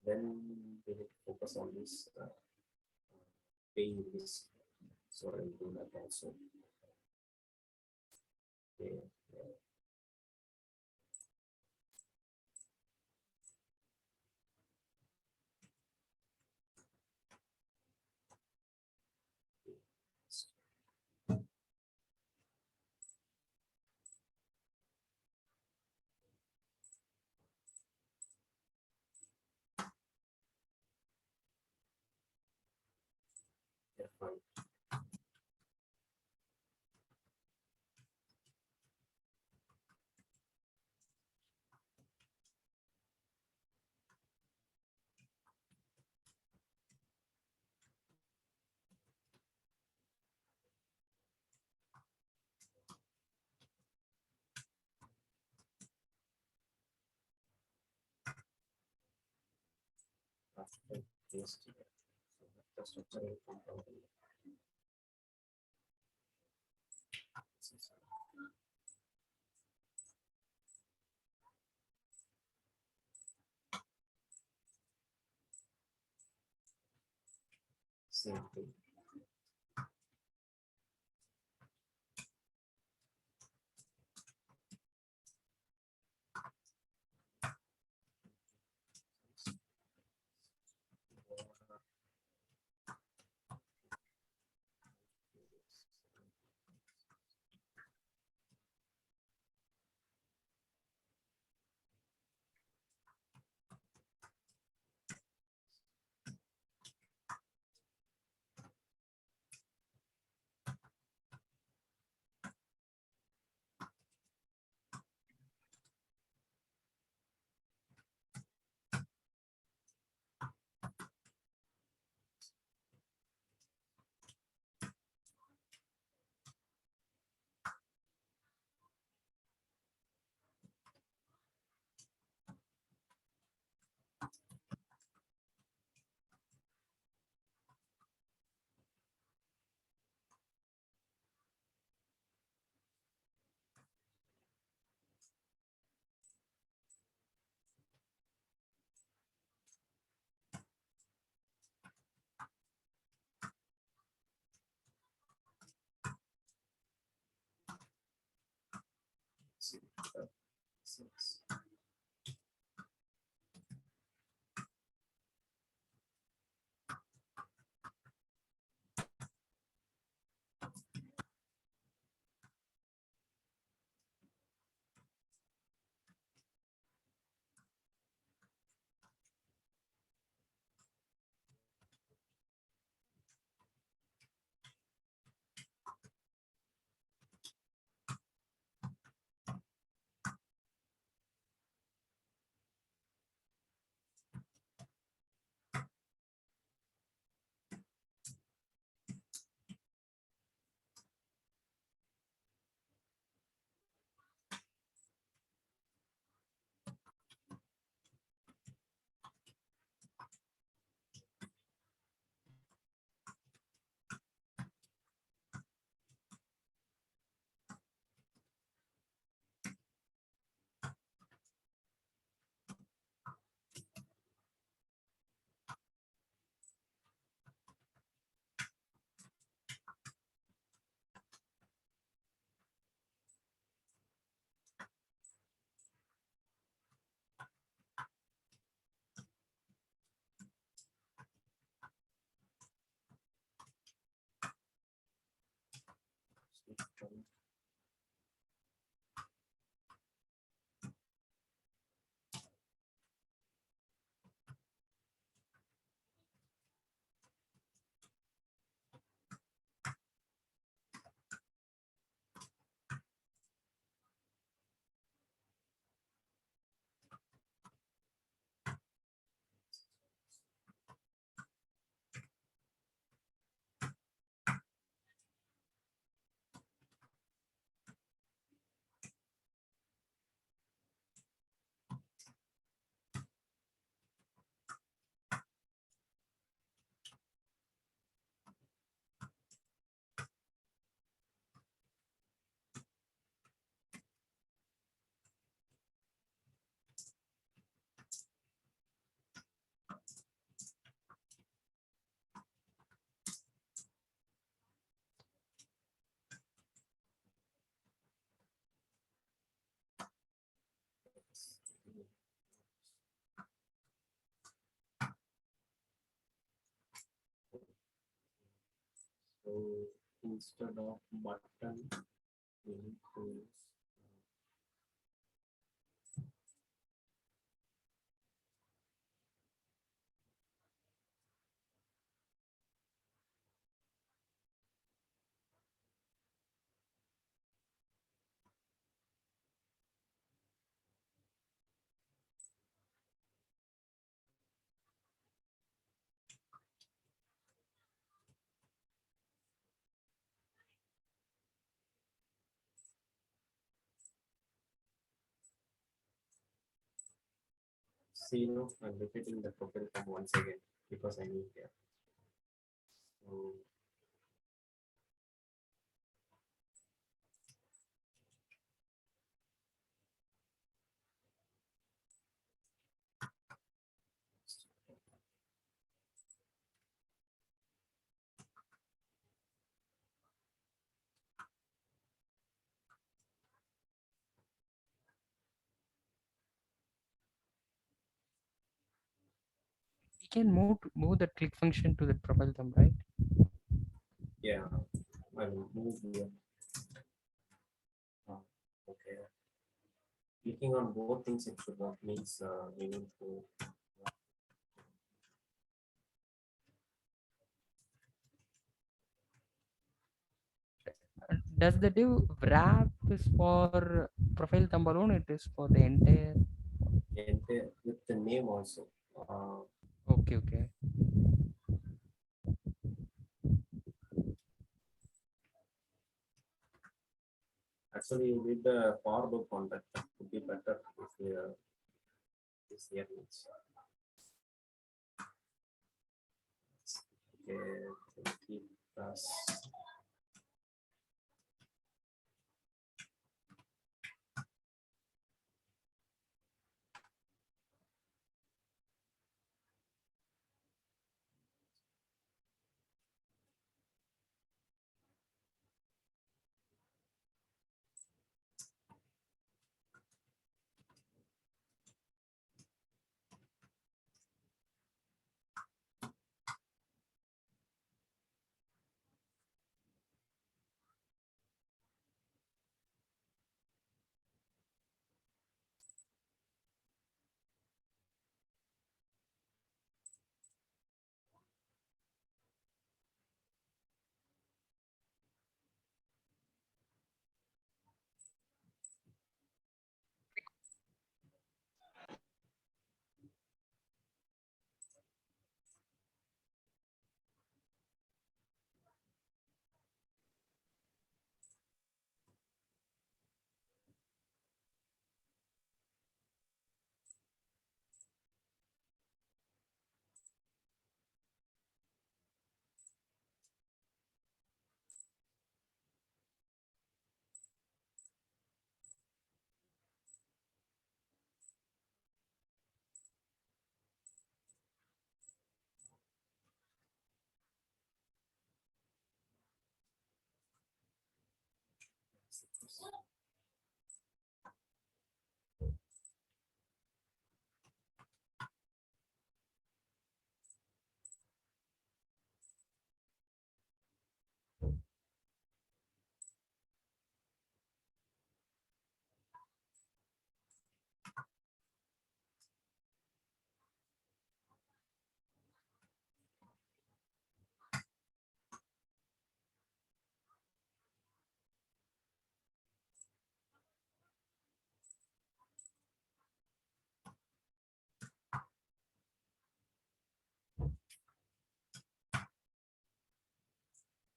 then we will focus on this paying this. So I will do that also. Okay. Yeah, fine. After paste it. So that's the structure will come out. Same thing. See, six. instead of button, we need to use see now I'm repeating the profile from once again because I need here. So We can move the click function to the profile thumb, right? yeah, I will move here. Okay. Clicking on both things it should work means we need to Does the div wrap is for profile thumb alone? It is for the entire. enter with the name also. Okay. Actually, you need the for loop on that. That would be better if we this here means. Okay, 20 plus.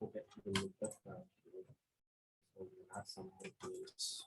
Okay, we need that. So we have some more tools.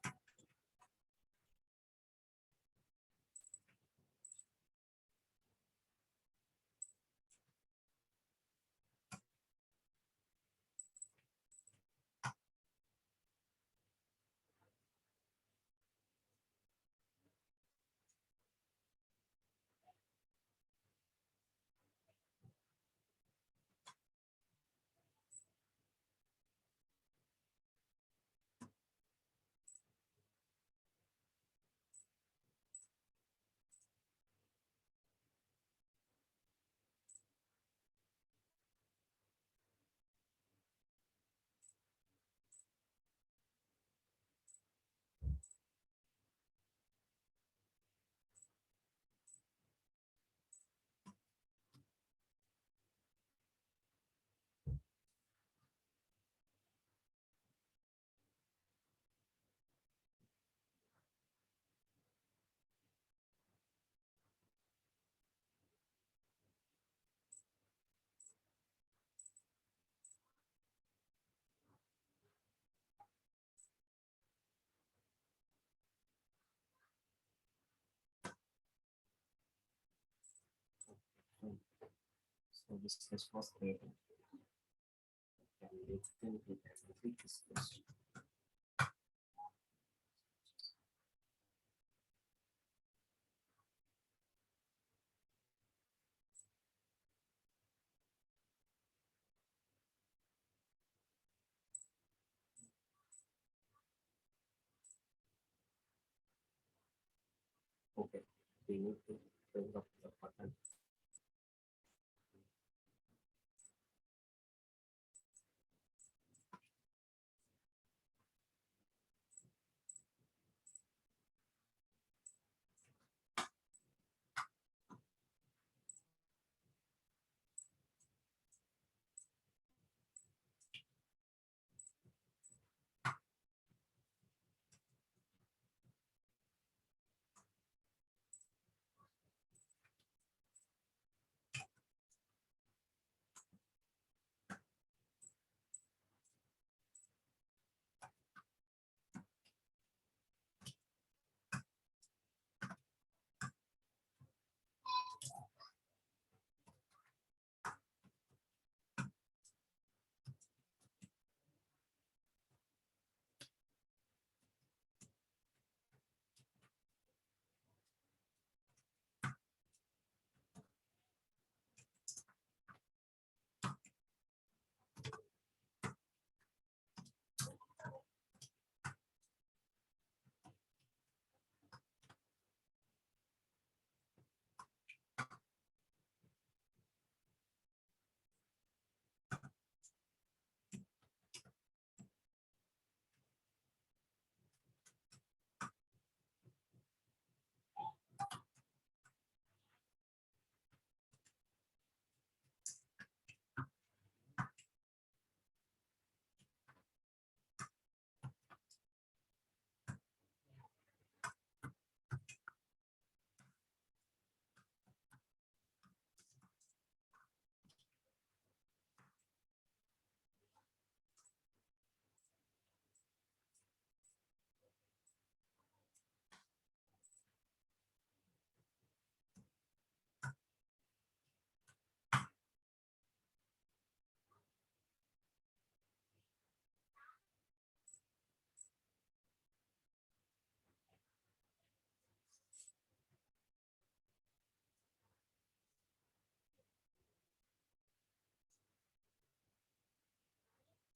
So this was created. And then we can repeat this question. Okay, we need to bring up the button.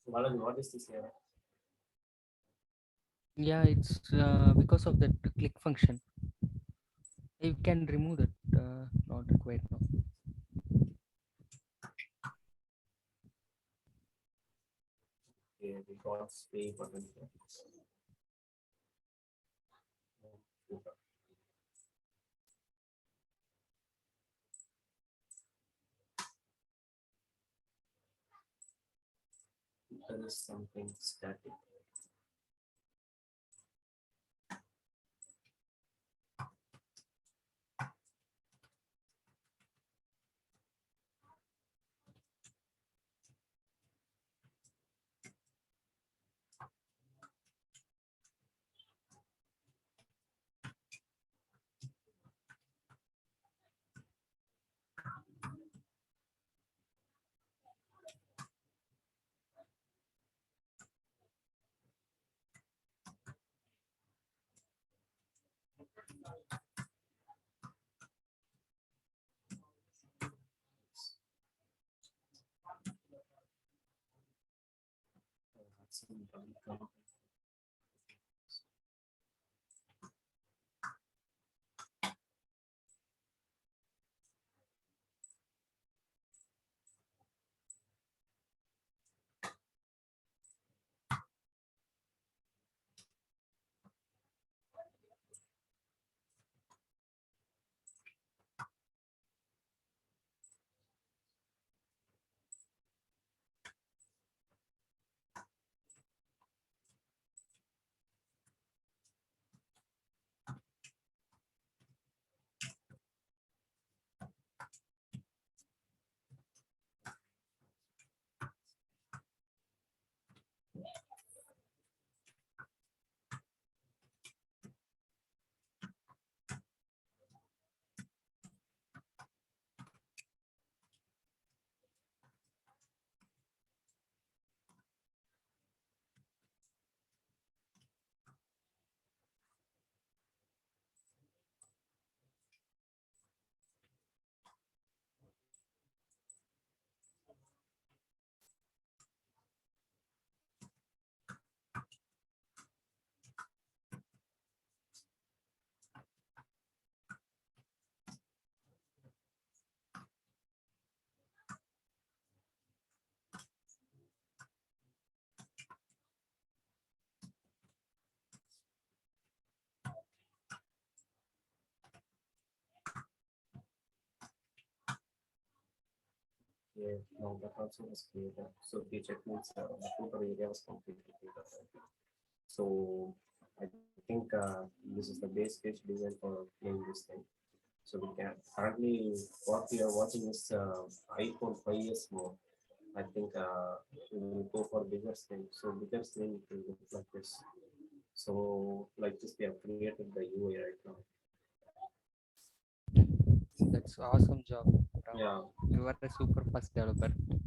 So Balaji, what is this here? Yeah, it's because of that click function. You can remove that, not required now. Okay, we got spray button here. There is something static. Okay, now that also was created. So the check means the footer area was completely created. So I think this is the base page design for playing this thing. So we can currently what we are watching is iPhone 5s mode. I think we will go for bigger screen. So bigger screen it will look like this. So like this, we have created the UI right now. That's awesome job. Ram. Yeah. You are a super fast developer. You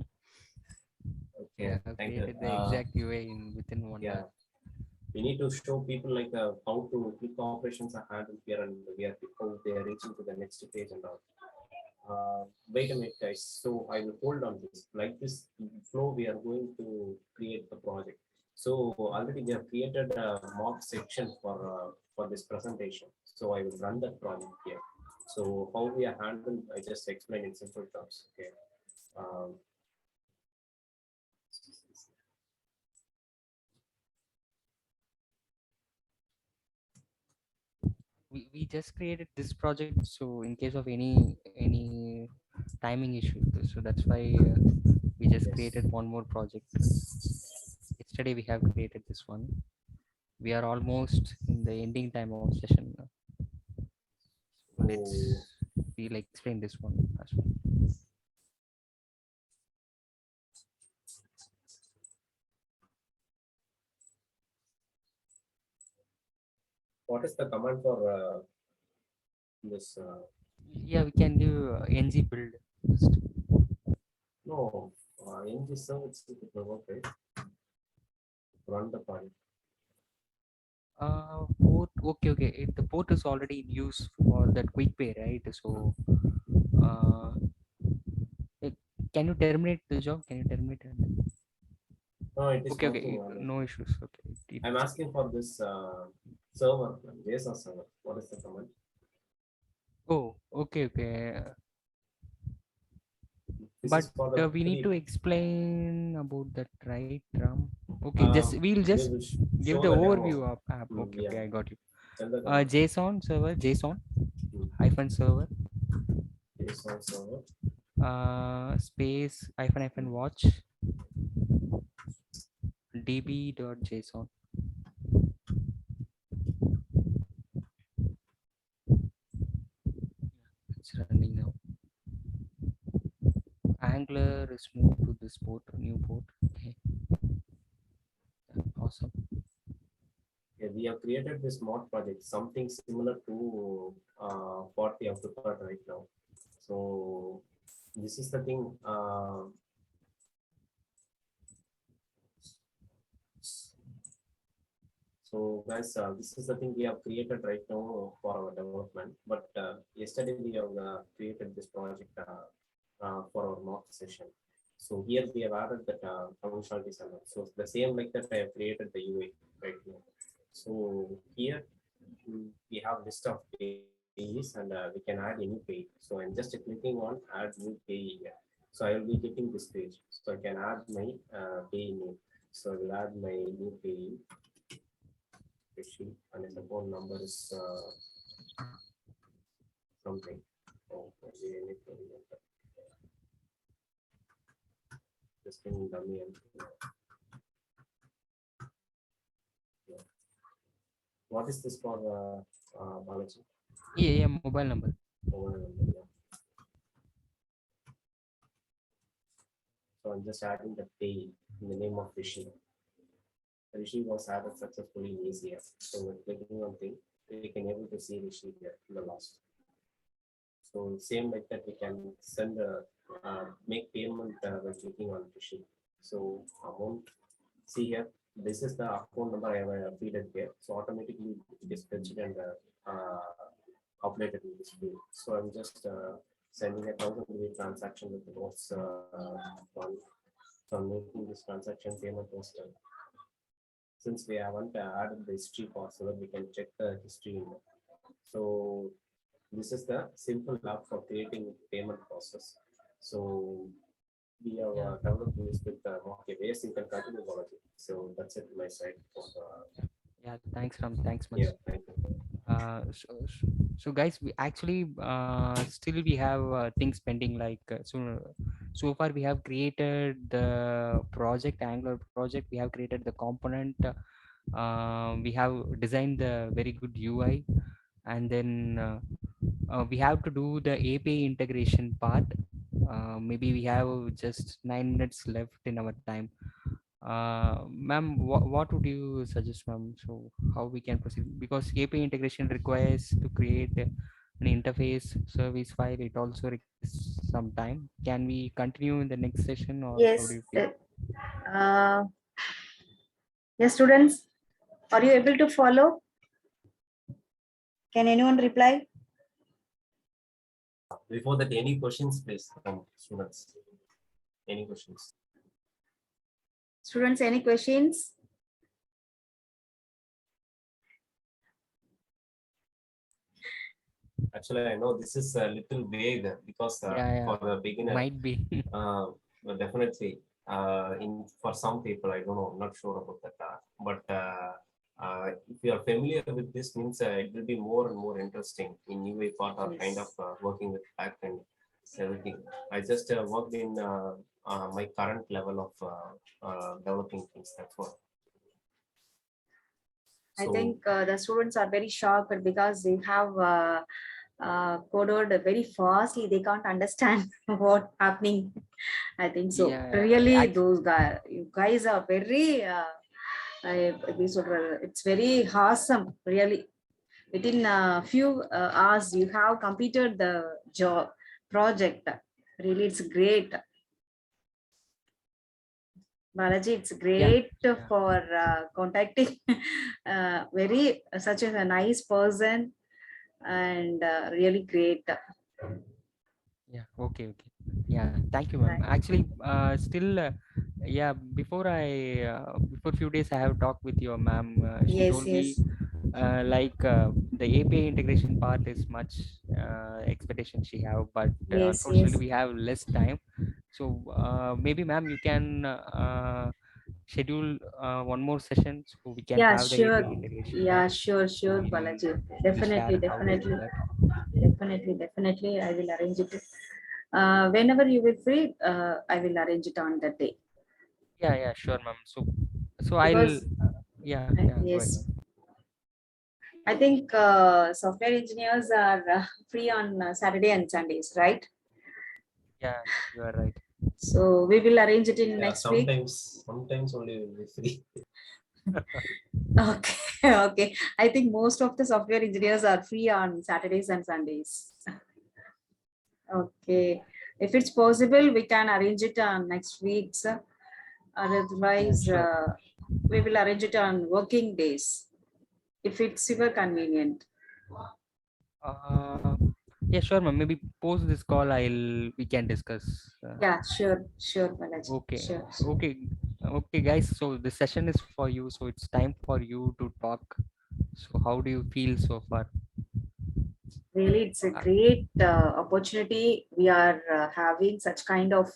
Okay. have Thank you. created the exact UA within 1 Yeah. hour. We need to show people like how to quick operations are handled here and where how they are reaching to the next page and all. Wait a minute, guys. So I will hold on this. Like this flow, we are going to create the project. So already we have created a mock section for this presentation. So I will run that project here. So how we are handled, I just explained in simple terms. Okay. Um, We just created this project, so in case of any timing issue, so that's why we just created one more project. Yesterday we have created this one. We are almost in the ending time of session now. We'll explain this one as well. what is the command for this? Yeah, we can do ng build first. No, in this service it will work, right? Run the project. Port, okay. The port is already in use for that quick pay, right? So, uh, can you terminate the job? Can you terminate it? No, it is Okay, working on it. no issues. Okay. I'm asking for this server, JSON server. What is the command? Oh, okay. This But is for the we need to explain about that, right, Ram? Okay, we'll we just will give show the the overview demo. of app. Okay, Yeah. I got you. Tell the command. JSON server, JSON hyphen server, JSON server. space hyphen watch db.json. It's running now. Angular is moved to this port, new port. Okay. Awesome. Yeah, we have created this mod project, something similar to what we have prepared right now. So this is the thing. So guys, this is the thing we have created right now for our development. But yesterday we have created this project for our mock session. So here we have added that functionalities and all. So the same like that I have created the UI right now. So here we have list of pages and we can add any page. So I'm just clicking on add new page here. So I will be getting this page. So I can add my page name. So I will add my new page. And the phone number is something. Oh, just in dummy and yeah. What is this for Balaji? Yeah, mobile number. Mobile number, yeah. So I'm just adding the pay in the name of Rishi. Rishi was added successfully in easier. So we're clicking on thing, we can able to see Rishi here in the last. So same like that, we can send a make payment by clicking on Rishi. So amount, see here, this is the account number I have feed it here. So automatically it is fetched and updated in this field. So I'm just sending 1,000 transaction with those one. So I'm making this transaction payment was done. Since we haven't added the history part, so that we can check the history. So this is the simple app for creating payment process. So we have developed this with okay, yes, you can continue Balaji. So that's it my side. Yeah, thanks Ram. Thanks much. Yeah, thank you. So guys, we actually still we have things pending, like so far we have created the project, Angular project. We have created the component. We have designed the very good UI, and then we have to do the API integration part. Maybe we have just 9 minutes left in our time. Ma'am, what would you suggest, ma'am? So how we can proceed? Because API integration requires to create an interface service file. It also requires some time. Can we continue in the next session, or how do Yes. you feel? Yes, students, are you able to follow? Can anyone reply? Before that, any questions, please, from students? Any questions? Students, any questions? Actually, I know this is a little vague because Yeah, for the beginner, might be. well, definitely, for some people, I don't know, I'm not sure about that. But if you are familiar with this, means it will be more and more interesting in UA part or kind of working with backend everything. I just worked in my current level of developing things. That's what. I think the students are very shocked because they have coded very fastly. They can't understand what happening. I think so. Yeah, Really, those guys, you guys are very. It's very awesome. Really, within a few hours, you have completed the job project. Really, it's great. Balaji, it's great for contacting very such a nice person, and really great. Yeah, okay. Yeah, thank you, ma'am. Actually, still, yeah, before few days I have talked with your ma'am. She Yes, told me yes, like the API integration part is much expectation she have, but yes, unfortunately yes. we have less time. So maybe, ma'am, you can schedule one more session so we can Yeah, have the sure. API integration Yeah, part. sure, sure, Balaji. We'll Definitely, share how we do definitely, that. definitely. I will arrange it. Whenever you will free, I will arrange it on that day. Yeah, sure, ma'am. So I'll Because yeah, go ahead, yes, ma'am. I think software engineers are free on Saturday and Sundays, right? Yeah, you are right. So we will arrange it in Yeah, next week. sometimes only will be free. Okay, okay. I think most of the software engineers are free on Saturdays and Sundays. Okay. If it's possible, we can arrange it on next week, sir. Otherwise, Sure. we will arrange it on working days, if it's super convenient. Uh, yeah, sure, ma'am. Maybe post this call, we can discuss. Yeah, sure, Balaji. Okay, Sure. okay, guys. So the session is for you. So it's time for you to talk. So how do you feel so far? Really, it's a great opportunity. We are having such kind of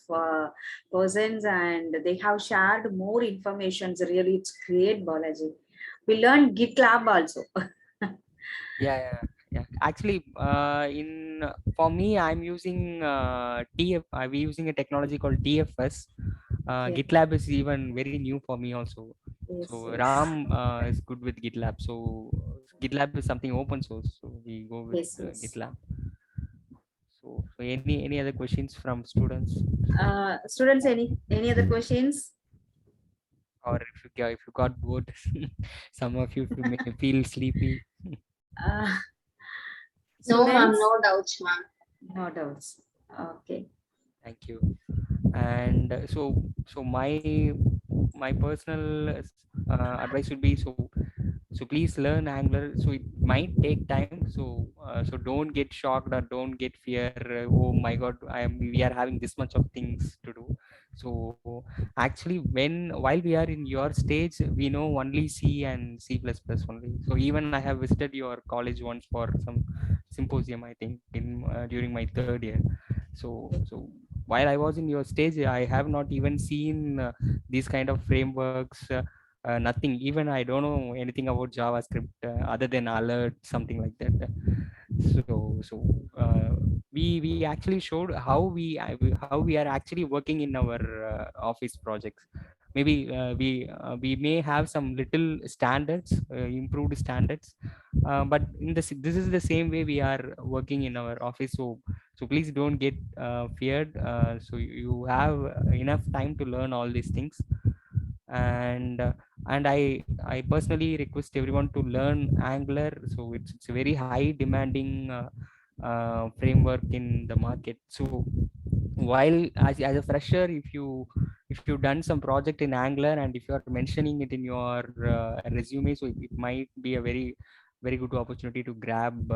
persons, and they have shared more information. So really, it's great, Balaji. We learned GitLab also. Yeah. Actually, in for me, I'm using TF. I'm using a technology called TFS. Okay. GitLab is even very new for me also. Yes, So yes, Ram is good with GitLab. So GitLab is something open source. So we go with yes, yes. GitLab. So any other questions from students? Students, any other questions? Or if you got bored, some of you may feel sleepy. Uh, No, ma'am, students, no doubts, ma'am. no doubts. Okay. Thank you. And so my personal advice would be, so please learn Angular. So it might take time. So don't get shocked or don't get fear. Oh my God, we are having this much of things to do. So actually, while we are in your stage, we know only C and C++ only. So even I have visited your college once for some symposium, I think, in during my third year. So while I was in your stage, I have not even seen these kind of frameworks. nothing. Even I don't know anything about JavaScript other than alert, something like that. So we actually showed how we are actually working in our office projects. Maybe we may have some little standards, improved standards, but in this is the same way we are working in our office. So please don't get feared. So you have enough time to learn all these things. And I personally request everyone to learn Angular. So it's a very high demanding framework in the market. So while as a fresher, if you've done some project in Angular and if you are mentioning it in your resume, so it might be a very good opportunity to grab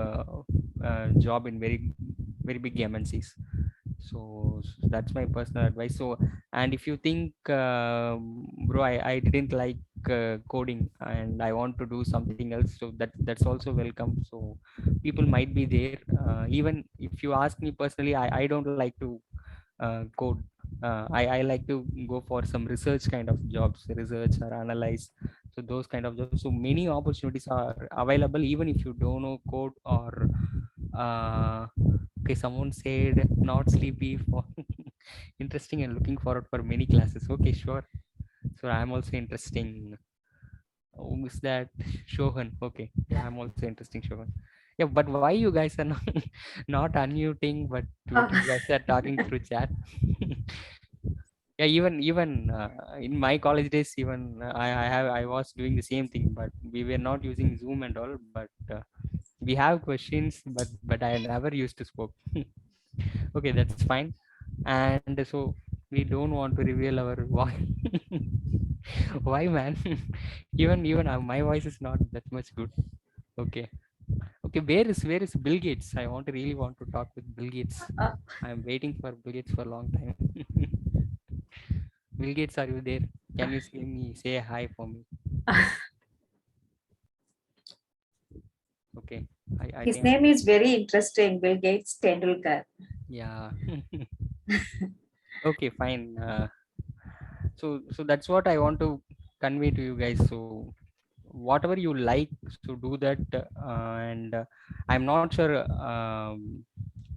job in very big MNCs. So that's my personal advice. So, and if you think, bro, I didn't like coding and I want to do something else, so that's also welcome. So people might be there. Even if you ask me personally, I don't like to code. I like to go for some research kind of jobs, research or analyze. So those kind of jobs. So many opportunities are available even if you don't know code or uh, okay, someone said not sleepy for interesting and looking forward for many classes. Okay, sure. So I'm also interesting. Oh, is that Shohan? Okay, yeah, I'm also interesting, Shohan. Yeah, but why you guys are not, not unmuting, but you guys are talking through chat? Yeah, even in my college days, even I was doing the same thing, but we were not using Zoom and all. But we have questions, but I never used to spoke. Okay, that's fine. And so we don't want to reveal our voice. Why, man? Even my voice is not that much good. Okay. Okay, where is Bill Gates? I really want to talk with Bill Gates. I'm waiting for Bill Gates for a long time. Bill Gates, are you there? Can you see me? Say hi for me. Okay. I His think name is very interesting, Bill Gates Tendulkar. yeah. Okay, fine. So that's what I want to convey to you guys. So whatever you like, so do that. And I'm not sure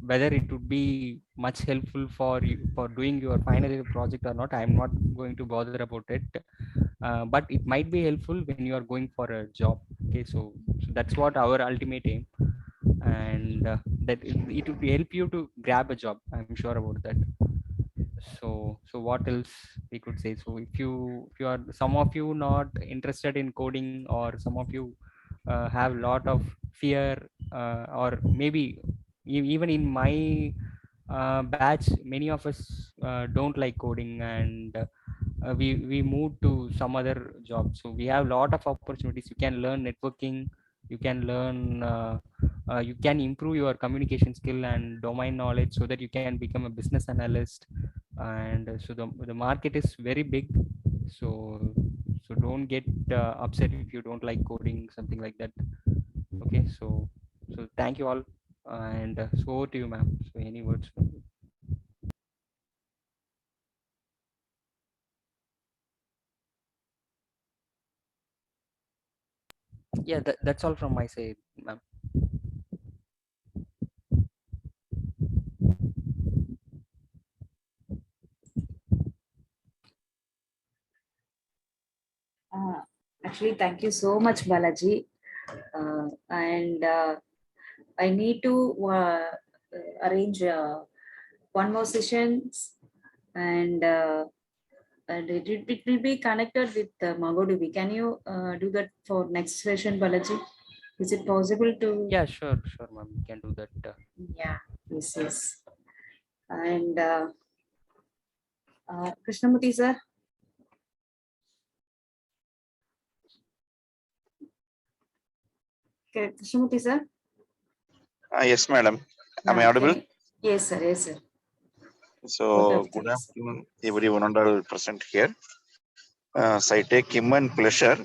whether it would be much helpful for you for doing your final year project or not. I'm not going to bother about it, but it might be helpful when you are going for a job. Okay, so that's what our ultimate aim. And that it would help you to grab a job, I'm sure about that. So what else we could say? So if you are, some of you not interested in coding, or some of you have lot of fear, or maybe even in my batch, many of us don't like coding, and we move to some other job. So we have lot of opportunities. You can learn networking, you can learn you can improve your communication skill and domain knowledge so that you can become a business analyst. And so the market is very big. So don't get upset if you don't like coding, something like that. Okay, so thank you all. And so over to you, ma'am. So any words from you? Yeah, that's all from my side, ma'am. Actually, thank you so much, Balaji. And I need to arrange one more sessions, and it will be connected with MongoDB. Can you do that for next session, Balaji? Is it possible to? Yeah, sure, ma'am, you can do that. Yeah, yes. And Krishnamurthy sir. Okay, Krishnamurthy sir. Yes, madam. Am I audible? Yes, sir. Yes, sir. So, good afternoon, everyone and all present here. So I take immense pleasure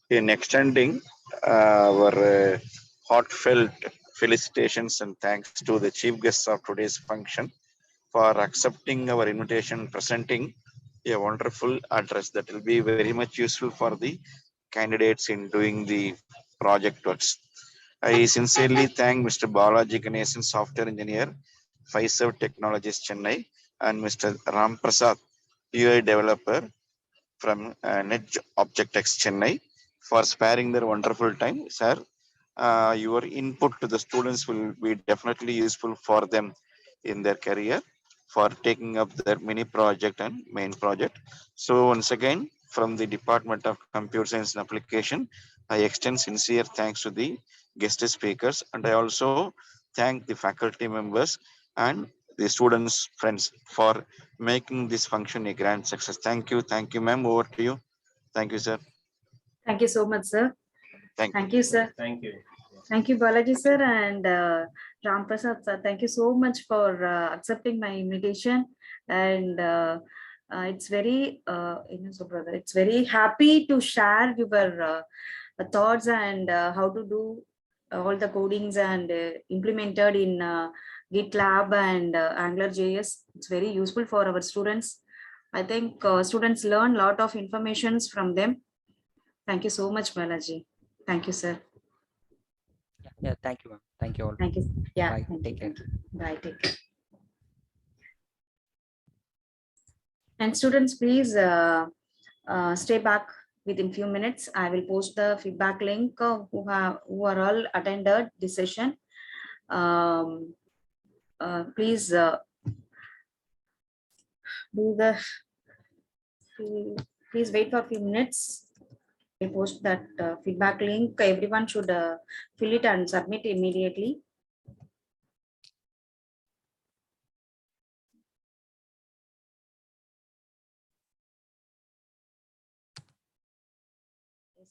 in extending our heartfelt felicitations and thanks to the chief guests of today's function for accepting our invitation, presenting a wonderful address that will be very much useful for the candidates in doing the project works. I sincerely thank Mr. Balaji Ganesan, software engineer, Fiserv Technologies, Chennai, and Mr. Ram Prasad, UI developer from Net Objectx, Chennai, for sparing their wonderful time. Sir, your input to the students will be definitely useful for them in their career for taking up their mini project and main project. So once again, from the Department of Computer Science and Application, I extend sincere thanks to the guest speakers, and I also thank the faculty members and the students' friends for making this function a grand success. Thank you, ma'am. Over to you. Thank you, sir. Thank you so much, sir. Thank you. Thank you, sir. Thank you. Thank you, Balaji sir, and Ram Prasad sir. Thank you so much for accepting my invitation. And it's very, so brother, it's very happy to share your thoughts and how to do all the codings and implemented in GitLab and AngularJS. It's very useful for our students. I think students learn a lot of informations from them. Thank you so much, Balaji. Thank you, sir. Yeah, thank you, ma'am. Thank you all. Thank you. Yeah. Bye. Thank Take you. care. Thank you. Bye. Take care. And students, please stay back within few minutes. I will post the feedback link who are all attended this session. Please do the. Please wait for a few minutes. I post that feedback link. Everyone should fill it and submit immediately. Yes.